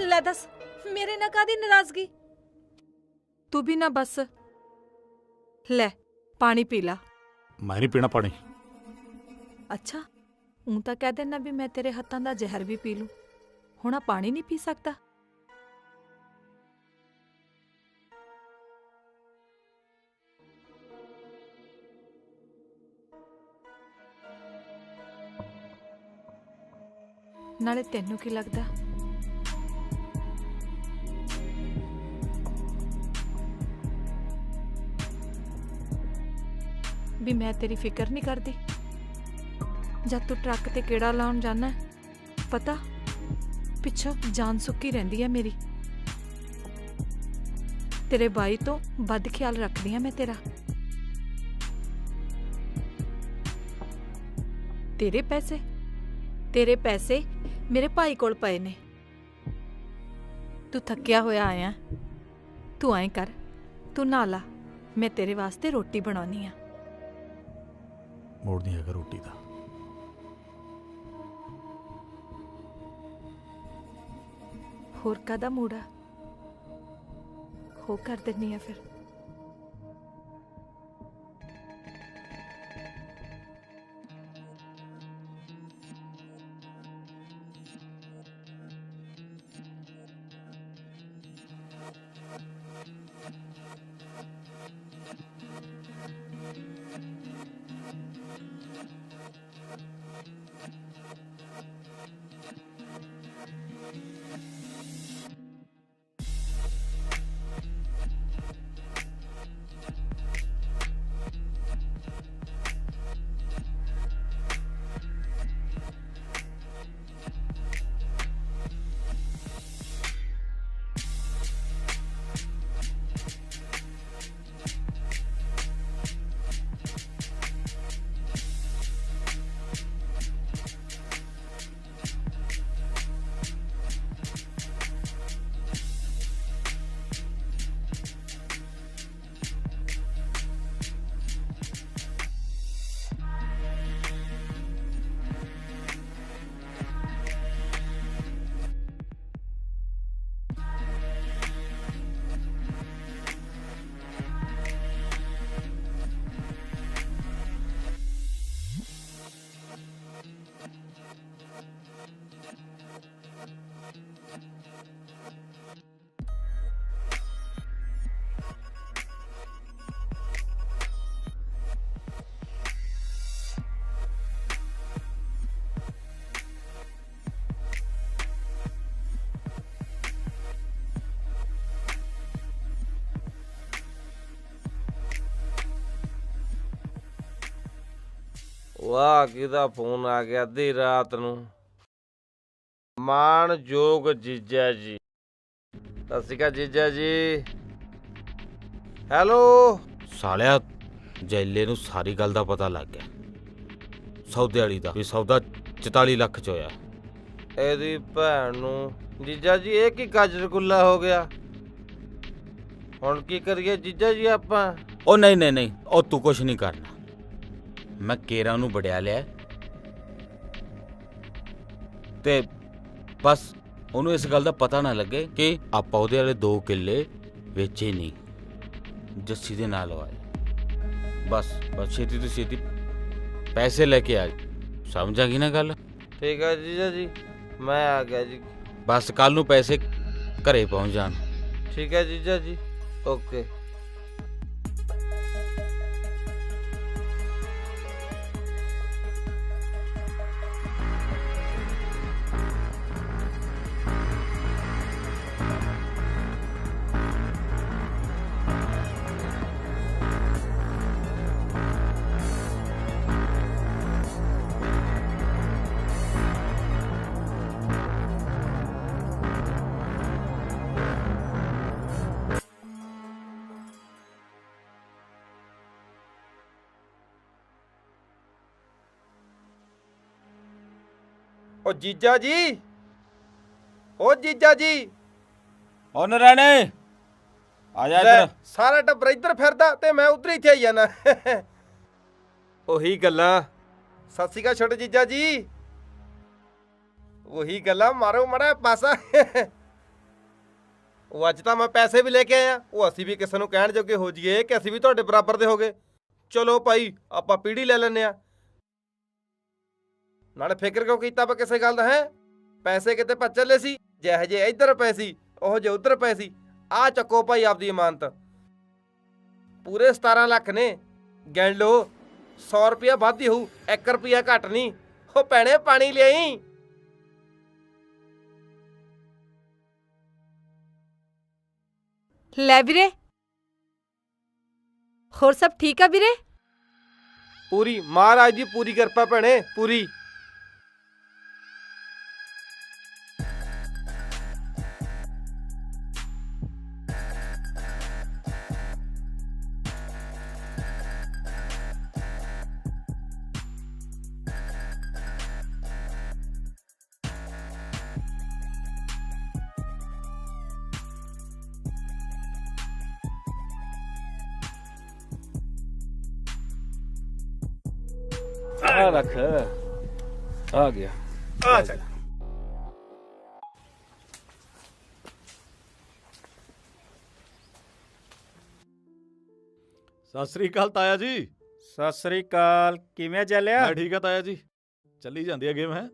I: ਲੈ ਦੱਸ ਮੇਰੇ ਨਾਲ ਕਾਦੀ ਨਾਰਾਜ਼ਗੀ? ਤੂੰ ਵੀ ਨਾ ਬਸ ਲੈ ਪਾਣੀ ਪੀ ਲਾ।
A: ਮੈਂ ਨਹੀਂ ਪੀਣਾ ਪਾਣੀ।
I: ਅੱਛਾ ਉਹ ਤਾਂ ਕਹਿ ਦੇਣਾ ਵੀ ਮੈਂ ਤੇਰੇ ਹੱਥਾਂ ਦਾ ਜ਼ਹਿਰ ਵੀ ਪੀ ਲੂੰ, ਹੁਣ ਆ ਪਾਣੀ ਨਹੀਂ ਪੀ ਸਕਦਾ? ਨਾਲੇ ਤੈਨੂੰ ਕੀ ਲੱਗਦਾ ਵੀ ਮੈਂ ਤੇਰੀ ਫਿਕਰ ਨਹੀਂ ਕਰਦੀ? ਜਦ ਤੂੰ ਟਰੱਕ ਤੇ ਕਿਹੜਾ ਲਾਉਣ ਜਾਣਾ ਪਤਾ ਪਿੱਛੋਂ ਜਾਨ ਸੁੱਕੀ ਰਹਿੰਦੀ ਹੈ ਮੇਰੀ।
D: ਤੇਰੇ ਬਾਈ ਤੋਂ ਵੱਧ ਖਿਆਲ ਰੱਖਦੀ ਆ ਮੈਂ ਤੇਰਾ। ਤੇਰੇ ਪੈਸੇ ਮੇਰੇ ਭਾਈ ਕੋਲ ਪਏ ਨੇ। ਤੂੰ ਥੱਕਿਆ ਹੋਇਆ ਆਇਆ, ਤੂੰ ਐਂ ਕਰ, ਤੂੰ ਨਹਾ ਲਾ, ਮੈਂ ਤੇਰੇ ਵਾਸਤੇ ਰੋਟੀ ਬਣਾਉਣੀ ਆ।
A: ਮੋੜ ਨਹੀਂ ਹੈਗਾ ਰੋਟੀ ਦਾ।
D: ਹੋਰ ਕਾਹਦਾ ਮੂੜਾ, ਹੋ ਕਰ ਦਿੰਨੀ ਆ ਫਿਰ।
J: ਵਾਹ, ਕਿਹਦਾ ਫੋਨ ਆ ਗਿਆ ਅੱਧੀ ਰਾਤ ਨੂੰ। ਮਾਣਯੋਗ ਜੀਜਾ ਜੀ, ਸਤਿ ਸ਼੍ਰੀ ਅਕਾਲ ਜੀਜਾ ਜੀ। ਹੈਲੋ।
B: ਸਾਲਿਆ ਜੈਲੇ ਨੂੰ ਸਾਰੀ ਗੱਲ ਦਾ ਪਤਾ ਲੱਗ ਗਿਆ, ਸੌਦੇ ਵਾਲੀ ਦਾ, ਵੀ ਸੌਦਾ 44 ਲੱਖ ਚ ਹੋਇਆ।
J: ਇਹਦੀ ਭੈਣ ਨੂੰ। ਜੀਜਾ ਜੀ ਇਹ ਕੀ ਗਾਜਰ ਗੁੱਲਾ ਹੋ ਗਿਆ, ਹੁਣ ਕੀ ਕਰੀਏ ਜੀਜਾ ਜੀ ਆਪਾਂ?
B: ਉਹ ਨਹੀਂ, ਉਹ ਤੂੰ ਕੁਛ ਨਹੀਂ ਕਰਨਾ। ਮੈਂ ਕੇਰਾ ਨੂੰ ਵੜਿਆ ਲਿਆ ਤੇ ਬਸ ਉਹਨੂੰ ਇਸ ਗੱਲ ਦਾ ਪਤਾ ਨਾ ਲੱਗੇ ਕਿ ਆਪਾਂ ਉਹਦੇ ਵਾਲੇ 2 ਕਿੱਲੇ ਵੇਚੇ ਨਹੀਂ, ਜੱਸੀ ਦੇ ਨਾਲ ਲਵਾਏ। ਬਸ ਛੇਤੀ ਤੋਂ ਛੇਤੀ ਪੈਸੇ ਲੈ ਕੇ ਆ, ਸਮਝ ਆ ਗਈ ਨਾ ਗੱਲ?
J: ਠੀਕ ਹੈ ਜੀਜਾ ਜੀ, ਮੈਂ ਆ ਗਿਆ ਜੀ।
B: ਬਸ ਕੱਲ ਨੂੰ ਪੈਸੇ ਘਰੇ ਪਹੁੰਚ ਜਾਣ।
J: ਠੀਕ ਹੈ ਜੀਜਾ ਜੀ, ਓਕੇ।
O: ਓ ਜੀਜਾ ਜੀ, ਓ ਜੀਜਾ ਜੀ।
B: ਓ ਨਰਾਣੇ ਆ ਜਾ ਇੱਧਰ।
O: ਸਾਰਾ ਟੱਬਰ ਇੱਧਰ ਫਿਰਦਾ ਤੇ ਮੈਂ ਉਧਰ ਇੱਥੇ ਆਈ ਜਾਣਾ। ਉਹੀ ਗੱਲਾਂ। ਸਤਿ ਸ਼੍ਰੀ ਅਕਾਲ ਛੋਟੇ ਜੀਜਾ ਜੀ। ਉਹੀ ਗੱਲਾਂ, ਮਾਰੋ ਮੜਾ ਪਾਸਾ। ਉਹ ਅੱਜ ਤਾਂ ਮੈਂ ਪੈਸੇ ਵੀ ਲੈ ਕੇ ਆਇਆ, ਉਹ ਅਸੀਂ ਵੀ ਕਿਸੇ ਨੂੰ ਕਹਿਣ ਜੋਗੇ ਹੋ ਜਾਈਏ ਕਿ ਅਸੀਂ ਵੀ ਤੁਹਾਡੇ ਬਰਾਬਰ ਦੇ ਹੋ ਗਏ। ਚਲੋ ਭਾਈ ਆਪਾਂ ਪੀੜੀ ਲੈ ਲੈਂਦੇ ਆ। ਨਾਲੇ ਫਿਕਰ ਕਿਉਂ ਕੀਤਾ ਆਪਾਂ ਕਿਸੇ ਗੱਲ ਦਾ? ਹੈ ਪੈਸੇ ਕਿਤੇ ਭੱਜ ਚੱਲੇ ਸੀ, ਜਿਹੇ ਜੇ ਇੱਧਰ ਪਏ ਸੀ ਉਹ ਜੇ ਉੱਧਰ ਪਏ ਸੀ। ਆਹ ਚੱਕੋ ਭਾਈ ਆਪਦੀ ਇਮਾਨਤ, ਪੂਰੇ 17 ਲੱਖ ਨੇ। ਗਿਣ ਲਓ, 100 ਰੁਪਇਆ ਵੱਧ ਹੀ ਹੋਊ, 1 ਰੁਪਇਆ ਘੱਟ ਨਹੀਂ। ਉਹ ਭੈਣੇ ਪਾਣੀ ਲਿਆਈ।
D: ਲੈ ਵੀਰੇ, ਹੋਰ ਸਭ ਠੀਕ ਆ ਵੀਰੇ?
O: ਪੂਰੀ ਮਹਾਰਾਜ ਦੀ ਪੂਰੀ ਕਿਰਪਾ ਭੈਣੇ, ਪੂਰੀ।
Q: ਆ ਰੱਖ ਆ ਗਿਆ
G: ਆ ਚੱਲ
A: ਸਤਿ ਸ੍ਰੀ ਅਕਾਲ ਤਾਇਆ ਜੀ।
G: ਸਤਿ ਸ੍ਰੀ ਅਕਾਲ। ਕਿਵੇਂ ਚੱਲਿਆ?
A: ਮੈਂ ਠੀਕ ਆ ਤਾਇਆ ਜੀ, ਚੱਲੀ ਜਾਂਦੀ ਆ ਗੇਮ ਹੈ।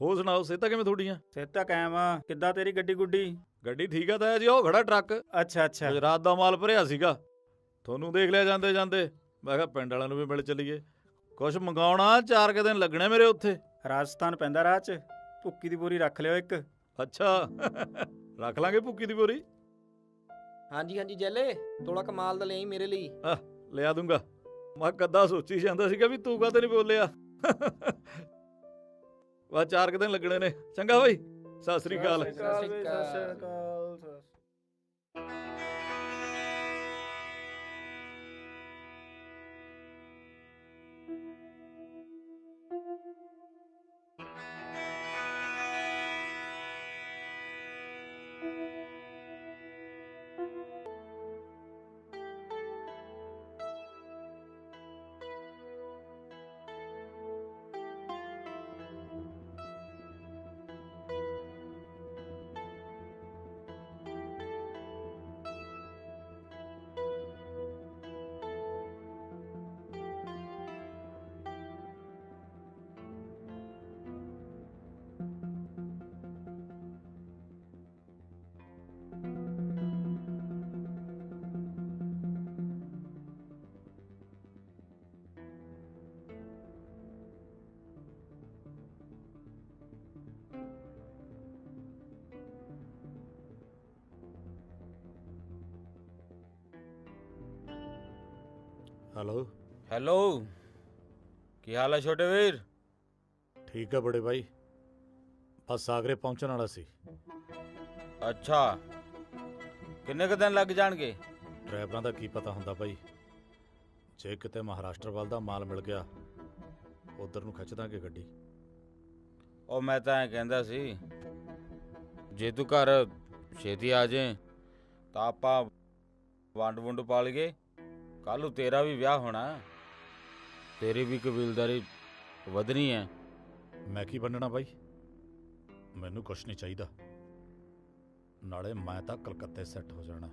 A: ਹੋਰ ਸੁਣਾਓ, ਸਿਹਤਾਂ ਕਿਵੇਂ ਤੁਹਾਡੀਆਂ?
G: ਸਿਹਤਾਂ ਕਾਇਮ ਆ। ਕਿੱਦਾਂ ਤੇਰੀ ਗੱਡੀ ਗੁੱਡੀ?
A: ਗੱਡੀ ਠੀਕ ਆ ਤਾਇਆ ਜੀ, ਉਹ ਖੜਾ ਟਰੱਕ।
G: ਅੱਛਾ ਅੱਛਾ।
A: ਗੁਜਰਾਤ ਦਾ ਮਾਲ ਭਰਿਆ ਸੀਗਾ, ਤੁਹਾਨੂੰ ਦੇਖ ਲਿਆ ਜਾਂਦੇ ਜਾਂਦੇ। ਮੈਂ ਕਿਹਾ ਪਿੰਡ ਵਾਲਿਆਂ ਨੂੰ ਵੀ ਮਿਲ ਚੱਲੀਏ, ਕੁਛ ਮੰਗਾਉਣਾ। 4 ਕੁ ਦਿਨ ਲੱਗਣੇ ਮੇਰੇ ਉੱਥੇ।
G: ਰਾਜਸਥਾਨ ਪੈਂਦਾ ਰਾਹ 'ਚ। ਭੁੱਕੀ ਦੀ ਬੋਰੀ ਰੱਖ ਲਿਓ ਇੱਕ।
A: ਅੱਛਾ ਰੱਖ ਲਾਂਗੇ ਭੁੱਕੀ ਦੀ ਬੋਰੀ।
R: ਹਾਂਜੀ ਹਾਂਜੀ ਜੈਲੇ, ਤੋਲਾ ਕਮਾਲ ਦਾ ਲਈ ਮੇਰੇ ਲਈ।
A: ਲਿਆ ਦੂੰਗਾ। ਮੈਂ ਕਦਾ ਸੋਚੀ ਜਾਂਦਾ ਸੀਗਾ ਵੀ ਤੂੰ ਕਾਹਤੇ ਨਹੀਂ ਬੋਲਿਆ। ਬਸ 4 ਕੁ ਦਿਨ ਲੱਗਣੇ ਨੇ। ਚੰਗਾ ਬਾਈ, ਸਤਿ ਸ੍ਰੀ ਅਕਾਲ। ਹੈਲੋ
B: ਹੈਲੋ, ਕੀ ਹਾਲ ਹੈ ਛੋਟੇ ਵੀਰ?
A: ਠੀਕ ਹੈ ਬੜੇ ਭਾਈ, ਬਸ ਆਗਰੇ ਪਹੁੰਚਣ ਵਾਲਾ ਸੀ।
B: ਅੱਛਾ, ਕਿੰਨੇ ਕੁ ਦਿਨ ਲੱਗ ਜਾਣਗੇ?
A: ਡਰਾਈਵਰਾਂ ਦਾ ਕੀ ਪਤਾ ਹੁੰਦਾ ਭਾਈ, ਜੇ ਕਿਤੇ ਮਹਾਰਾਸ਼ਟਰ ਵੱਲ ਦਾ ਮਾਲ ਮਿਲ ਗਿਆ ਉਧਰ ਨੂੰ ਖਿੱਚ ਦਾਂਗੇ ਗੱਡੀ।
B: ਉਹ ਮੈਂ ਤਾਂ ਐਂ ਕਹਿੰਦਾ ਸੀ, ਜੇ ਤੂੰ ਘਰ ਛੇਤੀ ਆ ਜਾਏ ਤਾਂ ਆਪਾਂ ਵੰਡ ਵੁੰਡ ਪਾ ਲਈਏ। ਕੱਲ੍ਹ ਨੂੰ ਤੇਰਾ ਵੀ ਵਿਆਹ ਹੋਣਾ, ਤੇਰੀ ਵੀ ਕਬੀਲਦਾਰੀ ਵਧਣੀ ਹੈ।
A: ਮੈਂ ਕੀ ਬੰਨਣਾ ਬਾਈ, ਮੈਨੂੰ ਕੁਛ ਨਹੀਂ ਚਾਹੀਦਾ। ਨਾਲੇ ਮੈਂ ਤਾਂ ਕਲਕੱਤੇ ਸੈੱਟ ਹੋ ਜਾਣਾ,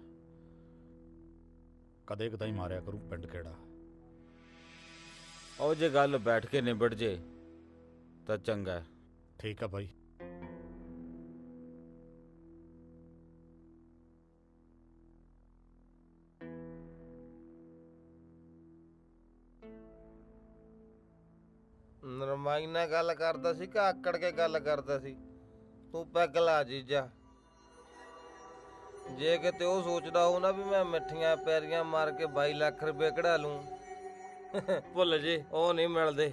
A: ਕਦੇ ਕਦਾਈ ਮਾਰਿਆ ਕਰੂੰ ਪਿੰਡ ਕਿਹੜਾ।
B: ਉਹ ਜੇ ਗੱਲ ਬੈਠ ਕੇ ਨਿਬੜ ਜੇ ਤਾਂ ਚੰਗਾ।
A: ਠੀਕ ਆ ਬਾਈ।
J: ਨਰਮਾਈ ਨਾਲ ਗੱਲ ਕਰਦਾ ਸੀ ਕਿ ਆਕੜ ਕੇ ਗੱਲ ਕਰਦਾ ਸੀ? ਤੂੰ ਪੈਗ ਲਾ ਜੀਜਾ। ਜੇ ਕਿਤੇ ਉਹ ਸੋਚਦਾ ਹੋ ਨਾ ਵੀ ਮੈਂ ਮਿੱਠੀਆਂ ਪੈਰੀਆਂ ਮਾਰ ਕੇ 22 ਲੱਖ ਰੁਪਏ ਕਢਾ ਲੂੰ, ਭੁੱਲ ਜੇ, ਉਹ ਨਹੀਂ ਮਿਲਦੇ।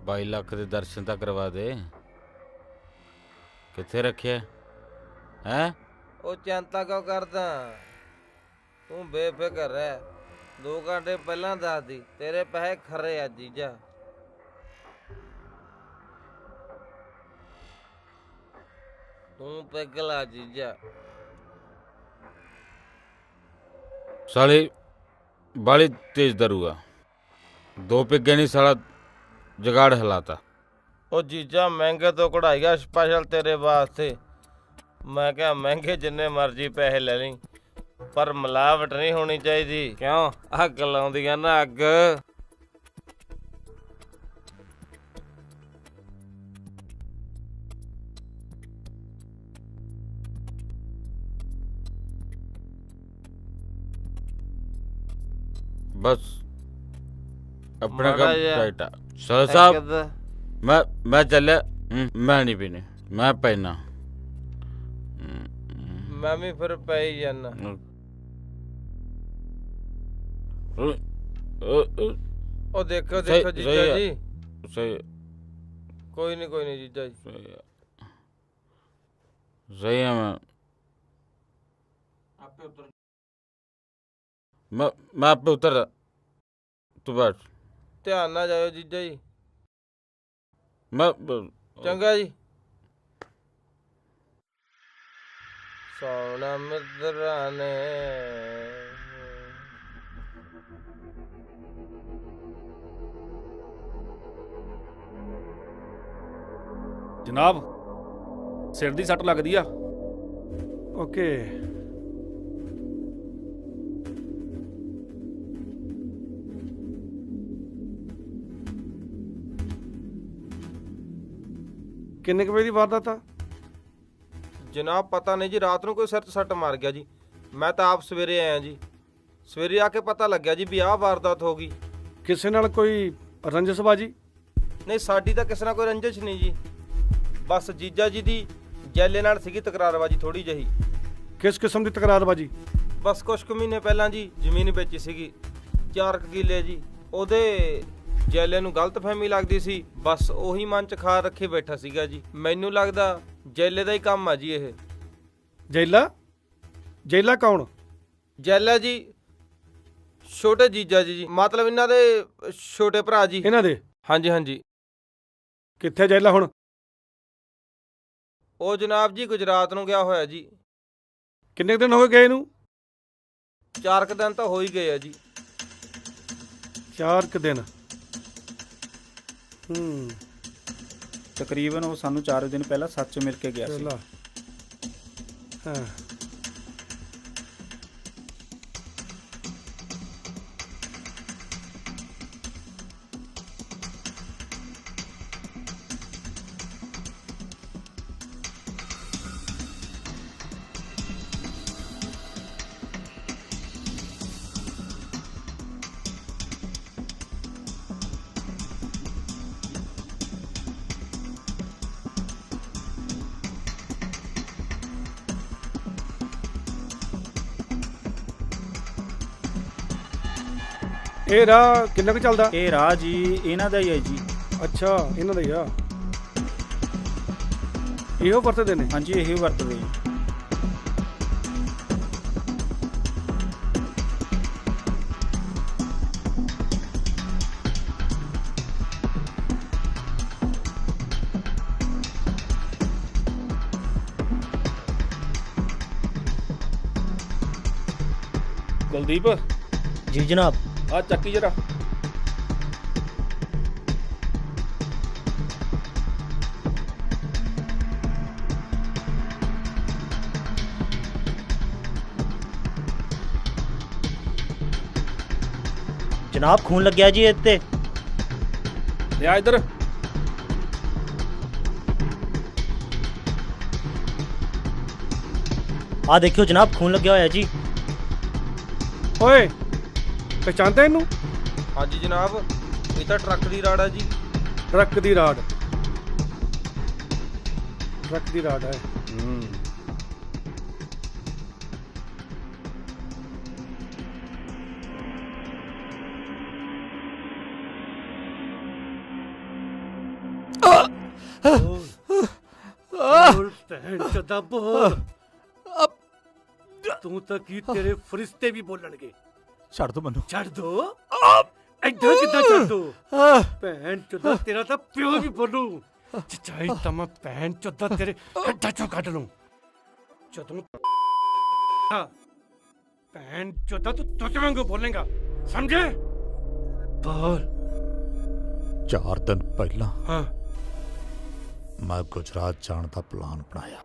B: 22 ਲੱਖ ਦੇ ਦਰਸ਼ਨ ਤਾਂ ਕਰਵਾ ਦੇ। ਕਿੱਥੇ ਰੱਖਿਆ ਹੈ?
J: ਉਹ ਚਿੰਤਾ ਕਿਉਂ ਕਰਦਾ, ਤੂੰ ਬੇਫਿਕਰ ਰਹਿ। 2 ਘੰਟੇ ਪਹਿਲਾਂ ਦੱਸਦੀ, ਤੇਰੇ ਪੈਸੇ ਖਰੇ ਆ ਜੀਜਾ। ਤੂੰ ਪੈਗ ਲਾ ਜੀਜਾ।
B: ਸਾਲੇ ਬਾਲੀ ਤੇਜ਼ ਦਰੂਗਾ, 2 ਪਿੱਗੇ ਨਹੀਂ ਸਾਲਾ ਜਗਾੜ ਹਿਲਾਤਾ।
J: ਉਹ ਜੀਜਾ ਮਹਿੰਗੇ ਤੋਂ ਕਢਾਈਆ ਸਪੈਸ਼ਲ ਤੇਰੇ ਵਾਸਤੇ। ਮੈਂ ਕਿਹਾ ਮਹਿੰਗੇ ਜਿੰਨੇ ਮਰਜ਼ੀ ਪੈਸੇ ਲੈ ਲਈ, ਪਰ ਮਿਲਾਵਟ ਨਹੀਂ ਹੋਣੀ ਚਾਹੀਦੀ। ਕਿਉਂ? ਅੱਗ ਲਾਉਂਦੀਆਂ ਨਾ ਅੱਗ।
B: ਬਸ अपना
J: माड़ा
B: काम
J: जा।
B: टाइट आ। सर साहब मैं चलिया, मैं नहीं पीने, मैं पैना।
J: मैं भी फिर पै ही जाना। ओ देखो देखो जीजा जी,
B: सही।
J: कोई नहीं जीजा जी,
B: सही है। मैं आप पे उतर, तू बैठ।
J: ध्यान ना जाओ जीजा जी।
B: मैं
J: चंगा जी। सोना मित्रा ने
Q: ਜਨਾਬ ਸਿਰ ਦੀ ਸੱਟ ਲੱਗਦੀ ਆ।
S: ਓਕੇ ਕਿੰਨੇ ਕੁ ਵਜੇ ਦੀ ਵਾਰਦਾਤ ਆ?
O: ਜਨਾਬ ਪਤਾ ਨਹੀਂ ਜੀ, ਰਾਤ ਨੂੰ ਕੋਈ ਸਿਰ 'ਚ ਸੱਟ ਮਾਰ ਗਿਆ ਜੀ। ਮੈਂ ਤਾਂ ਆਪ ਸਵੇਰੇ ਆਇਆ ਜੀ। ਸਵੇਰੇ ਆ ਕੇ ਪਤਾ ਲੱਗਿਆ ਜੀ ਵੀ ਆਹ ਵਾਰਦਾਤ ਹੋ ਗਈ।
S: ਕਿਸੇ ਨਾਲ ਕੋਈ ਰੰਜਿਸ਼ਬਾਜੀ?
O: ਨਹੀਂ ਸਾਡੀ ਤਾਂ ਕਿਸੇ ਨਾਲ ਕੋਈ ਰੰਜਿਸ਼ ਨਹੀਂ ਜੀ, ਬਸ ਜੀਜਾ ਜੀ ਦੀ ਜੈਲੇ ਨਾਲ ਸੀਗੀ ਤਕਰਾਰਬਾਜੀ ਥੋੜੀ ਜਿਹੀ।
S: ਕਿਸ ਕਿਸਮ ਦੀ ਤਕਰਾਰਬਾਜੀ?
O: ਬਸ ਕੁਛ ਕੁ ਮਹੀਨੇ ਪਹਿਲਾਂ ਜੀ ਜ਼ਮੀਨ ਵੇਚੀ ਸੀਗੀ 4 ਕਿੱਲੇ ਜੀ। ਉਹਦੇ ਜੈਲੇ ਨੂੰ ਗਲਤਫਹਿਮੀ ਲੱਗਦੀ ਸੀ, ਬਸ ਉਹੀ ਮਨ 'ਚ ਖਾ ਰੱਖੇ ਬੈਠਾ ਸੀਗਾ ਜੀ। ਮੈਨੂੰ ਲੱਗਦਾ ਜੈਲੇ ਦਾ ਹੀ ਕੰਮ ਆ ਜੀ ਇਹ।
S: ਜੈਲਾ? ਜੈਲਾ ਕੌਣ?
O: ਜੈਲਾ ਜੀ ਛੋਟੇ ਜੀਜਾ ਜੀ, ਮਤਲਬ ਇਹਨਾਂ ਦੇ ਛੋਟੇ ਭਰਾ ਜੀ।
S: ਇਹਨਾਂ ਦੇ?
O: ਹਾਂਜੀ ਹਾਂਜੀ।
S: ਕਿੱਥੇ ਜੈਲਾ ਹੁਣ?
O: ਉਹ ਜਨਾਬ ਜੀ ਗੁਜਰਾਤ ਨੂੰ ਗਿਆ ਹੋਇਆ ਜੀ।
S: ਕਿੰਨੇ ਦਿਨ ਹੋ ਗਏ ਗਏ ਨੂੰ?
O: 4 ਕੁ ਦਿਨ ਤਾਂ ਹੋ ਹੀ ਗਏ ਆ ਜੀ।
S: 4 ਕੁ ਦਿਨ?
T: ਤਕਰੀਬਨ ਉਹ ਸਾਨੂੰ 4 ਦਿਨ ਪਹਿਲਾਂ ਸੱਚ ਮਿਲ ਕੇ ਗਿਆ ਸੀ।
S: ਹਾਂ ਇਹ ਰਾਹ ਕਿੰਨਾ ਕੁ ਚੱਲਦਾ?
T: ਇਹ ਰਾਹ ਜੀ ਇਹਨਾਂ ਦਾ ਹੀ ਹੈ ਜੀ।
S: ਅੱਛਾ ਇਹਨਾਂ ਦਾ ਹੀ ਆ। ਇਹੋ ਵਰਤਦੇ ਨੇ?
T: ਹਾਂਜੀ ਇਹੀ ਵਰਤਦੇ ਜੀ।
Q: ਕੁਲਦੀਪ।
U: ਜੀ ਜਨਾਬ।
Q: ਆ ਚੱਕੀ ਜਰਾ।
U: जनाब खून लग गया जी इत्ते।
Q: ले आ इधर।
U: आ देखियो जनाब खून लग गया होया जी।
S: ओए पहचानते इनू?
O: हाँ जी जनाब, ये तो ट्रक दी राड़ है जी।
S: ट्रक दी राड़? ट्रक दी राड़ है।
V: तू तो की तेरे फरिश्ते भी बोलणगे।
A: ਛੱਡ ਦੋ ਮੈਨੂੰ।
V: ਛੱਡ ਦੋ? ਐਦਾਂ ਕਿੱਦਾਂ ਛੱਡ ਦੋ? ਭੈਣ ਚੋਦਾ ਤੇਰਾ ਤਾਂ ਪਿਓ ਵੀ ਬੋਲੂ। ਚਾਹੀ ਤਾਂ ਮੈਂ ਭੈਣ ਚੋਦਾ ਤੇਰੇ ਹੱਥਾਂ ਚੋਂ ਕੱਢ ਲੂੰ ਜਦੋਂ ਭੈਣ ਚੋਦਾ ਤੂੰ ਤੋਤੇ ਵਾਂਗੂ ਬੋਲੇਗਾ, ਸਮਝੇ? ਬੋਲ।
A: 4 ਦਿਨ ਪਹਿਲਾਂ ਮੈਂ ਗੁਜਰਾਤ ਜਾਣ ਦਾ ਪਲਾਨ ਬਣਾਇਆ।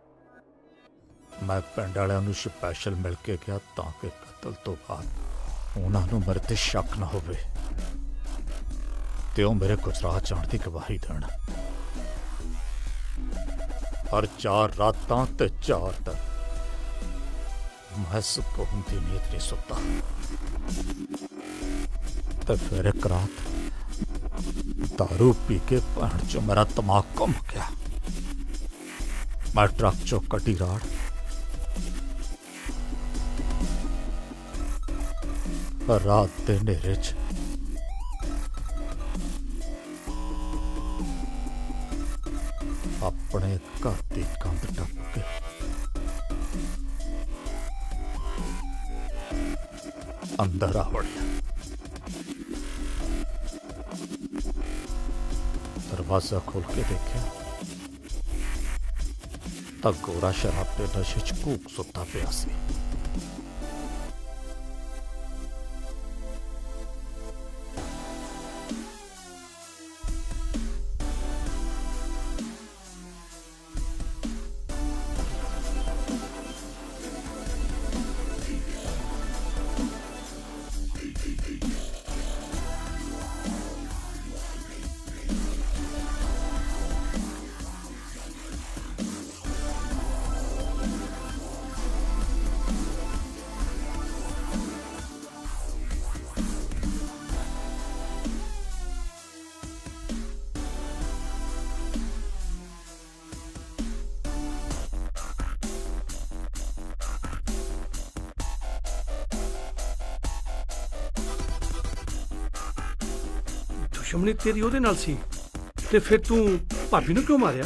A: ਮੈਂ ਪਿੰਡ ਵਾਲਿਆਂ ਨੂੰ ਸਪੈਸ਼ਲ ਮਿਲ ਕੇ ਗਿਆ ਤਾਂ ਕਿ ਕਤਲ ਤੋਂ ਬਾਅਦ ਉਹਨਾਂ ਨੂੰ ਮੇਰੇ ਤੇ ਸ਼ੱਕ ਨਾ ਹੋਵੇ ਤੇ ਉਹ ਮੇਰੇ ਗੁਜਰਾਤ ਜਾਣ ਦੀ ਗਵਾਹੀ ਦੇਣ। ਹਰ 4 ਰਾਤਾਂ ਤੇ 4 ਦਿਨ ਮੈਂ ਸਕੂਨ ਦੀ ਨੀਂਦ ਨਹੀਂ ਸੁੱਤਾ ਤੇ ਫਿਰ ਇੱਕ ਰਾਤ दारू पी के भैन चो मेरा दिमाग घूम गया। मैं ट्रक चो कटी राड़ रात के नेरे च अपने घर की कंध टप के अंदर आ वड़िया। दरवाजा खोल के देखा तो गोरा शराब के नशे च घूक सुता पिया सी।
V: ਦੁਸ਼ਮਣੀ ਤੇਰੀ ਉਹਦੇ ਨਾਲ ਸੀ ਤੇ ਫਿਰ ਤੂੰ ਭਾਬੀ ਨੂੰ ਕਿਉਂ ਮਾਰਿਆ?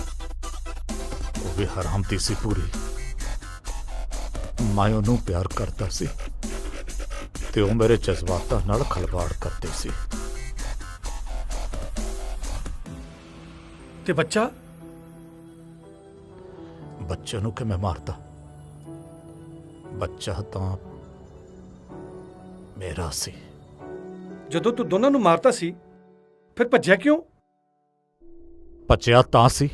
A: ਉਹ ਵੀ ਹਰਾਮਤੀ ਸੀ ਪੂਰੀ। ਮੈਂ ਉਹਨੂੰ ਪਿਆਰ ਕਰਦਾ ਸੀ ਤੇ ਉਹ ਮੇਰੇ ਜਜ਼ਬਾਤਾਂ ਨਾਲ ਖਲਵਾੜ ਕਰਦੇ ਸੀ।
V: ਤੇ ਬੱਚਾ
A: ਨੂੰ ਕਿਵੇਂ ਮਾਰਦਾ? ਬੱਚਾ ਤਾਂ ਮੇਰਾ ਸੀ।
V: ਜਦੋਂ ਤੂੰ ਦੋਨਾਂ ਨੂੰ ਮਾਰਤਾ ਸੀ ਫਿਰ ਭੱਜਿਆ ਕਿਉਂ?
A: ਭੱਜਿਆ ਤਾਂ ਸੀ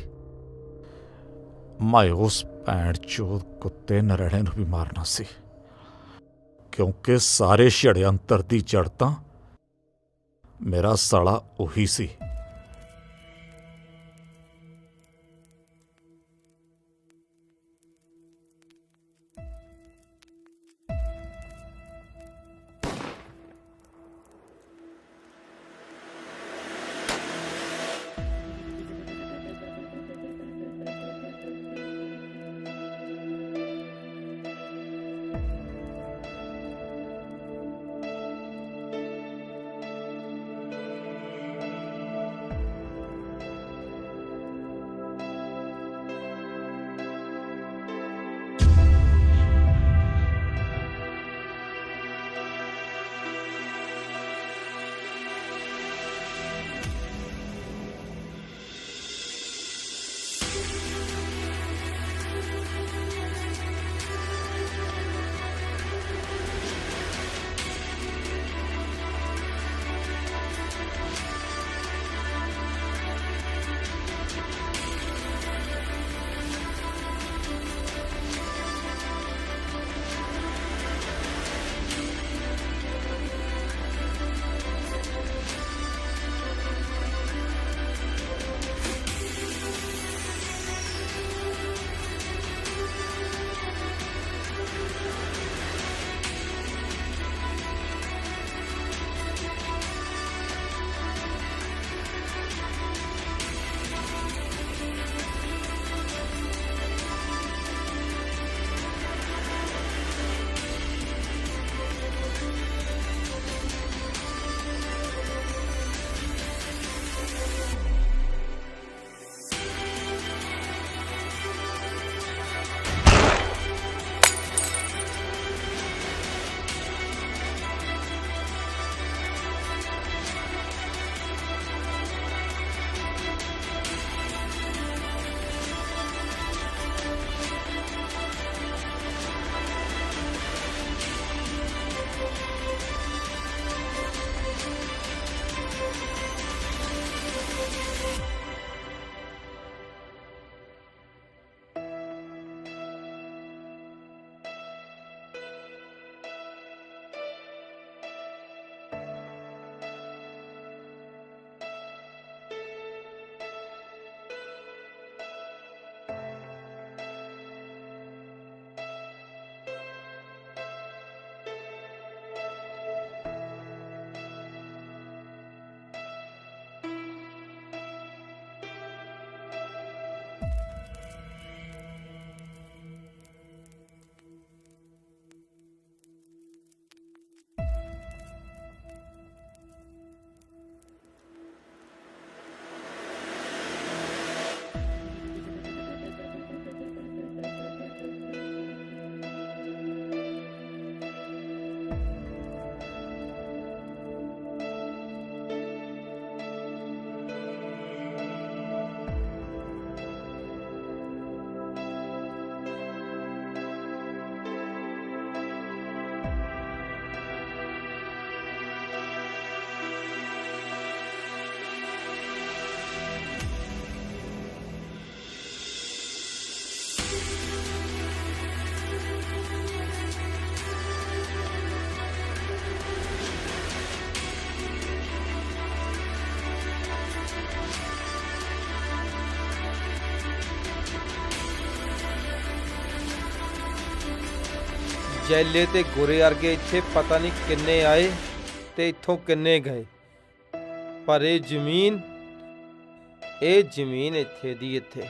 A: ਮੈਂ ਉਸ ਭੈਣ ਚੋਦ ਕੁੱਤੇ ਨਰੜੇ ਨੂੰ ਵੀ ਮਾਰਨਾ ਸੀ, ਕਿਉਂਕਿ ਸਾਰੇ षड्यंत्र ਦੀ ਜੜ ਤਾਂ ਮੇਰਾ ਸਾਲਾ ਉਹੀ ਸੀ।
J: ਜੈਲੇ ਤੇ ਗੋਰੇ ਵਰਗੇ ਇੱਥੇ ਪਤਾ ਨਹੀਂ ਕਿੰਨੇ ਆਏ ਤੇ ਇੱਥੋਂ ਕਿੰਨੇ ਗਏ, ਪਰ ਇਹ ਜ਼ਮੀਨ ਇੱਥੇ ਦੀ ਇੱਥੇ।